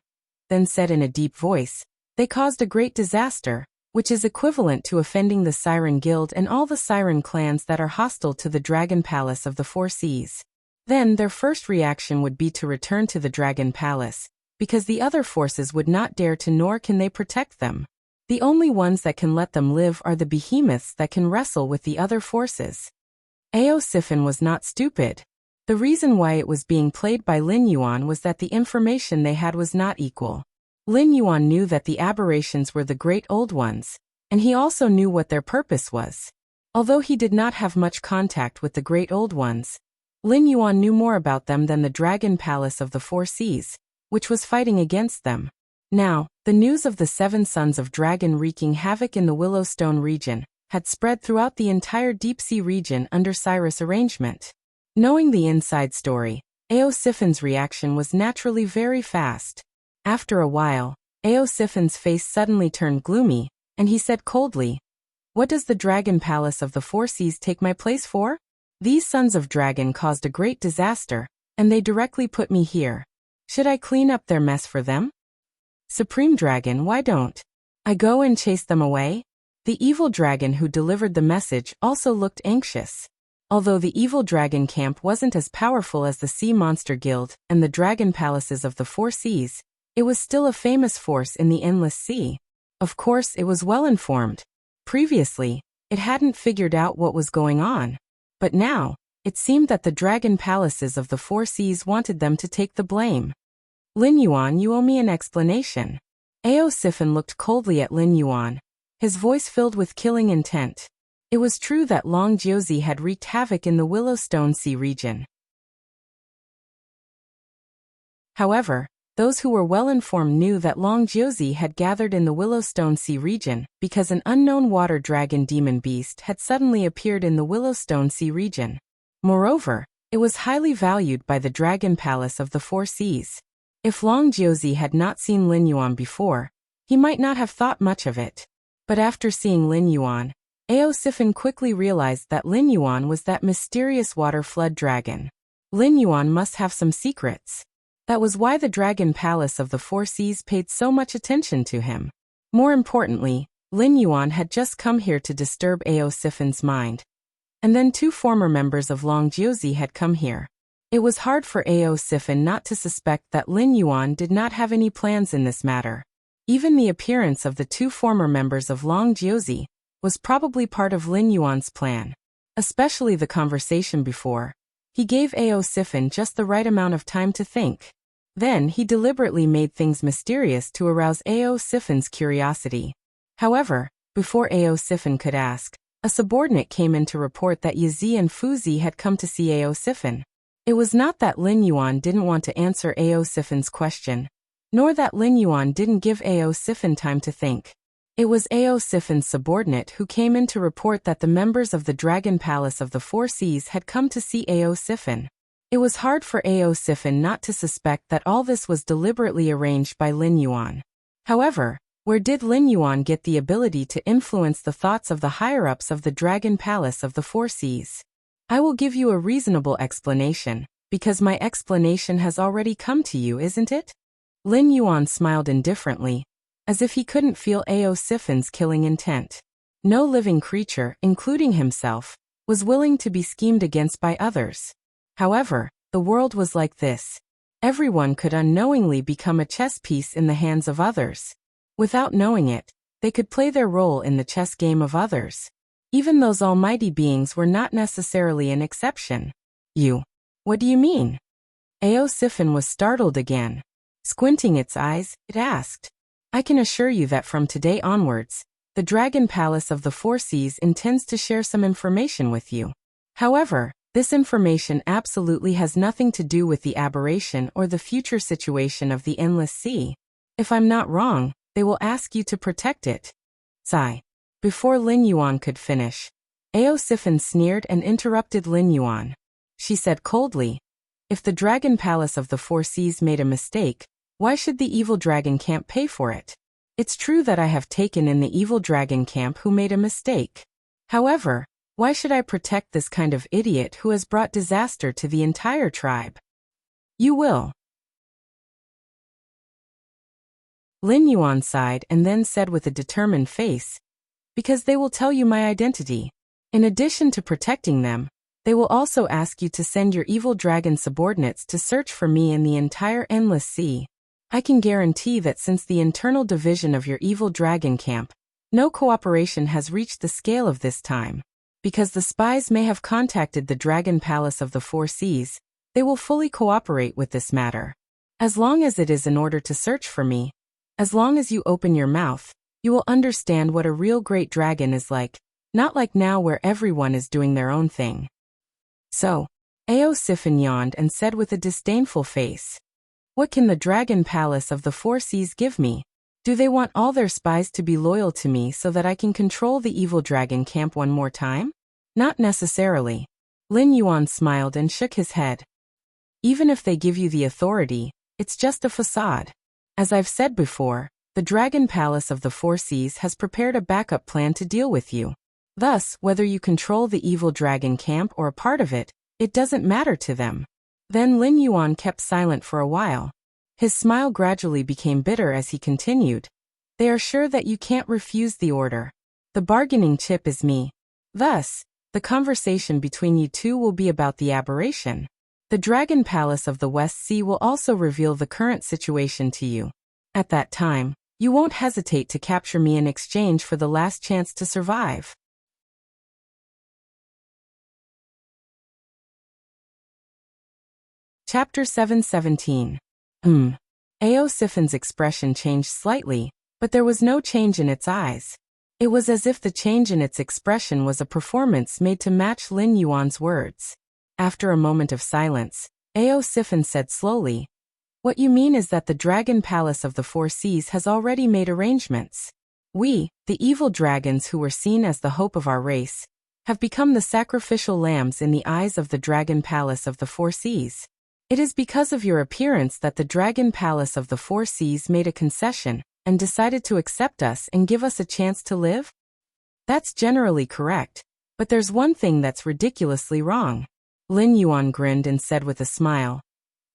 then said in a deep voice, "They caused a great disaster, which is equivalent to offending the Siren Guild and all the Siren clans that are hostile to the Dragon Palace of the Four Seas. Then their first reaction would be to return to the Dragon Palace, because the other forces would not dare to, nor can they protect them. The only ones that can let them live are the behemoths that can wrestle with the other forces." Ao Sifan was not stupid. The reason why it was being played by Lin Yuan was that the information they had was not equal. Lin Yuan knew that the aberrations were the great old ones, and he also knew what their purpose was. Although he did not have much contact with the great old ones, Lin Yuan knew more about them than the Dragon Palace of the Four Seas, which was fighting against them. Now, the news of the 7 Sons of Dragon wreaking havoc in the Willowstone region had spread throughout the entire deep-sea region under Cyrus' arrangement. Knowing the inside story, Ao Sifan's reaction was naturally very fast. After a while, Ao Sifan's face suddenly turned gloomy, and he said coldly, "What does the Dragon Palace of the Four Seas take my place for? These Sons of Dragon caused a great disaster, and they directly put me here. Should I clean up their mess for them?" "Supreme Dragon, why don't I go and chase them away? The evil dragon who delivered the message also looked anxious. Although the evil dragon camp wasn't as powerful as the Sea Monster Guild and the dragon palaces of the Four Seas, it was still a famous force in the endless sea. Of course, it was well informed. Previously, it hadn't figured out what was going on. But now, it seemed that the dragon palaces of the Four Seas wanted them to take the blame. Lin Yuan, you owe me an explanation. Ao Sifin looked coldly at Lin Yuan, his voice filled with killing intent. It was true that Long Jiuzi had wreaked havoc in the Willowstone Sea region. However, those who were well-informed knew that Long Jiuzi had gathered in the Willowstone Sea region because an unknown water dragon demon beast had suddenly appeared in the Willowstone Sea region. Moreover, it was highly valued by the Dragon Palace of the Four Seas. If Long Jiuzi had not seen Lin Yuan before, he might not have thought much of it. But after seeing Lin Yuan, Ao Sifin quickly realized that Lin Yuan was that mysterious water flood dragon. Lin Yuan must have some secrets. That was why the Dragon Palace of the Four Seas paid so much attention to him. More importantly, Lin Yuan had just come here to disturb Ao Sifin's mind. And then 2 former members of Long Jiuzi had come here. It was hard for Ao Sifin not to suspect that Lin Yuan did not have any plans in this matter. Even the appearance of the 2 former members of Long Jiuzi was probably part of Lin Yuan's plan. Especially the conversation before. He gave Ao Sifin just the right amount of time to think. Then he deliberately made things mysterious to arouse Ao Sifin's curiosity. However, before Ao Sifin could ask, a subordinate came in to report that Yizi and Fuzi had come to see Ao Sifin. It was not that Lin Yuan didn't want to answer Ao Sifin's question, nor that Lin Yuan didn't give Ao Sifin time to think. It was Ao Sifin's subordinate who came in to report that the members of the Dragon Palace of the Four Seas had come to see Ao Sifin. It was hard for Ao Sifin not to suspect that all this was deliberately arranged by Lin Yuan. However, where did Lin Yuan get the ability to influence the thoughts of the higher-ups of the Dragon Palace of the Four Seas? I will give you a reasonable explanation, because my explanation has already come to you, isn't it? Lin Yuan smiled indifferently, as if he couldn't feel Ao Sifin's killing intent. No living creature, including himself, was willing to be schemed against by others. However, the world was like this. Everyone could unknowingly become a chess piece in the hands of others. Without knowing it, they could play their role in the chess game of others. Even those almighty beings were not necessarily an exception. What do you mean? Ao Sifin was startled again. Squinting its eyes, it asked. I can assure you that from today onwards, the Dragon Palace of the Four Seas intends to share some information with you. However, this information absolutely has nothing to do with the aberration or the future situation of the Endless Sea. If I'm not wrong, they will ask you to protect it. Sigh. Before Lin Yuan could finish, Ao Sifin sneered and interrupted Lin Yuan. She said coldly, if the Dragon Palace of the Four Seas made a mistake, why should the evil dragon camp pay for it? It's true that I have taken in the evil dragon camp who made a mistake. However, why should I protect this kind of idiot who has brought disaster to the entire tribe? You will. Lin Yuan sighed and then said with a determined face, because they will tell you my identity. In addition to protecting them, they will also ask you to send your evil dragon subordinates to search for me in the entire Endless Sea. I can guarantee that since the internal division of your evil dragon camp, no cooperation has reached the scale of this time. Because the spies may have contacted the Dragon Palace of the Four Seas, they will fully cooperate with this matter. As long as it is in order to search for me, as long as you open your mouth, you will understand what a real great dragon is like, not like now where everyone is doing their own thing. So, Ao Sifin yawned and said with a disdainful face, what can the Dragon Palace of the Four Seas give me? Do they want all their spies to be loyal to me so that I can control the evil dragon camp one more time? Not necessarily. Lin Yuan smiled and shook his head. Even if they give you the authority, it's just a facade. As I've said before, the Dragon Palace of the Four Seas has prepared a backup plan to deal with you. Thus, whether you control the evil dragon camp or a part of it, it doesn't matter to them. Then Lin Yuan kept silent for a while. His smile gradually became bitter as he continued. They are sure that you can't refuse the order. The bargaining chip is me. Thus, the conversation between you two will be about the aberration. The Dragon Palace of the West Sea will also reveal the current situation to you. At that time, you won't hesitate to capture me in exchange for the last chance to survive. Chapter 7:17. Eosiphan's expression changed slightly, but there was no change in its eyes. It was as if the change in its expression was a performance made to match Lin Yuan's words. After a moment of silence, Eosiphan said slowly, "What you mean is that the Dragon Palace of the Four Seas has already made arrangements. We, the evil dragons who were seen as the hope of our race, have become the sacrificial lambs in the eyes of the Dragon Palace of the Four Seas. It is because of your appearance that the Dragon Palace of the Four Seas made a concession and decided to accept us and give us a chance to live?" "That's generally correct, but there's one thing that's ridiculously wrong." Lin Yuan grinned and said with a smile,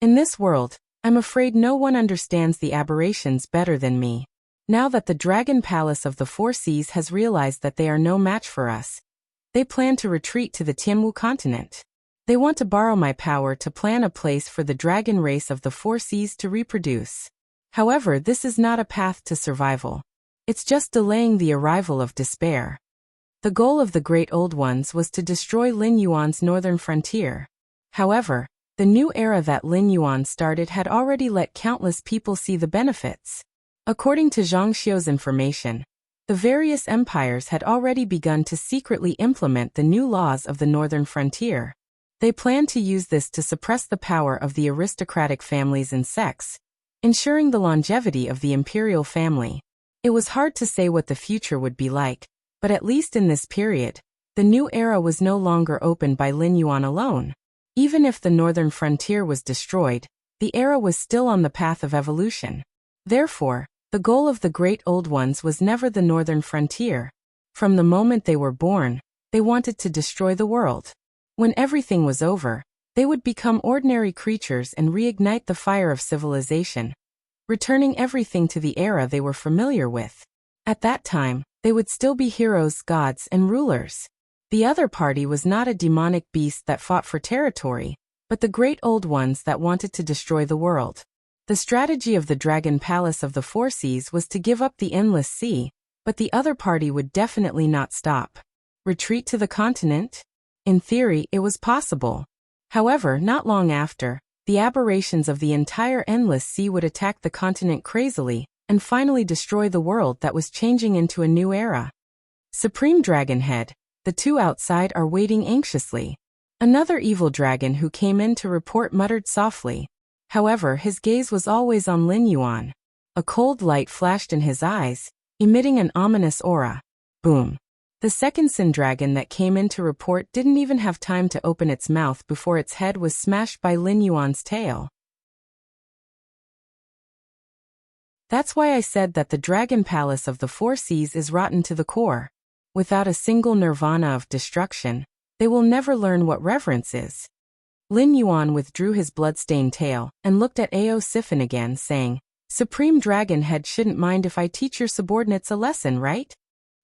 "In this world, I'm afraid no one understands the aberrations better than me. Now that the Dragon Palace of the Four Seas has realized that they are no match for us, they plan to retreat to the Tianwu continent. They want to borrow my power to plan a place for the dragon race of the Four Seas to reproduce. However, this is not a path to survival. It's just delaying the arrival of despair." The goal of the Great Old Ones was to destroy Lin Yuan's northern frontier. However, the new era that Lin Yuan started had already let countless people see the benefits. According to Zhang Xiu's information, the various empires had already begun to secretly implement the new laws of the northern frontier. They planned to use this to suppress the power of the aristocratic families and sects, ensuring the longevity of the imperial family. It was hard to say what the future would be like, but at least in this period, the new era was no longer opened by Lin Yuan alone. Even if the northern frontier was destroyed, the era was still on the path of evolution. Therefore, the goal of the Great Old Ones was never the northern frontier. From the moment they were born, they wanted to destroy the world. When everything was over, they would become ordinary creatures and reignite the fire of civilization, returning everything to the era they were familiar with. At that time, they would still be heroes, gods, and rulers. The other party was not a demonic beast that fought for territory, but the Great Old Ones that wanted to destroy the world. The strategy of the Dragon Palace of the Four Seas was to give up the endless sea, but the other party would definitely not stop. Retreat to the continent? In theory, it was possible. However, not long after, the aberrations of the entire endless sea would attack the continent crazily, and finally destroy the world that was changing into a new era. Supreme Dragon Head, the two outside are waiting anxiously. Another evil dragon who came in to report muttered softly. However, his gaze was always on Lin Yuan. A cold light flashed in his eyes, emitting an ominous aura. Boom. The second Sin Dragon that came in to report didn't even have time to open its mouth before its head was smashed by Lin Yuan's tail. That's why I said that the Dragon Palace of the Four Seas is rotten to the core. Without a single nirvana of destruction, they will never learn what reverence is. Lin Yuan withdrew his blood-stained tail and looked at Eosiphan again, saying, "Supreme Dragon Head shouldn't mind if I teach your subordinates a lesson, right?"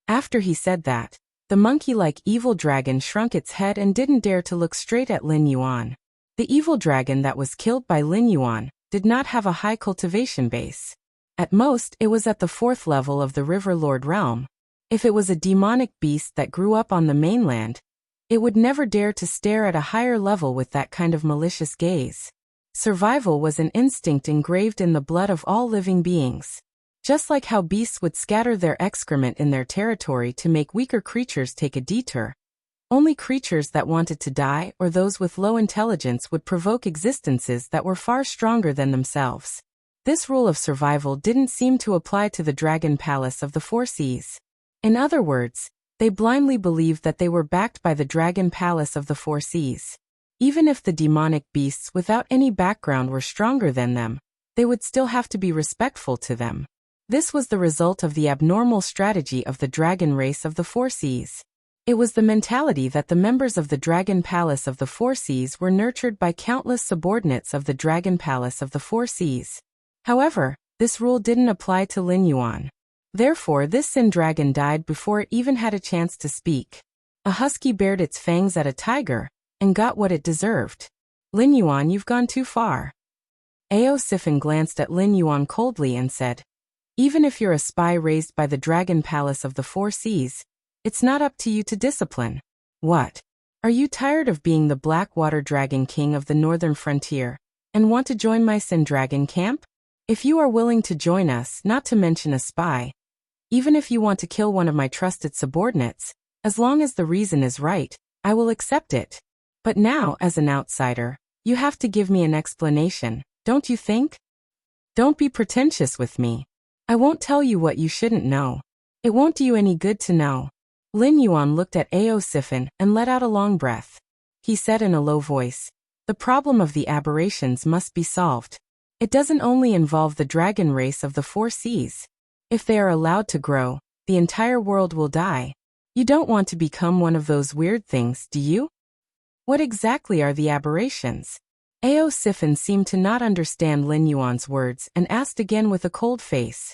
After he said that, the monkey-like evil dragon shrunk its head and didn't dare to look straight at Lin Yuan. The evil dragon that was killed by Lin Yuan did not have a high cultivation base. At most, it was at the 4th level of the River Lord realm. If it was a demonic beast that grew up on the mainland, it would never dare to stare at a higher level with that kind of malicious gaze. Survival was an instinct engraved in the blood of all living beings. Just like how beasts would scatter their excrement in their territory to make weaker creatures take a detour, only creatures that wanted to die or those with low intelligence would provoke existences that were far stronger than themselves. This rule of survival didn't seem to apply to the Dragon Palace of the Four Seas. In other words, they blindly believed that they were backed by the Dragon Palace of the Four Seas. Even if the demonic beasts without any background were stronger than them, they would still have to be respectful to them. This was the result of the abnormal strategy of the dragon race of the Four Seas. It was the mentality that the members of the Dragon Palace of the Four Seas were nurtured by countless subordinates of the Dragon Palace of the Four Seas. However, this rule didn't apply to Lin Yuan. Therefore, this sin dragon died before it even had a chance to speak. A husky bared its fangs at a tiger and got what it deserved. Lin Yuan, you've gone too far. Ao Sifin glanced at Lin Yuan coldly and said, even if you're a spy raised by the Dragon Palace of the Four Seas, it's not up to you to discipline. What? Are you tired of being the Blackwater Dragon King of the Northern Frontier and want to join my Sin Dragon camp? If you are willing to join us, not to mention a spy, even if you want to kill one of my trusted subordinates, as long as the reason is right, I will accept it. But now, as an outsider, you have to give me an explanation, don't you think? Don't be pretentious with me. I won't tell you what you shouldn't know. It won't do you any good to know. Lin Yuan looked at Ao Sifin and let out a long breath. He said in a low voice, the problem of the aberrations must be solved. It doesn't only involve the dragon race of the Four Seas. If they are allowed to grow, the entire world will die. You don't want to become one of those weird things, do you? What exactly are the aberrations? Ao Sifin seemed to not understand Lin Yuan's words and asked again with a cold face.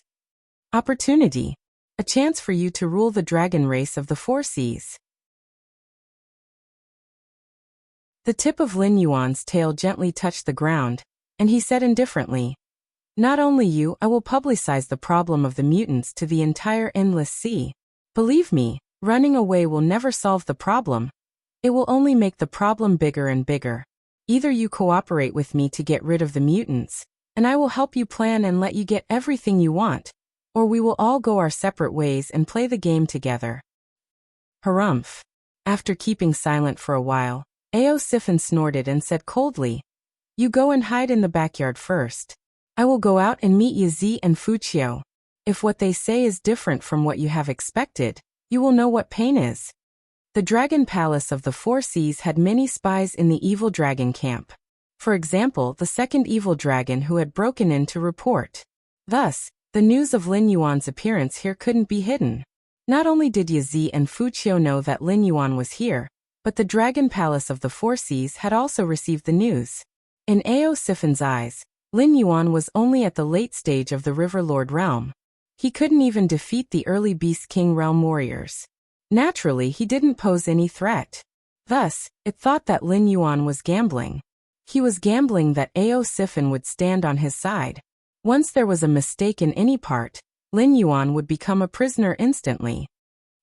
Opportunity. A chance for you to rule the dragon race of the Four Seas. The tip of Lin Yuan's tail gently touched the ground, and he said indifferently, not only you, I will publicize the problem of the mutants to the entire endless sea. Believe me, running away will never solve the problem. It will only make the problem bigger and bigger. Either you cooperate with me to get rid of the mutants, and I will help you plan and let you get everything you want, or we will all go our separate ways and play the game together. Harumph. After keeping silent for a while, Ao Sifin snorted and said coldly, you go and hide in the backyard first. I will go out and meet Yazi and Fuchio. If what they say is different from what you have expected, you will know what pain is. The Dragon Palace of the Four Seas had many spies in the evil dragon camp. For example, the second evil dragon who had broken in to report. Thus, the news of Lin Yuan's appearance here couldn't be hidden. Not only did Yazi and Fuchio know that Lin Yuan was here, but the Dragon Palace of the Four Seas had also received the news. In Ao Sifin's eyes, Lin Yuan was only at the late stage of the River Lord realm. He couldn't even defeat the early Beast King realm warriors. Naturally, he didn't pose any threat. Thus, it thought that Lin Yuan was gambling. He was gambling that Ao Sifin would stand on his side. Once there was a mistake in any part, Lin Yuan would become a prisoner instantly.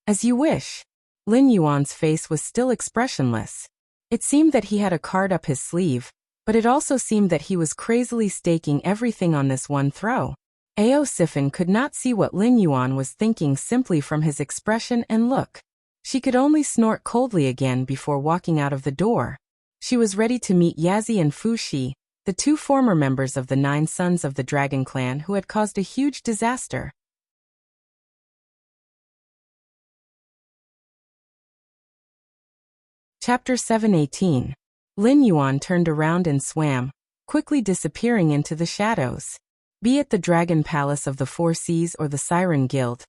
As you wish. Lin Yuan's face was still expressionless. It seemed that he had a card up his sleeve, but it also seemed that he was crazily staking everything on this one throw. Ao Sifin could not see what Lin Yuan was thinking simply from his expression and look. She could only snort coldly again before walking out of the door. She was ready to meet Yazi and Fuxi, the two former members of the 9 Sons of the Dragon Clan who had caused a huge disaster. Chapter 7:18. Lin Yuan turned around and swam, quickly disappearing into the shadows. Be it the Dragon Palace of the Four Seas or the Siren Guild,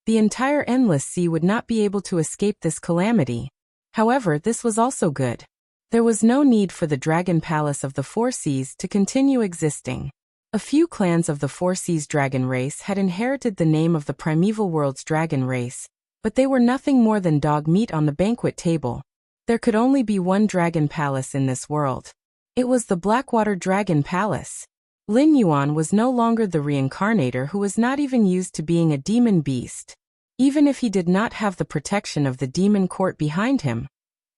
the entire Endless Sea would not be able to escape this calamity. However, this was also good. There was no need for the Dragon Palace of the Four Seas to continue existing. A few clans of the Four Seas dragon race had inherited the name of the primeval world's dragon race, but they were nothing more than dog meat on the banquet table. There could only be one dragon palace in this world. It was the Blackwater Dragon Palace. Lin Yuan was no longer the reincarnator who was not even used to being a demon beast. Even if he did not have the protection of the demon court behind him,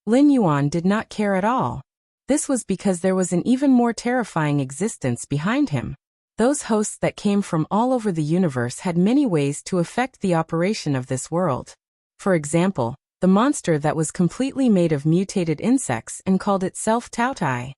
Lin Yuan did not care at all. This was because there was an even more terrifying existence behind him. Those hosts that came from all over the universe had many ways to affect the operation of this world. For example, the monster that was completely made of mutated insects and called itself Taotai.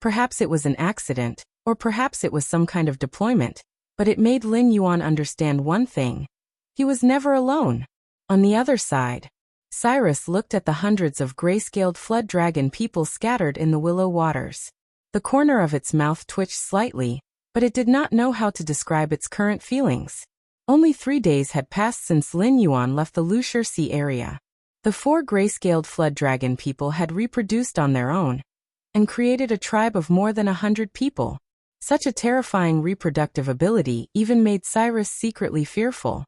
Perhaps it was an accident, or perhaps it was some kind of deployment, but it made Lin Yuan understand one thing. He was never alone. On the other side, Cyrus looked at the hundreds of gray-scaled flood dragon people scattered in the willow waters. The corner of its mouth twitched slightly, but it did not know how to describe its current feelings. Only 3 days had passed since Lin Yuan left the Lushur Sea area. The 4 gray-scaled flood dragon people had reproduced on their own and created a tribe of more than 100 people. Such a terrifying reproductive ability even made Cyrus secretly fearful.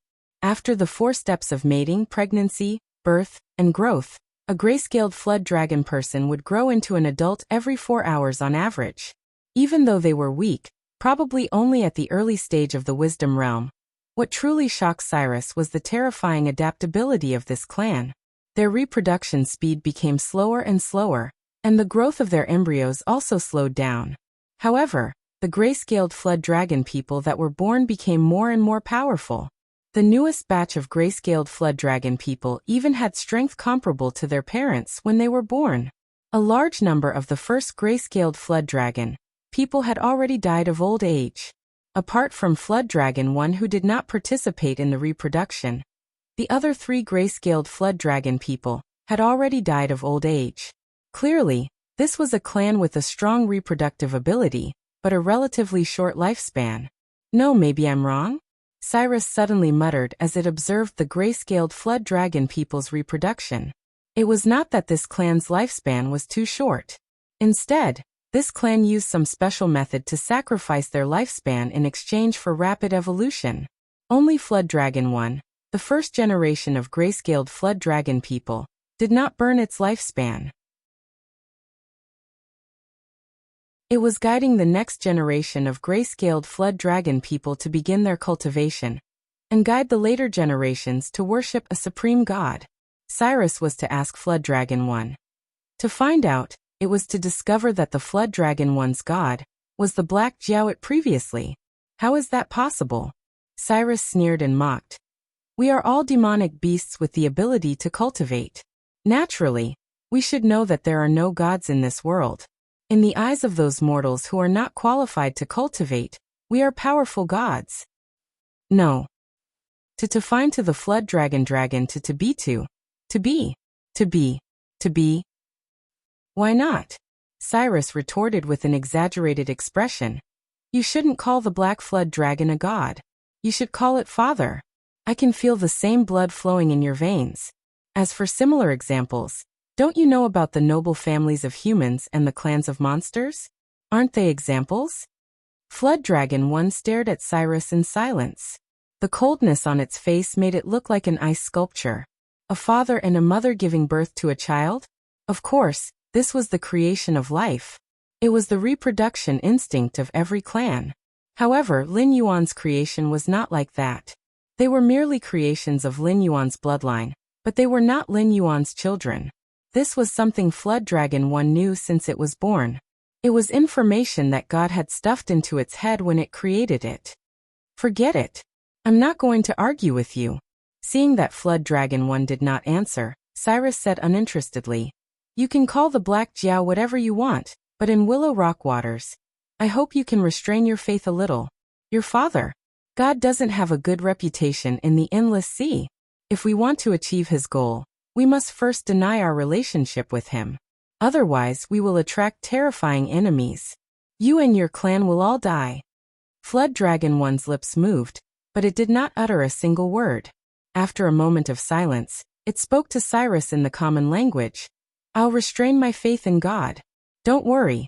After the 4 steps of mating, pregnancy, birth, and growth, a grayscaled flood dragon person would grow into an adult every 4 hours on average. Even though they were weak, probably only at the early stage of the wisdom realm, what truly shocked Cyrus was the terrifying adaptability of this clan. Their reproduction speed became slower and slower, and the growth of their embryos also slowed down. However, the grayscaled flood dragon people that were born became more and more powerful. The newest batch of grayscaled flood dragon people even had strength comparable to their parents when they were born. A large number of the first grayscaled flood dragon people had already died of old age. Apart from Flood Dragon 1 who did not participate in the reproduction, the other 3 grayscaled flood dragon people had already died of old age. Clearly, this was a clan with a strong reproductive ability, but a relatively short lifespan. No, maybe I'm wrong? Cyrus suddenly muttered as it observed the grayscaled flood dragon people's reproduction. It was not that this clan's lifespan was too short. Instead, this clan used some special method to sacrifice their lifespan in exchange for rapid evolution. Only Flood Dragon 1, the first generation of grayscaled flood dragon people, did not burn its lifespan. It was guiding the next generation of grayscaled flood dragon people to begin their cultivation, and guide the later generations to worship a supreme god. Cyrus was to ask Flood Dragon 1. To find out, it was to discover that the Flood Dragon 1's god was the Black Jiaowit previously. How is that possible? Cyrus sneered and mocked. We are all demonic beasts with the ability to cultivate. Naturally, we should know that there are no gods in this world. In the eyes of those mortals who are not qualified to cultivate, we are powerful gods. No. To find to the Flood Dragon to be to be. Why not? Cyrus retorted with an exaggerated expression. You shouldn't call the Black Flood Dragon a god. You should call it Father. I can feel the same blood flowing in your veins. As for similar examples, don't you know about the noble families of humans and the clans of monsters? Aren't they examples? Flood Dragon 1 stared at Cyrus in silence. The coldness on its face made it look like an ice sculpture. A father and a mother giving birth to a child? Of course, this was the creation of life. It was the reproduction instinct of every clan. However, Lin Yuan's creation was not like that. They were merely creations of Lin Yuan's bloodline, but they were not Lin Yuan's children. This was something Flood Dragon 1 knew since it was born. It was information that God had stuffed into its head when it created it. Forget it. I'm not going to argue with you. Seeing that Flood Dragon 1 did not answer, Cyrus said uninterestedly, You can call the Black Jiao whatever you want, but in Willow Rock Waters, I hope you can restrain your faith a little. Your father, God doesn't have a good reputation in the endless sea. If we want to achieve his goal, we must first deny our relationship with him. Otherwise, we will attract terrifying enemies. You and your clan will all die. Flood Dragon 1's lips moved, but it did not utter a single word. After a moment of silence, it spoke to Cyrus in the common language. I'll restrain my faith in God. Don't worry.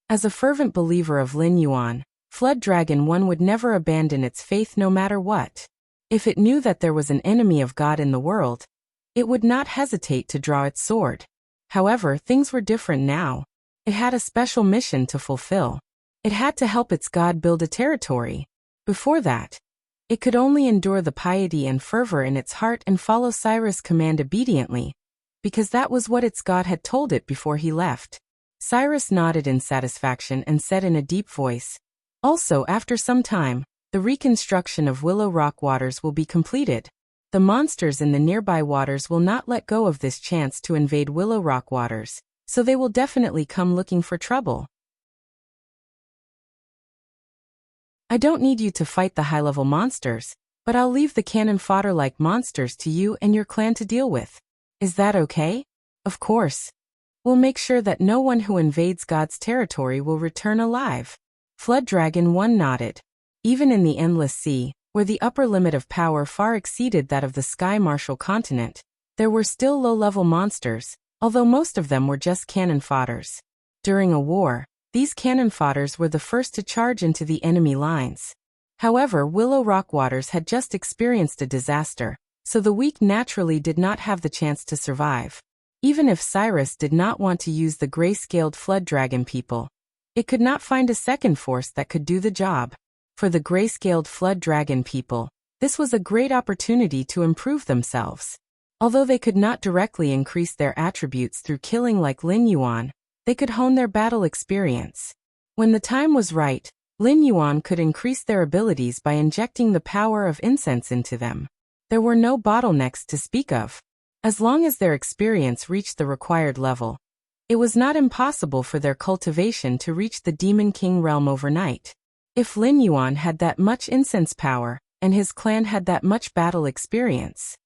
As a fervent believer of Lin Yuan, Flood Dragon 1 would never abandon its faith no matter what. If it knew that there was an enemy of God in the world, it would not hesitate to draw its sword. However, things were different now. It had a special mission to fulfill. It had to help its God build a territory. Before that, it could only endure the piety and fervor in its heart and follow Cyrus' command obediently, because that was what its God had told it before he left. Cyrus nodded in satisfaction and said in a deep voice, Also, after some time, the reconstruction of Willow Rock Waters will be completed. The monsters in the nearby waters will not let go of this chance to invade Willow Rock Waters, so they will definitely come looking for trouble. I don't need you to fight the high-level monsters, but I'll leave the cannon fodder-like monsters to you and your clan to deal with. Is that okay? Of course. We'll make sure that no one who invades God's territory will return alive. Flood Dragon 1 nodded. Even in the Endless Sea, where the upper limit of power far exceeded that of the Sky Martial continent, there were still low-level monsters, although most of them were just cannon fodders. During a war, these cannon fodders were the first to charge into the enemy lines. However, Willow Rockwaters had just experienced a disaster, so the weak naturally did not have the chance to survive. Even if Cyrus did not want to use the gray-scaled flood dragon people, it could not find a second force that could do the job. For the gray-scaled flood dragon people, this was a great opportunity to improve themselves. Although they could not directly increase their attributes through killing like Lin Yuan, they could hone their battle experience. When the time was right, Lin Yuan could increase their abilities by injecting the power of incense into them. There were no bottlenecks to speak of. As long as their experience reached the required level, it was not impossible for their cultivation to reach the Demon King realm overnight. If Lin Yuan had that much incense power, and his clan had that much battle experience.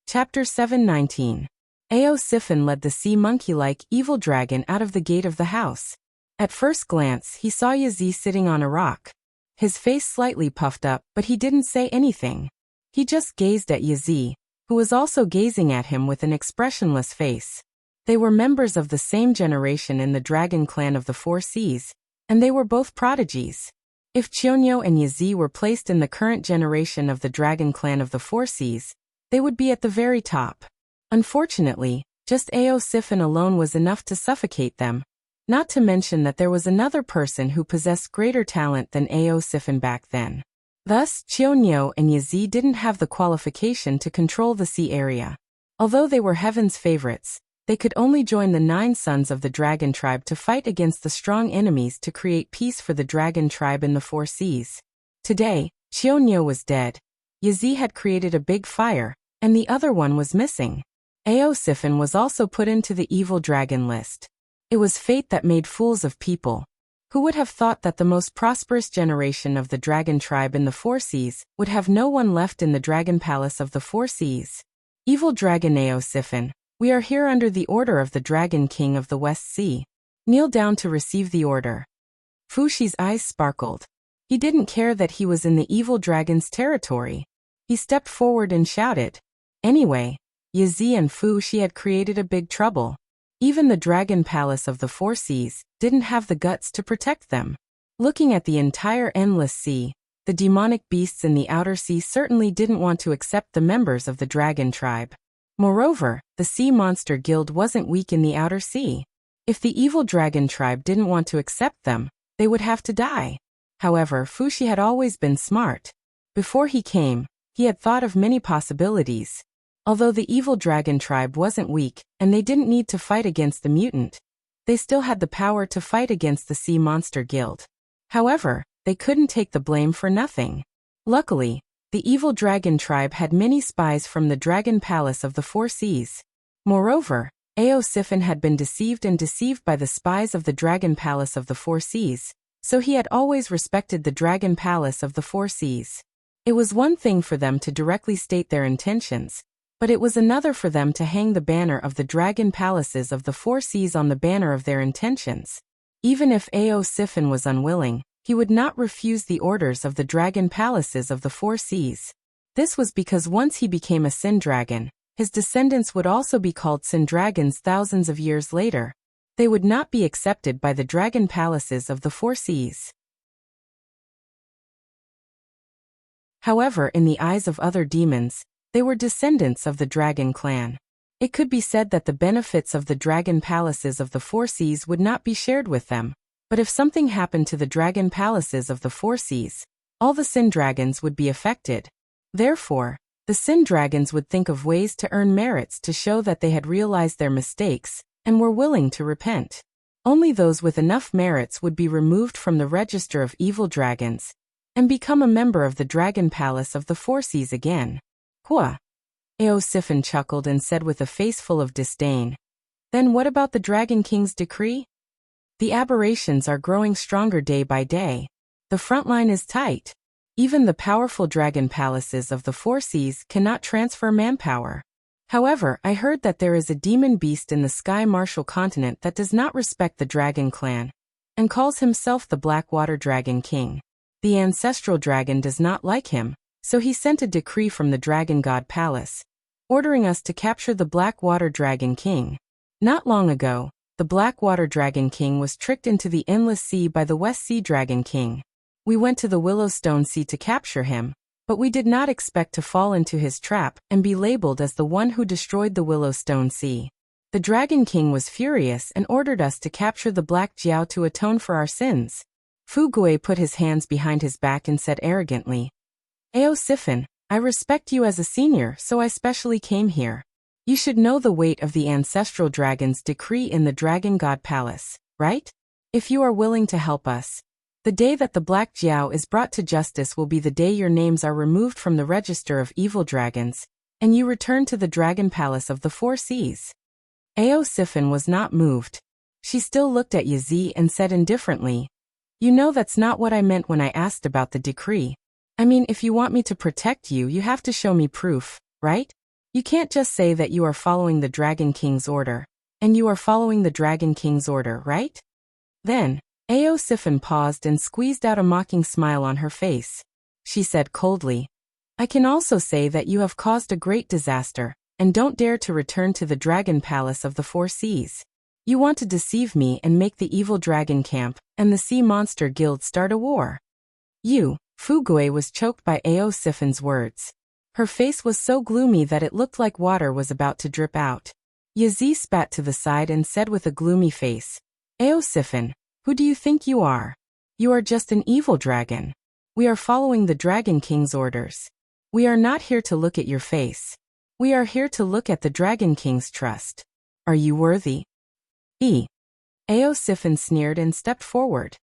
Chapter 7:19. Ao Siphon led the sea monkey-like evil dragon out of the gate of the house. At first glance, he saw Yazi sitting on a rock. His face slightly puffed up, but he didn't say anything. He just gazed at Yazi, who was also gazing at him with an expressionless face. They were members of the same generation in the dragon clan of the Four Seas, and they were both prodigies. If Chionyo and Yazi were placed in the current generation of the dragon clan of the Four Seas, they would be at the very top. Unfortunately, just Ao Siphon alone was enough to suffocate them, not to mention that there was another person who possessed greater talent than Ao Siphon back then. Thus, Chionyo and Yazi didn't have the qualification to control the sea area. Although they were heaven's favorites, they could only join the 9 sons of the dragon tribe to fight against the strong enemies to create peace for the dragon tribe in the Four Seas. Today, Chionyo was dead. Yazi had created a big fire, and the other one was missing. Ao Siphon was also put into the evil dragon list. It was fate that made fools of people. Who would have thought that the most prosperous generation of the dragon tribe in the Four Seas would have no one left in the dragon palace of the Four Seas? Evil dragon Ao Siphon, we are here under the order of the Dragon King of the West Sea. Kneel down to receive the order. Fu Shi's eyes sparkled. He didn't care that he was in the evil dragon's territory. He stepped forward and shouted. Anyway, Yazi and Fu Shi had created a big trouble. Even the dragon palace of the Four Seas didn't have the guts to protect them. Looking at the entire endless sea, the demonic beasts in the outer sea certainly didn't want to accept the members of the dragon tribe. Moreover, the sea monster guild wasn't weak in the outer sea. If the evil dragon tribe didn't want to accept them, they would have to die. However, Fu Shi had always been smart. Before he came, he had thought of many possibilities. Although the evil dragon tribe wasn't weak, and they didn't need to fight against the mutant, they still had the power to fight against the sea monster guild. However, they couldn't take the blame for nothing. Luckily, the evil dragon tribe had many spies from the dragon palace of the Four Seas. Moreover, Ao Siphon had been deceived by the spies of the dragon palace of the Four Seas, so he had always respected the dragon palace of the Four Seas. It was one thing for them to directly state their intentions, but it was another for them to hang the banner of the dragon palaces of the Four Seas on the banner of their intentions. Even if Ao Siphon was unwilling, he would not refuse the orders of the dragon palaces of the Four Seas. This was because once he became a Sin Dragon, his descendants would also be called Sin Dragons thousands of years later. They would not be accepted by the dragon palaces of the Four Seas. However, in the eyes of other demons, they were descendants of the dragon clan. It could be said that the benefits of the dragon palaces of the Four Seas would not be shared with them. But if something happened to the dragon palaces of the Four Seas, all the Sin Dragons would be affected. Therefore, the Sin Dragons would think of ways to earn merits to show that they had realized their mistakes and were willing to repent. Only those with enough merits would be removed from the register of evil dragons and become a member of the dragon palace of the Four Seas again. Hua! Ao Siphon chuckled and said with a face full of disdain. Then what about the Dragon King's decree? The aberrations are growing stronger day by day. The front line is tight. Even the powerful dragon palaces of the Four Seas cannot transfer manpower. However, I heard that there is a demon beast in the Sky Martial continent that does not respect the dragon clan and calls himself the Blackwater Dragon King. The ancestral dragon does not like him, so he sent a decree from the Dragon God Palace, ordering us to capture the Blackwater Dragon King. Not long ago, the Black Water Dragon King was tricked into the Endless Sea by the West Sea Dragon King. We went to the Willowstone Sea to capture him, but we did not expect to fall into his trap and be labeled as the one who destroyed the Willowstone Sea. The Dragon King was furious and ordered us to capture the Black Jiao to atone for our sins. Fu Gui put his hands behind his back and said arrogantly, "Ao Sifan, I respect you as a senior, so I specially came here. You should know the weight of the ancestral dragon's decree in the Dragon God Palace, right? If you are willing to help us, the day that the Black Jiao is brought to justice will be the day your names are removed from the register of evil dragons, and you return to the Dragon Palace of the Four Seas." Ao Sifan was not moved. She still looked at Yazi and said indifferently, "You know that's not what I meant when I asked about the decree. I mean, if you want me to protect you, you have to show me proof, right? You can't just say that you are following the Dragon King's order. And you are following the Dragon King's order, right?" Then, Ao Sifan paused and squeezed out a mocking smile on her face. She said coldly, "I can also say that you have caused a great disaster, and don't dare to return to the Dragon Palace of the Four Seas. You want to deceive me and make the evil dragon camp and the Sea Monster Guild start a war." Fu Gui was choked by Ao Sifan's words. Her face was so gloomy that it looked like water was about to drip out. Yazi spat to the side and said with a gloomy face, "Ao Sifan, who do you think you are? You are just an evil dragon. We are following the Dragon King's orders. We are not here to look at your face. We are here to look at the Dragon King's trust. Are you worthy?" Ao Sifan sneered and stepped forward.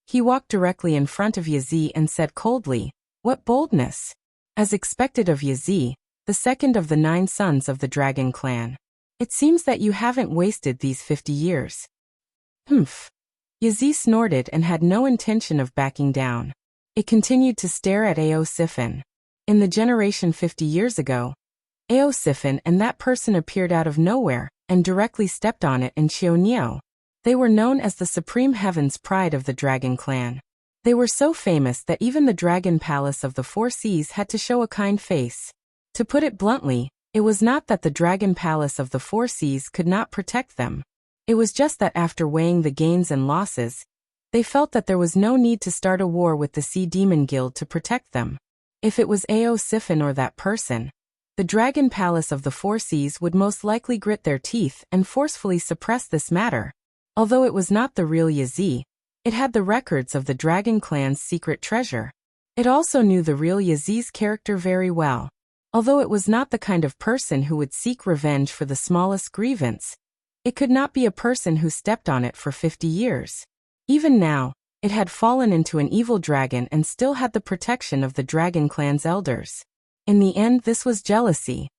He walked directly in front of Yazi and said coldly, "What boldness!" As expected of Yazi, the second of the 9 sons of the Dragon Clan. "It seems that you haven't wasted these 50 years. Humph. Yazi snorted and had no intention of backing down. It continued to stare at Ao Sifan. In the generation 50 years ago, Ao Sifan and that person appeared out of nowhere and directly stepped on it in Xiaoniao. They were known as the Supreme Heaven's Pride of the Dragon Clan. They were so famous that even the Dragon Palace of the Four Seas had to show a kind face. To put it bluntly, it was not that the Dragon Palace of the Four Seas could not protect them. It was just that after weighing the gains and losses, they felt that there was no need to start a war with the Sea Demon Guild to protect them. If it was Ao Sifan or that person, the Dragon Palace of the Four Seas would most likely grit their teeth and forcefully suppress this matter. Although it was not the real Yazi, it had the records of the Dragon Clan's secret treasure. It also knew the real Yazi's character very well. Although it was not the kind of person who would seek revenge for the smallest grievance, it could not be a person who stepped on it for 50 years. Even now, it had fallen into an evil dragon and still had the protection of the Dragon Clan's elders. In the end, this was jealousy.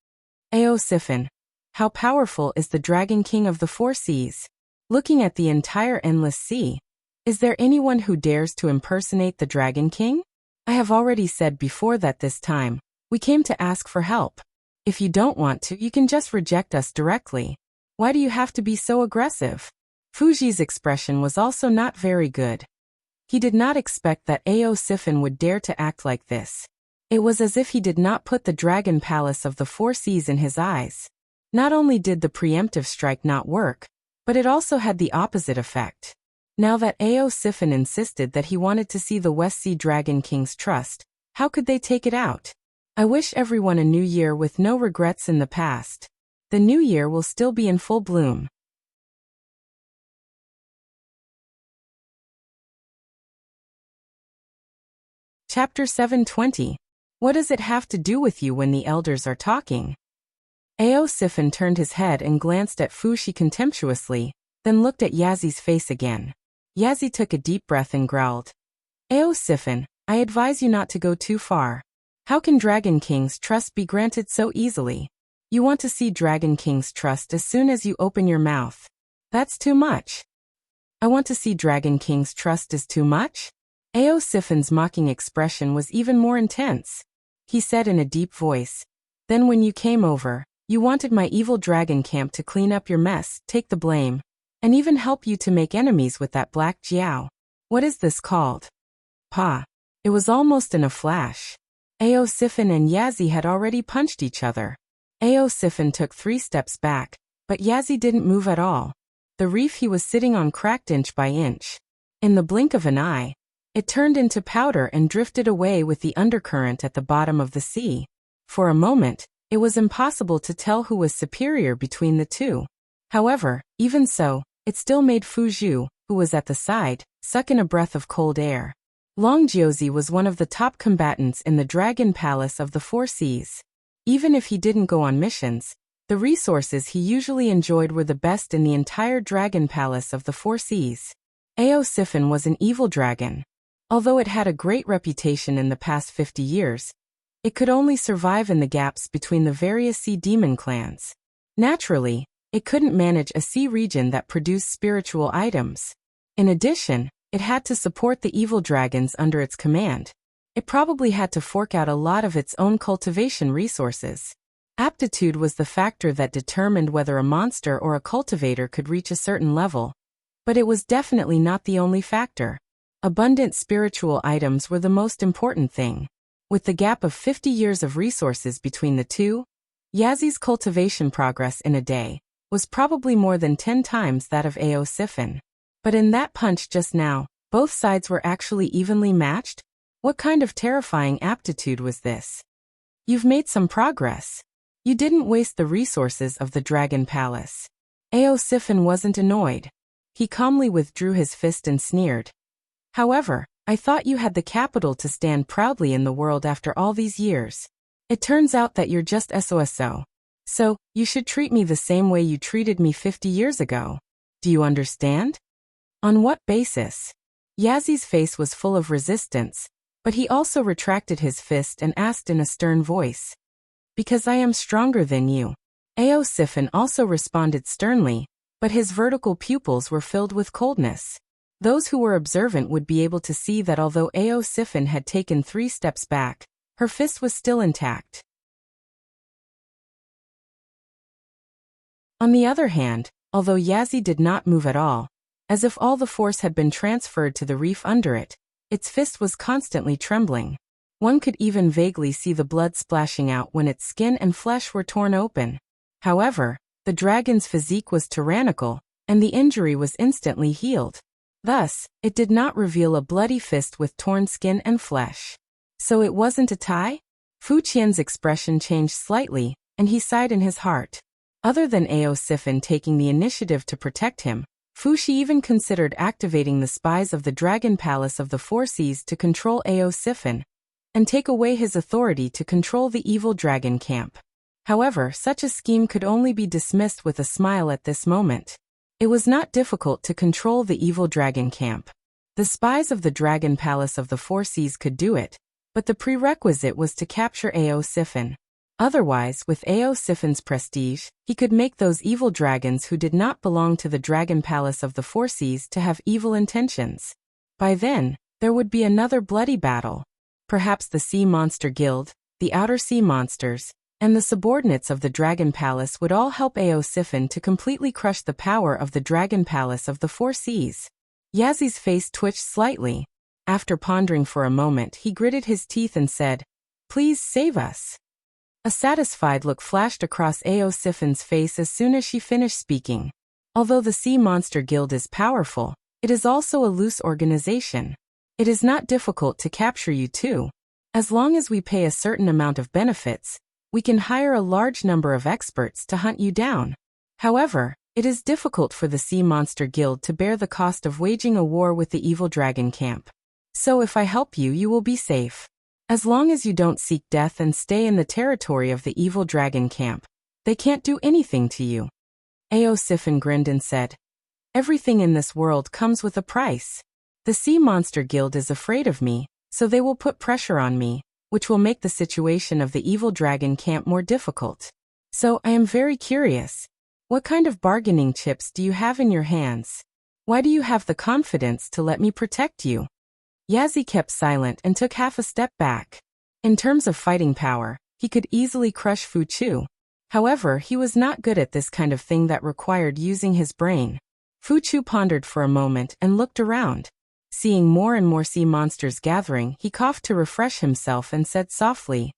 Ao Sifan, how powerful is the Dragon King of the Four Seas? Looking at the entire Endless Sea, is there anyone who dares to impersonate the Dragon King? I have already said before that this time, we came to ask for help. If you don't want to, you can just reject us directly. Why do you have to be so aggressive? Fuji's expression was also not very good. He did not expect that Ao Sifan would dare to act like this. It was as if he did not put the Dragon Palace of the Four Seas in his eyes. Not only did the preemptive strike not work, but it also had the opposite effect. Now that Ao Sifan insisted that he wanted to see the West Sea Dragon King's trust, how could they take it out? I wish everyone a new year with no regrets in the past. The new year will still be in full bloom. Chapter 720. What does it have to do with you when the elders are talking? Ao Sifan turned his head and glanced at Fushi contemptuously, then looked at Yazi's face again. Yazi took a deep breath and growled, "Ao Sifan, I advise you not to go too far. How can Dragon King's trust be granted so easily? You want to see Dragon King's trust as soon as you open your mouth. That's too much." "I want to see Dragon King's trust is too much?" Ao Sifan's mocking expression was even more intense. He said in a deep voice, "Then when you came over, you wanted my evil dragon camp to clean up your mess, take the blame, and even help you to make enemies with that Black Jiao. What is this called?" Pa. It was almost in a flash. Ao Sifan and Yazi had already punched each other. Ao Sifan took 3 steps back, But Yazzie didn't move at all. The reef he was sitting on cracked inch by inch. In the blink of an eye, it turned into powder and drifted away with the undercurrent at the bottom of the sea. For a moment, it was impossible to tell who was superior between the two. However, even so, it still made Fu Zhu, who was at the side, suck in a breath of cold air. Long Jiuzi was one of the top combatants in the Dragon Palace of the Four Seas. Even if he didn't go on missions, the resources he usually enjoyed were the best in the entire Dragon Palace of the Four Seas. Ao Siphon was an evil dragon. Although it had a great reputation in the past 50 years, it could only survive in the gaps between the various sea demon clans. Naturally, it couldn't manage a sea region that produced spiritual items. In addition, it had to support the evil dragons under its command. It probably had to fork out a lot of its own cultivation resources. Aptitude was the factor that determined whether a monster or a cultivator could reach a certain level. But it was definitely not the only factor. Abundant spiritual items were the most important thing. With the gap of 50 years of resources between the two, Yazzie's cultivation progress in a day was probably more than 10 times that of Ao Siphon. But in that punch just now, both sides were actually evenly matched? What kind of terrifying aptitude was this? You've made some progress. You didn't waste the resources of the Dragon Palace. Ao Siphon wasn't annoyed. He calmly withdrew his fist and sneered. However, I thought you had the capital to stand proudly in the world after all these years. It turns out that you're just SOSO. So, you should treat me the same way you treated me 50 years ago. Do you understand? On what basis? Yazzie's face was full of resistance, but he also retracted his fist and asked in a stern voice. Because I am stronger than you. Ao Siphon also responded sternly, but his vertical pupils were filled with coldness. Those who were observant would be able to see that although Ao Siphon had taken 3 steps back, her fist was still intact. On the other hand, although Yazzie did not move at all, as if all the force had been transferred to the reef under it, its fist was constantly trembling. One could even vaguely see the blood splashing out when its skin and flesh were torn open. However, the dragon's physique was tyrannical, and the injury was instantly healed. Thus, it did not reveal a bloody fist with torn skin and flesh. So it wasn't a tie? Fu Qian's expression changed slightly, and he sighed in his heart. Other than Ao Siphon taking the initiative to protect him, Fu Xi even considered activating the spies of the Dragon Palace of the Four Seas to control Ao Siphon, and take away his authority to control the evil dragon camp. However, such a scheme could only be dismissed with a smile at this moment. It was not difficult to control the evil dragon camp. The spies of the Dragon Palace of the Four Seas could do it, but the prerequisite was to capture Ao Siphon. Otherwise, with Ao Siphon's prestige, he could make those evil dragons who did not belong to the Dragon Palace of the Four Seas to have evil intentions. By then, there would be another bloody battle. Perhaps the Sea Monster Guild, the Outer Sea Monsters, and the subordinates of the Dragon Palace would all help Ao Siphon to completely crush the power of the Dragon Palace of the Four Seas. Yazzie's face twitched slightly. After pondering for a moment, he gritted his teeth and said, "Please save us." A satisfied look flashed across Ao Siphon's face as soon as she finished speaking. Although the Sea Monster Guild is powerful, it is also a loose organization. It is not difficult to capture you too. As long as we pay a certain amount of benefits, we can hire a large number of experts to hunt you down. However, it is difficult for the Sea Monster Guild to bear the cost of waging a war with the evil dragon camp. So if I help you, you will be safe. As long as you don't seek death and stay in the territory of the evil dragon camp, they can't do anything to you. Ao Siphon grinned and said, "Everything in this world comes with a price. The Sea Monster Guild is afraid of me, so they will put pressure on me, which will make the situation of the evil dragon camp more difficult. So I am very curious. What kind of bargaining chips do you have in your hands? Why do you have the confidence to let me protect you?" Yazzie kept silent and took half a step back. In terms of fighting power, he could easily crush Fu Chu. However, he was not good at this kind of thing that required using his brain. Fu Chu pondered for a moment and looked around. Seeing more and more sea monsters gathering, he coughed to refresh himself and said softly,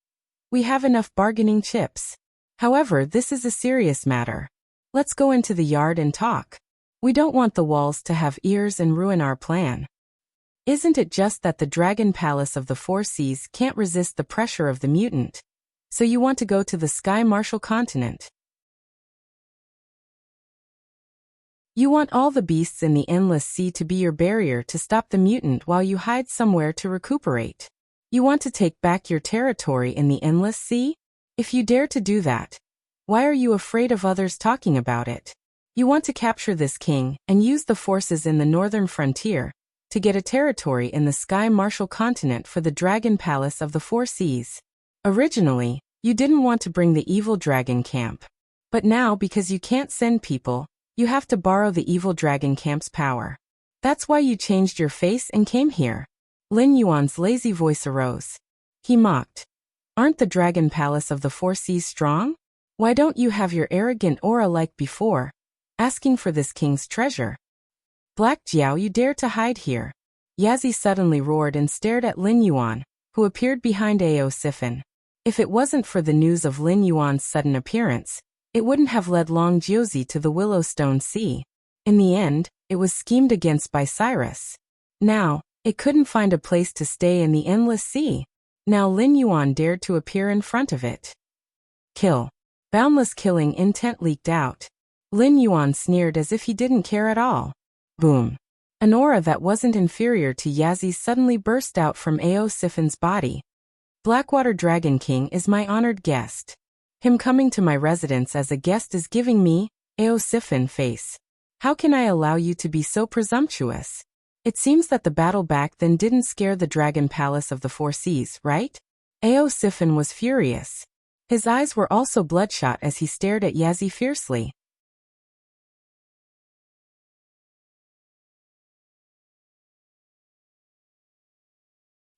"We have enough bargaining chips. However, this is a serious matter. Let's go into the yard and talk. We don't want the walls to have ears and ruin our plan. Isn't it just that the dragon palace of the four seas can't resist the pressure of the mutant? So you want to go to the Sky Martial continent? You want all the beasts in the endless sea to be your barrier to stop the mutant while you hide somewhere to recuperate. You want to take back your territory in the endless sea? If you dare to do that, why are you afraid of others talking about it? You want to capture this king and use the forces in the northern frontier to get a territory in the Sky Martial continent for the dragon palace of the four seas. Originally, you didn't want to bring the evil dragon camp. But now, because you can't send people, you have to borrow the evil dragon camp's power. That's why you changed your face and came here. Lin Yuan's lazy voice arose. He mocked. Aren't the dragon palace of the four seas strong? Why don't you have your arrogant aura like before, asking for this king's treasure? Black Jiao, you dare to hide here? Yazi suddenly roared and stared at Lin Yuan, who appeared behind Ao Sifan. If it wasn't for the news of Lin Yuan's sudden appearance, it wouldn't have led Long Jiuzi to the Willowstone Sea. In the end, it was schemed against by Cyrus. Now, it couldn't find a place to stay in the endless sea. Now Lin Yuan dared to appear in front of it. Kill. Boundless killing intent leaked out. Lin Yuan sneered as if he didn't care at all. Boom. An aura that wasn't inferior to Yazi's suddenly burst out from Ao Sifan's body. Blackwater Dragon King is my honored guest. Him coming to my residence as a guest is giving me, Ao Sifan face. How can I allow you to be so presumptuous? It seems that the battle back then didn't scare the dragon palace of the four seas, right? Ao Sifan was furious. His eyes were also bloodshot as he stared at Yazi fiercely.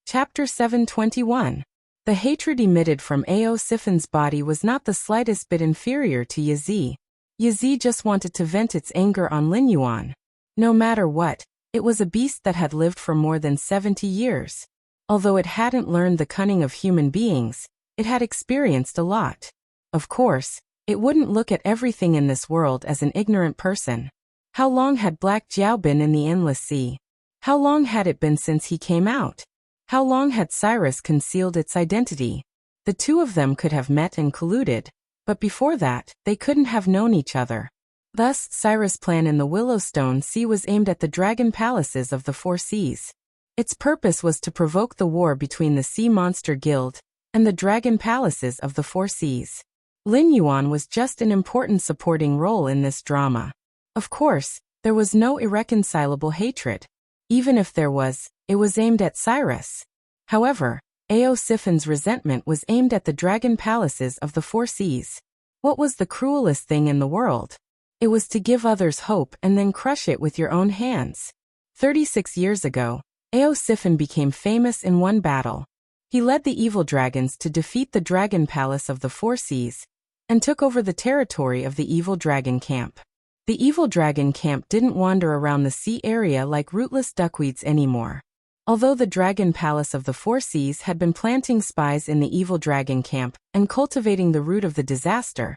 Chapter 721. The hatred emitted from Ao Sifan's body was not the slightest bit inferior to Yazi. Yazi just wanted to vent its anger on Lin Yuan. No matter what, it was a beast that had lived for more than 70 years. Although it hadn't learned the cunning of human beings, it had experienced a lot. Of course, it wouldn't look at everything in this world as an ignorant person. How long had Black Jiao been in the endless sea? How long had it been since he came out? How long had Cyrus concealed its identity? The two of them could have met and colluded, but before that, they couldn't have known each other. Thus, Cyrus' plan in the Willowstone Sea was aimed at the dragon palaces of the four seas. Its purpose was to provoke the war between the Sea Monster Guild and the dragon palaces of the four seas. Lin Yuan was just an important supporting role in this drama. Of course, there was no irreconcilable hatred. Even if there was, it was aimed at Cyrus. However, Ao Sifan's resentment was aimed at the dragon palaces of the four seas. What was the cruelest thing in the world? It was to give others hope and then crush it with your own hands. 36 years ago, Ao Sifan became famous in one battle. He led the evil dragons to defeat the dragon palace of the four seas and took over the territory of the evil dragon camp. The evil dragon camp didn't wander around the sea area like rootless duckweeds anymore. Although the dragon palace of the four seas had been planting spies in the evil dragon camp and cultivating the root of the disaster,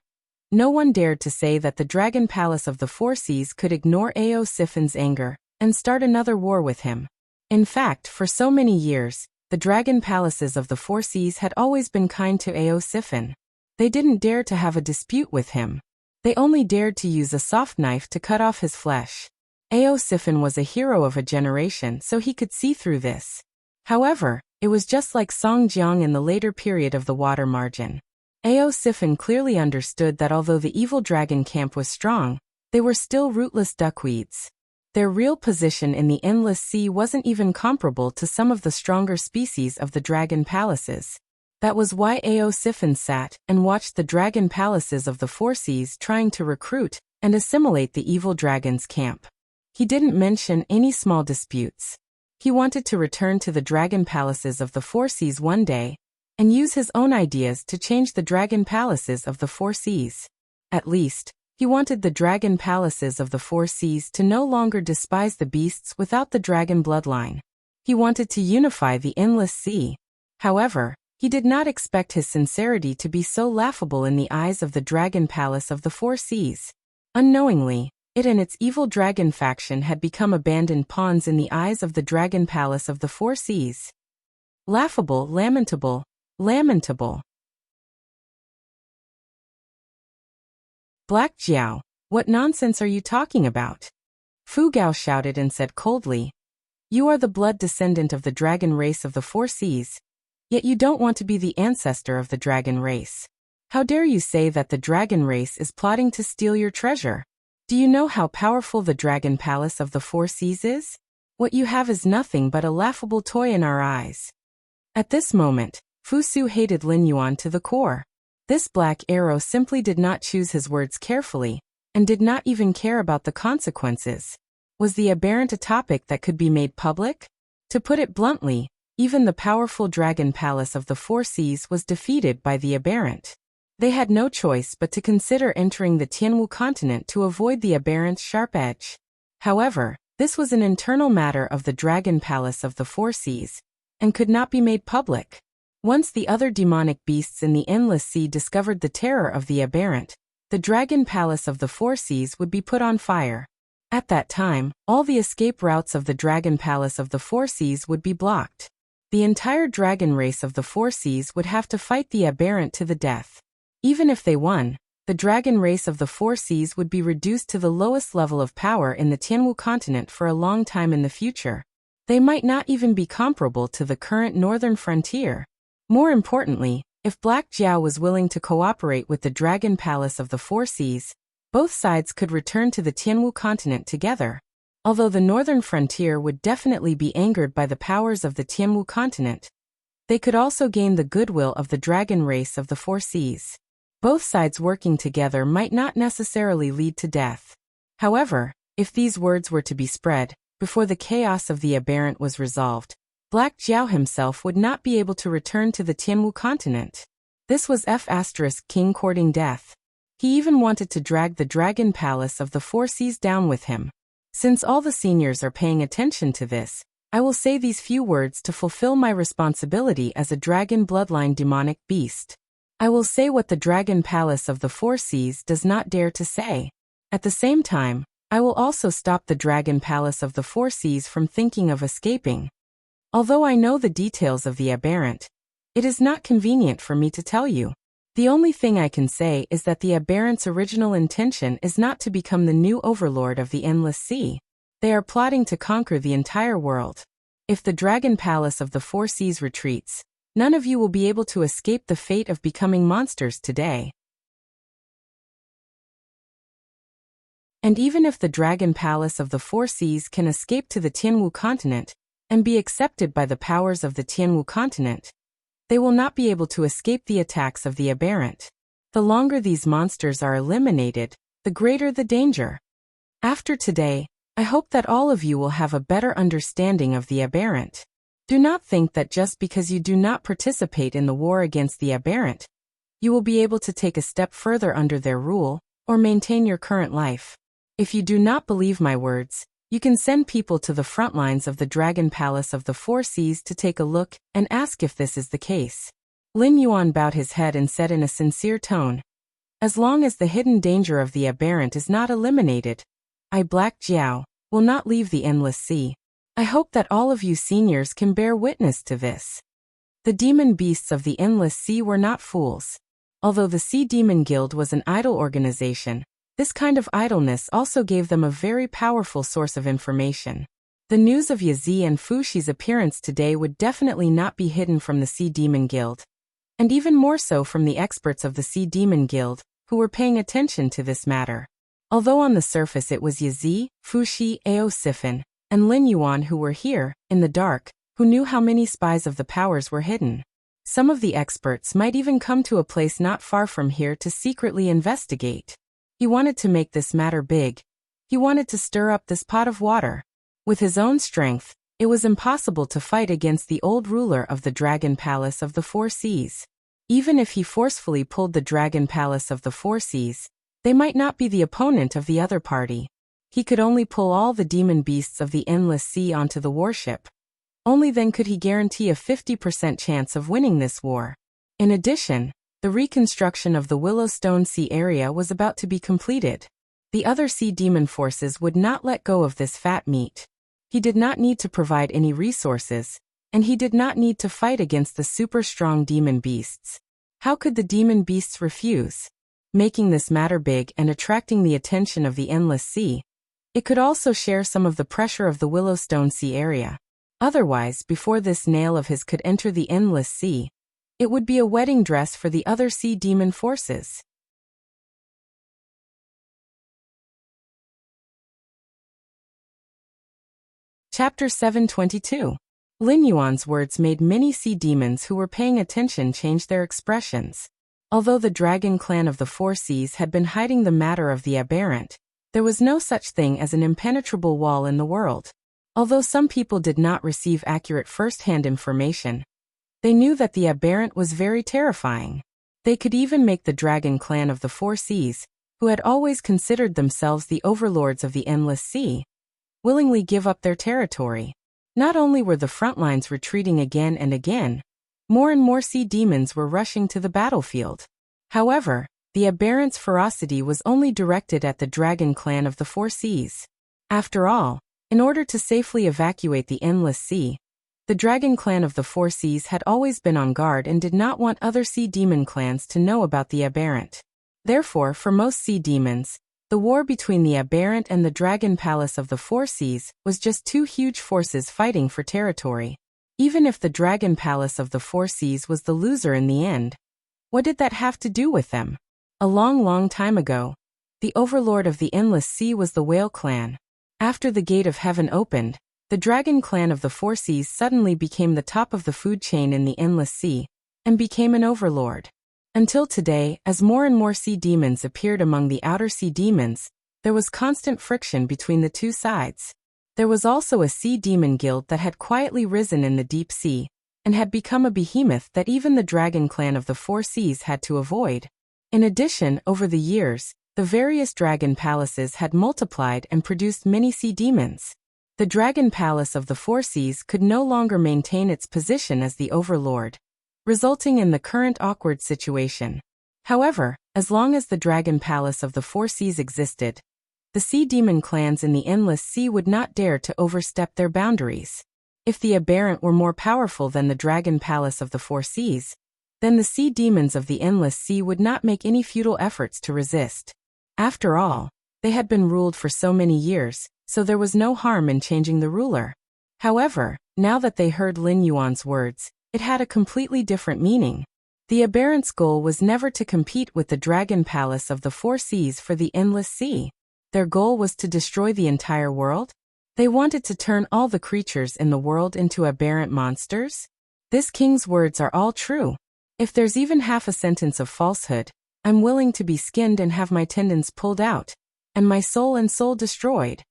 no one dared to say that the dragon palace of the four seas could ignore Ao Sifan's anger and start another war with him. In fact, for so many years, the dragon palaces of the four seas had always been kind to Ao Sifan. They didn't dare to have a dispute with him. They only dared to use a soft knife to cut off his flesh. Ao Sifan was a hero of a generation, so he could see through this. However, it was just like Song Jiang in the later period of the water margin. Ao Sifan clearly understood that although the evil dragon camp was strong, they were still rootless duckweeds. Their real position in the endless sea wasn't even comparable to some of the stronger species of the dragon palaces. That was why Ao Sifan sat and watched the dragon palaces of the four seas trying to recruit and assimilate the evil dragon's camp. He didn't mention any small disputes. He wanted to return to the dragon palaces of the four seas one day and use his own ideas to change the dragon palaces of the four seas. At least, he wanted the dragon palaces of the four seas to no longer despise the beasts without the dragon bloodline. He wanted to unify the endless sea. However, he did not expect his sincerity to be so laughable in the eyes of the dragon palace of the four seas. Unknowingly, it and its evil dragon faction had become abandoned pawns in the eyes of the dragon palace of the four seas. Laughable, lamentable, lamentable. Black Jiao, what nonsense are you talking about? Fu Gao shouted and said coldly, you are the blood descendant of the dragon race of the four seas, yet you don't want to be the ancestor of the dragon race. How dare you say that the dragon race is plotting to steal your treasure? Do you know how powerful the dragon palace of the four seas is? What you have is nothing but a laughable toy in our eyes. At this moment, Fu Su hated Lin Yuan to the core. This black arrow simply did not choose his words carefully, and did not even care about the consequences. Was the aberrant a topic that could be made public? To put it bluntly, even the powerful dragon palace of the four seas was defeated by the aberrant. They had no choice but to consider entering the Tianwu continent to avoid the aberrant's sharp edge. However, this was an internal matter of the dragon palace of the four seas, and could not be made public. Once the other demonic beasts in the endless sea discovered the terror of the aberrant, the dragon palace of the four seas would be put on fire. At that time, all the escape routes of the dragon palace of the four seas would be blocked. The entire dragon race of the four seas would have to fight the aberrant to the death. Even if they won, the dragon race of the four seas would be reduced to the lowest level of power in the Tianwu continent for a long time in the future. They might not even be comparable to the current northern frontier. More importantly, if Black Jiao was willing to cooperate with the dragon palace of the four seas, both sides could return to the Tianwu continent together. Although the northern frontier would definitely be angered by the powers of the Tianwu continent, they could also gain the goodwill of the dragon race of the four seas. Both sides working together might not necessarily lead to death. However, if these words were to be spread, before the chaos of the aberrant was resolved, Black Jiao himself would not be able to return to the Tianwu continent. This was King courting death. He even wanted to drag the dragon palace of the four seas down with him. Since all the seniors are paying attention to this, I will say these few words to fulfill my responsibility as a dragon bloodline demonic beast. I will say what the dragon palace of the four seas does not dare to say. At the same time, I will also stop the dragon palace of the four seas from thinking of escaping. Although I know the details of the aberrant, it is not convenient for me to tell you. The only thing I can say is that the aberrant's original intention is not to become the new overlord of the endless sea. They are plotting to conquer the entire world. If the dragon palace of the four seas retreats, none of you will be able to escape the fate of becoming monsters today. And even if the dragon palace of the four seas can escape to the Tianwu continent, and be accepted by the powers of the Tianwu continent, they will not be able to escape the attacks of the aberrant. The longer these monsters are eliminated, the greater the danger. After today, I hope that all of you will have a better understanding of the aberrant. Do not think that just because you do not participate in the war against the aberrant, you will be able to take a step further under their rule, or maintain your current life. If you do not believe my words, you can send people to the front lines of the Dragon Palace of the Four Seas to take a look and ask if this is the case. Lin Yuan bowed his head and said in a sincere tone, as long as the hidden danger of the aberrant is not eliminated, I, Black Jiao, will not leave the endless sea. I hope that all of you seniors can bear witness to this. The demon beasts of the endless sea were not fools. Although the Sea Demon Guild was an idle organization, this kind of idleness also gave them a very powerful source of information. The news of Yazi and Fushi's appearance today would definitely not be hidden from the Sea Demon Guild, and even more so from the experts of the Sea Demon Guild, who were paying attention to this matter. Although on the surface it was Yazi, Fushi, Ao Sifin, and Lin Yuan who were here, in the dark, who knew how many spies of the powers were hidden. Some of the experts might even come to a place not far from here to secretly investigate. He wanted to make this matter big. He wanted to stir up this pot of water. With his own strength, it was impossible to fight against the old ruler of the Dragon Palace of the Four Seas. Even if he forcefully pulled the Dragon Palace of the Four Seas, they might not be the opponent of the other party. He could only pull all the demon beasts of the endless sea onto the warship. Only then could he guarantee a 50% chance of winning this war. In addition, the reconstruction of the Willowstone Sea area was about to be completed. The other sea demon forces would not let go of this fat meat. He did not need to provide any resources, and he did not need to fight against the super strong demon beasts. How could the demon beasts refuse? Making this matter big and attracting the attention of the endless sea, it could also share some of the pressure of the Willowstone Sea area. Otherwise, before this nail of his could enter the endless sea, it would be a wedding dress for the other sea demon forces. Chapter 722. Lin Yuan's words made many sea demons who were paying attention change their expressions. Although the dragon clan of the Four Seas had been hiding the matter of the aberrant, there was no such thing as an impenetrable wall in the world. Although some people did not receive accurate first-hand information, they knew that the aberrant was very terrifying. They could even make the dragon clan of the Four Seas, who had always considered themselves the overlords of the endless sea, willingly give up their territory. Not only were the front lines retreating again and again, more and more sea demons were rushing to the battlefield. However, the aberrant's ferocity was only directed at the dragon clan of the Four Seas. After all, in order to safely evacuate the endless sea, the dragon clan of the Four Seas had always been on guard and did not want other sea demon clans to know about the aberrant. Therefore, for most sea demons, the war between the aberrant and the dragon palace of the Four Seas was just two huge forces fighting for territory. Even if the dragon palace of the Four Seas was the loser in the end, what did that have to do with them? A long time ago, the overlord of the endless sea was the whale clan. After the gate of heaven opened, the dragon clan of the Four Seas suddenly became the top of the food chain in the endless sea, and became an overlord. Until today, as more and more sea demons appeared among the outer sea demons, there was constant friction between the two sides. There was also a sea demon guild that had quietly risen in the deep sea, and had become a behemoth that even the dragon clan of the Four Seas had to avoid. In addition, over the years, the various dragon palaces had multiplied and produced many sea demons. The dragon palace of the Four Seas could no longer maintain its position as the overlord, resulting in the current awkward situation. However, as long as the dragon palace of the Four Seas existed, the sea demon clans in the endless sea would not dare to overstep their boundaries. If the aberrant were more powerful than the dragon palace of the Four Seas, then the sea demons of the endless sea would not make any futile efforts to resist. After all, they had been ruled for so many years, so there was no harm in changing the ruler. However, now that they heard Lin Yuan's words, it had a completely different meaning. The aberrant's goal was never to compete with the dragon palace of the Four Seas for the endless sea. Their goal was to destroy the entire world. They wanted to turn all the creatures in the world into aberrant monsters. This king's words are all true. If there's even half a sentence of falsehood, I'm willing to be skinned and have my tendons pulled out, and my soul and soul destroyed.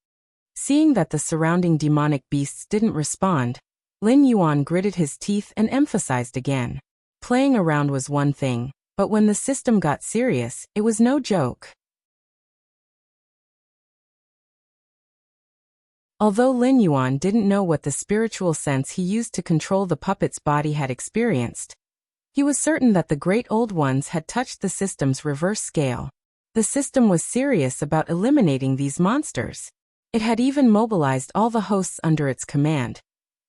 Seeing that the surrounding demonic beasts didn't respond, Lin Yuan gritted his teeth and emphasized again. Playing around was one thing, but when the system got serious, it was no joke. Although Lin Yuan didn't know what the spiritual sense he used to control the puppet's body had experienced, he was certain that the Great Old Ones had touched the system's reverse scale. The system was serious about eliminating these monsters. It had even mobilized all the hosts under its command,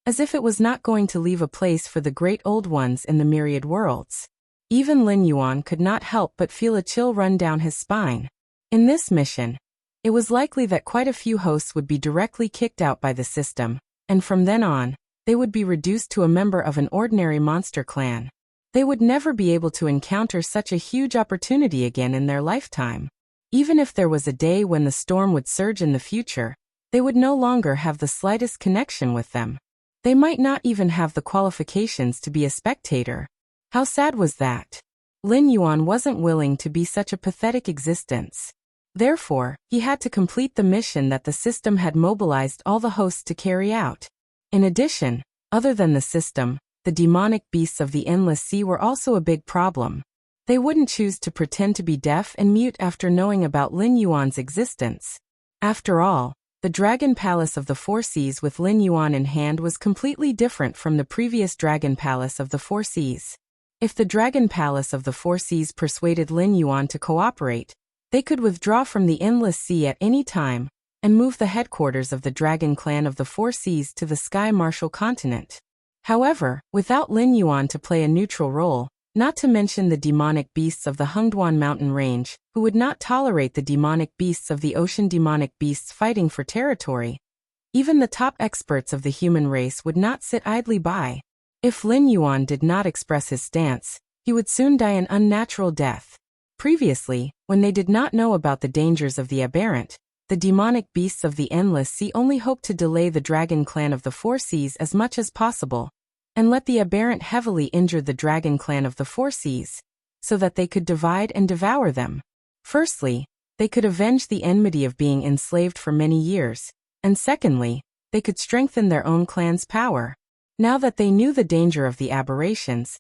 as if it was not going to leave a place for the Great Old Ones in the myriad worlds. Even Lin Yuan could not help but feel a chill run down his spine. In this mission, it was likely that quite a few hosts would be directly kicked out by the system, and from then on, they would be reduced to a member of an ordinary monster clan. They would never be able to encounter such a huge opportunity again in their lifetime. Even if there was a day when the storm would surge in the future, they would no longer have the slightest connection with them. They might not even have the qualifications to be a spectator. How sad was that? Lin Yuan wasn't willing to be such a pathetic existence. Therefore, he had to complete the mission that the system had mobilized all the hosts to carry out. In addition, other than the system, the demonic beasts of the endless sea were also a big problem. They wouldn't choose to pretend to be deaf and mute after knowing about Lin Yuan's existence. After all, the Dragon Palace of the Four Seas with Lin Yuan in hand was completely different from the previous Dragon Palace of the Four Seas. If the Dragon Palace of the Four Seas persuaded Lin Yuan to cooperate, They could withdraw from the endless sea at any time and move the headquarters of the dragon clan of the Four Seas to the Sky Marshall continent. However, without Lin Yuan to play a neutral role, not to mention the demonic beasts of the Hengduan mountain range, who would not tolerate the demonic beasts of the ocean demonic beasts fighting for territory, even the top experts of the human race would not sit idly by. If Lin Yuan did not express his stance, he would soon die an unnatural death. Previously, when they did not know about the dangers of the aberrant, the demonic beasts of the endless sea only hoped to delay the dragon clan of the Four Seas as much as possible, and let the aberrant heavily injure the dragon clan of the Four Seas, so that they could divide and devour them. Firstly, they could avenge the enmity of being enslaved for many years, and secondly, they could strengthen their own clan's power. Now that they knew the danger of the aberrations,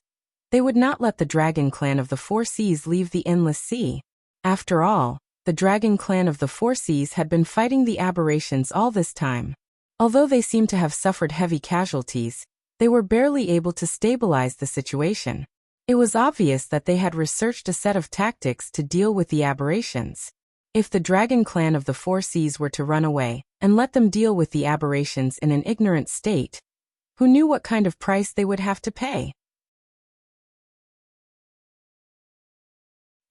they would not let the dragon clan of the Four Seas leave the endless sea. After all, the dragon clan of the Four Seas had been fighting the aberrations all this time. Although they seemed to have suffered heavy casualties, they were barely able to stabilize the situation. It was obvious that they had researched a set of tactics to deal with the aberrations. If the dragon clan of the Four Seas were to run away and let them deal with the aberrations in an ignorant state, who knew what kind of price they would have to pay?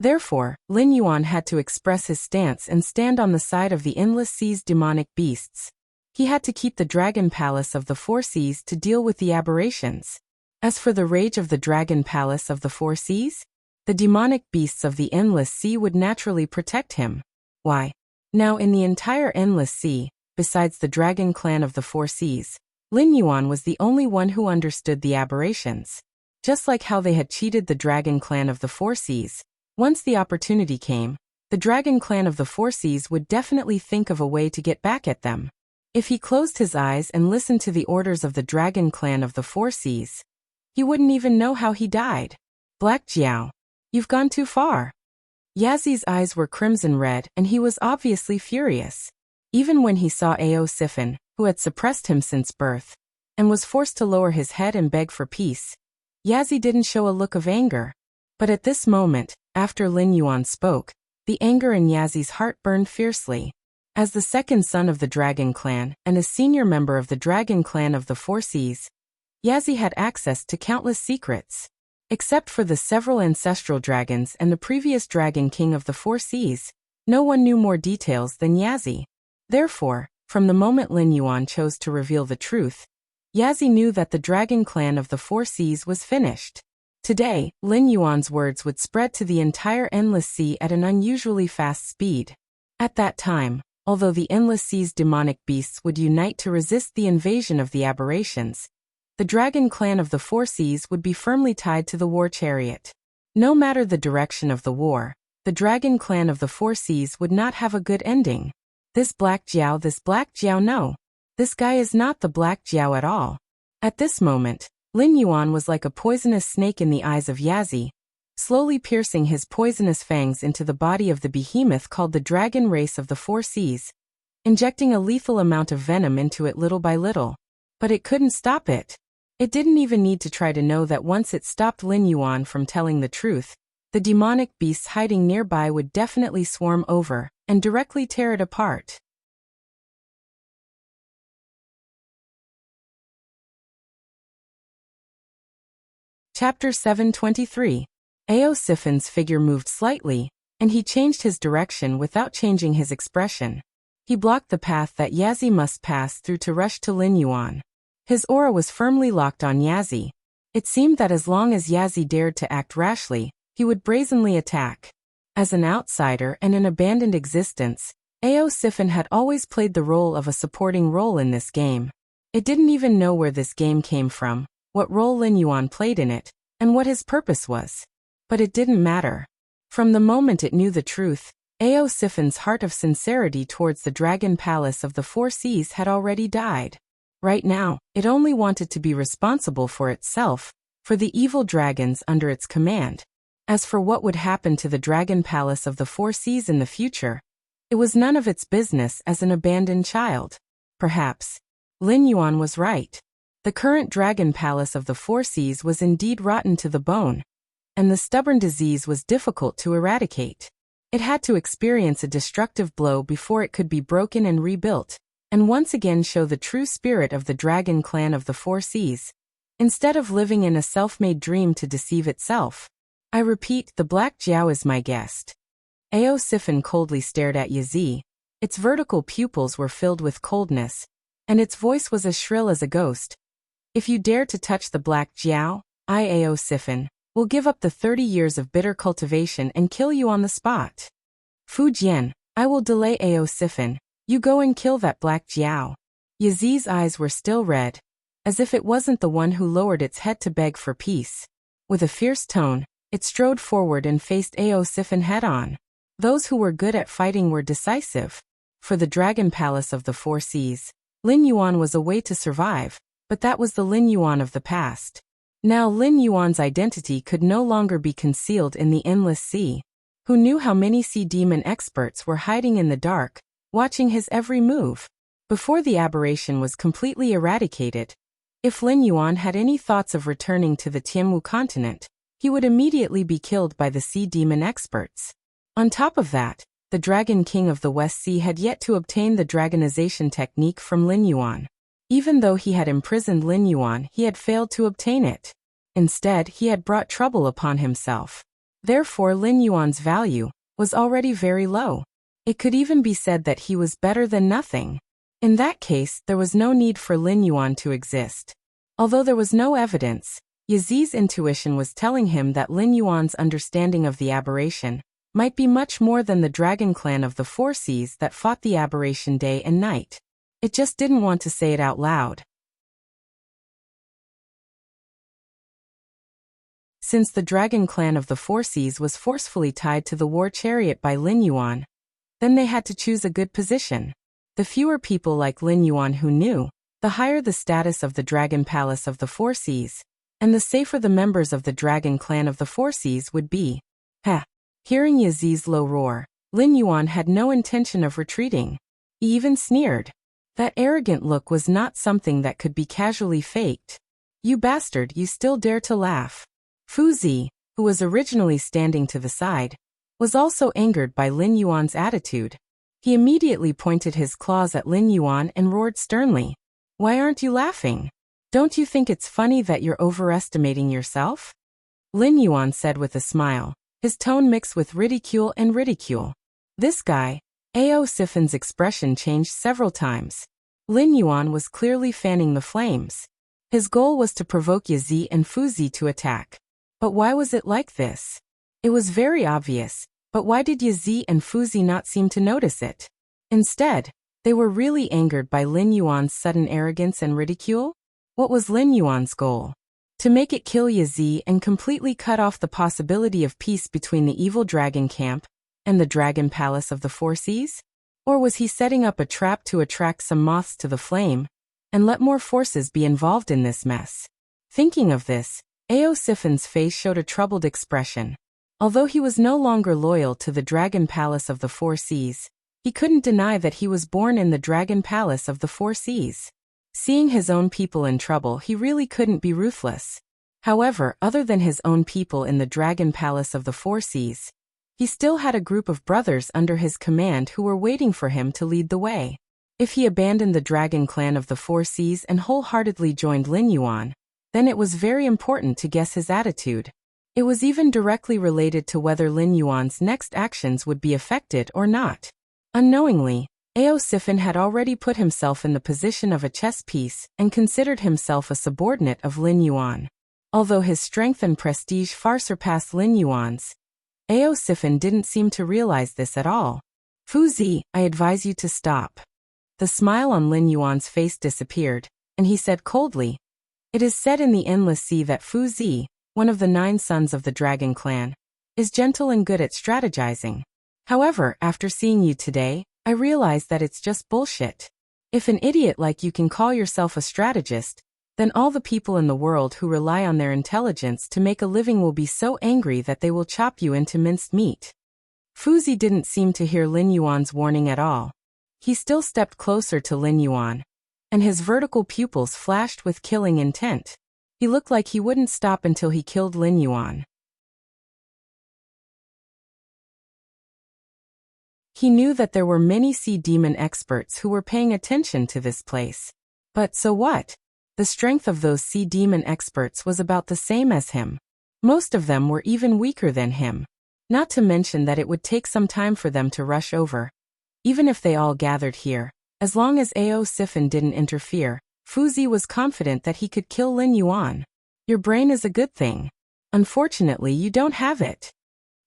Therefore, Lin Yuan had to express his stance and stand on the side of the endless sea's demonic beasts. He had to keep the dragon palace of the Four Seas to deal with the aberrations. As for the rage of the dragon palace of the Four Seas, the demonic beasts of the endless sea would naturally protect him. Why? Now in the entire endless sea, besides the dragon clan of the Four Seas, Lin Yuan was the only one who understood the aberrations. Just like how they had cheated the dragon clan of the Four Seas, once the opportunity came, the dragon clan of the Four Seas would definitely think of a way to get back at them. If he closed his eyes and listened to the orders of the dragon clan of the Four Seas, he wouldn't even know how he died. Black Jiao, you've gone too far. Yazi's eyes were crimson red and he was obviously furious. Even when he saw Ao Sifan, who had suppressed him since birth, and was forced to lower his head and beg for peace, Yazi didn't show a look of anger. But at this moment, after Lin Yuan spoke, the anger in Yazi's heart burned fiercely. As the second son of the dragon clan and a senior member of the dragon clan of the Four Seas, Yazi had access to countless secrets. Except for the several ancestral dragons and the previous dragon king of the Four Seas, no one knew more details than Yazi. Therefore, from the moment Lin Yuan chose to reveal the truth, Yazi knew that the dragon clan of the Four Seas was finished. Today, Lin Yuan's words would spread to the entire endless sea at an unusually fast speed. At that time, although the endless sea's demonic beasts would unite to resist the invasion of the aberrations, the dragon clan of the Four Seas would be firmly tied to the war chariot. No matter the direction of the war, the dragon clan of the Four Seas would not have a good ending. This Black Jiao no. This guy is not the Black Jiao at all. At this moment, Lin Yuan was like a poisonous snake in the eyes of Yazi, slowly piercing his poisonous fangs into the body of the behemoth called the dragon race of the Four Seas, injecting a lethal amount of venom into it little by little. But it couldn't stop it. It didn't even need to try to know that once it stopped Lin Yuan from telling the truth, the demonic beasts hiding nearby would definitely swarm over and directly tear it apart. Chapter 723. Ao Sifan's figure moved slightly, and he changed his direction without changing his expression. He blocked the path that Yazi must pass through to rush to Lin Yuan. His aura was firmly locked on Yazi. It seemed that as long as Yazi dared to act rashly, he would brazenly attack. As an outsider and an abandoned existence, Ao Sifan had always played the role of a supporting role in this game. It didn't even know where this game came from, what role Lin Yuan played in it, and what his purpose was. But it didn't matter. From the moment it knew the truth, Ao Sifan's heart of sincerity towards the dragon palace of the Four Seas had already died. Right now, it only wanted to be responsible for itself, for the evil dragons under its command. As for what would happen to the dragon palace of the Four Seas in the future, it was none of its business as an abandoned child. Perhaps Lin Yuan was right. The current dragon palace of the Four Seas was indeed rotten to the bone, and the stubborn disease was difficult to eradicate. It had to experience a destructive blow before it could be broken and rebuilt, and once again show the true spirit of the dragon clan of the four seas, instead of living in a self-made dream to deceive itself. I repeat, the Black Jiao is my guest. Ao Sifin coldly stared at Yazi. Its vertical pupils were filled with coldness, and its voice was as shrill as a ghost. If you dare to touch the Black Jiao, I, Ao Sifin, will give up the 30 years of bitter cultivation and kill you on the spot. Fu Jian, I will delay Ao Sifin. You go and kill that Black Jiao. Yazi's eyes were still red, as if it wasn't the one who lowered its head to beg for peace. With a fierce tone, it strode forward and faced Ao Sifin head-on. Those who were good at fighting were decisive. For the Dragon Palace of the Four Seas, Lin Yuan was a way to survive, but that was the Lin Yuan of the past. Now Lin Yuan's identity could no longer be concealed in the endless sea. Who knew how many sea demon experts were hiding in the dark, watching his every move? Before the aberration was completely eradicated, if Lin Yuan had any thoughts of returning to the Tianwu continent, he would immediately be killed by the sea demon experts. On top of that, the Dragon King of the West Sea had yet to obtain the dragonization technique from Lin Yuan. Even though he had imprisoned Lin Yuan, he had failed to obtain it. Instead, he had brought trouble upon himself. Therefore, Lin Yuan's value was already very low. It could even be said that he was better than nothing. In that case, there was no need for Lin Yuan to exist. Although there was no evidence, Yazi's intuition was telling him that Lin Yuan's understanding of the aberration might be much more than the dragon clan of the Four Seas that fought the aberration day and night. It just didn't want to say it out loud. Since the dragon clan of the Four Seas was forcefully tied to the war chariot by Lin Yuan, then they had to choose a good position. The fewer people like Lin Yuan who knew, the higher the status of the Dragon Palace of the Four Seas, and the safer the members of the Dragon Clan of the Four Seas would be. Ha! Hearing Yazi's low roar, Lin Yuan had no intention of retreating. He even sneered. That arrogant look was not something that could be casually faked. You bastard, you still dare to laugh. Fu Zi, who was originally standing to the side, was also angered by Lin Yuan's attitude. He immediately pointed his claws at Lin Yuan and roared sternly. Why aren't you laughing? Don't you think it's funny that you're overestimating yourself? Lin Yuan said with a smile, his tone mixed with ridicule and ridicule. This guy, Ao Sifin's expression changed several times. Lin Yuan was clearly fanning the flames. His goal was to provoke Yazi and Fu Zi to attack. But why was it like this? It was very obvious, but why did Yazi and Fu Zi not seem to notice it? Instead, they were really angered by Lin Yuan's sudden arrogance and ridicule? What was Lin Yuan's goal? To make it kill Yazi and completely cut off the possibility of peace between the evil dragon camp and the Dragon Palace of the Four Seas? Or was he setting up a trap to attract some moths to the flame and let more forces be involved in this mess? Thinking of this, Ao Sifin's face showed a troubled expression. Although he was no longer loyal to the Dragon Palace of the Four Seas, he couldn't deny that he was born in the Dragon Palace of the Four Seas. Seeing his own people in trouble, he really couldn't be ruthless. However, other than his own people in the Dragon Palace of the Four Seas, he still had a group of brothers under his command who were waiting for him to lead the way. If he abandoned the Dragon Clan of the Four Seas and wholeheartedly joined Lin Yuan, then it was very important to guess his attitude. It was even directly related to whether Lin Yuan's next actions would be affected or not. Unknowingly, Ao Sifin had already put himself in the position of a chess piece and considered himself a subordinate of Lin Yuan. Although his strength and prestige far surpassed Lin Yuan's, Ao Sifin didn't seem to realize this at all. Fu Zi, I advise you to stop. The smile on Lin Yuan's face disappeared, and he said coldly, It is said in the Endless Sea that Fu Zi, one of the 9 sons of the Dragon Clan, is gentle and good at strategizing. However, after seeing you today, I realize that it's just bullshit. If an idiot like you can call yourself a strategist, then all the people in the world who rely on their intelligence to make a living will be so angry that they will chop you into minced meat. Fu Zi didn't seem to hear Lin Yuan's warning at all. He still stepped closer to Lin Yuan, and his vertical pupils flashed with killing intent. He looked like he wouldn't stop until he killed Lin Yuan. He knew that there were many sea demon experts who were paying attention to this place. But so what? The strength of those sea demon experts was about the same as him. Most of them were even weaker than him. Not to mention that it would take some time for them to rush over. Even if they all gathered here, as long as Ao Sifin didn't interfere, Fuzi was confident that he could kill Lin Yuan. Your brain is a good thing. Unfortunately, you don't have it.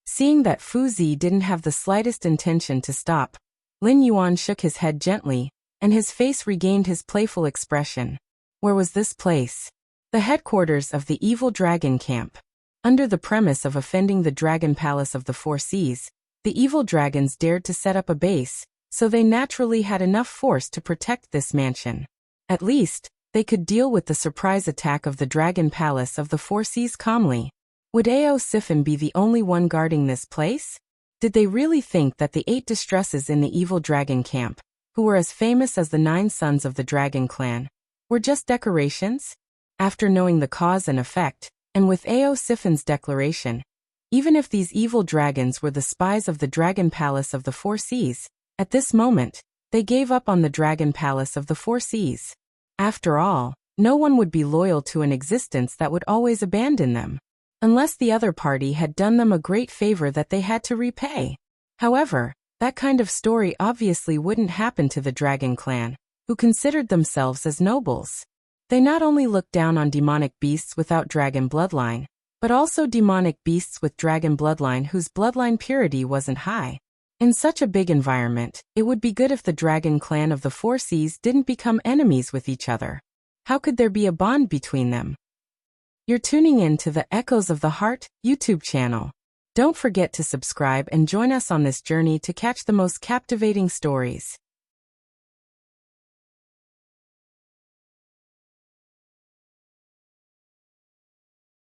Seeing that Fuzi didn't have the slightest intention to stop, Lin Yuan shook his head gently, and his face regained his playful expression. Where was this place? The headquarters of the evil dragon camp. Under the premise of offending the Dragon Palace of the Four Seas, the evil dragons dared to set up a base, so they naturally had enough force to protect this mansion. At least, they could deal with the surprise attack of the Dragon Palace of the Four Seas calmly. Would Ao Sifin be the only one guarding this place? Did they really think that the 8 distresses in the evil dragon camp, who were as famous as the 9 sons of the dragon clan, were just decorations? After knowing the cause and effect, and with Ao Sifin's declaration, even if these evil dragons were the spies of the Dragon Palace of the Four Seas, at this moment, they gave up on the Dragon Palace of the Four Seas. After all, no one would be loyal to an existence that would always abandon them, unless the other party had done them a great favor that they had to repay. However, that kind of story obviously wouldn't happen to the Dragon Clan, who considered themselves as nobles. They not only looked down on demonic beasts without dragon bloodline, but also demonic beasts with dragon bloodline whose bloodline purity wasn't high. In such a big environment, it would be good if the Dragon Clan of the Four Seas didn't become enemies with each other. How could there be a bond between them? You're tuning in to the Echoes of the Heart YouTube channel. Don't forget to subscribe and join us on this journey to catch the most captivating stories.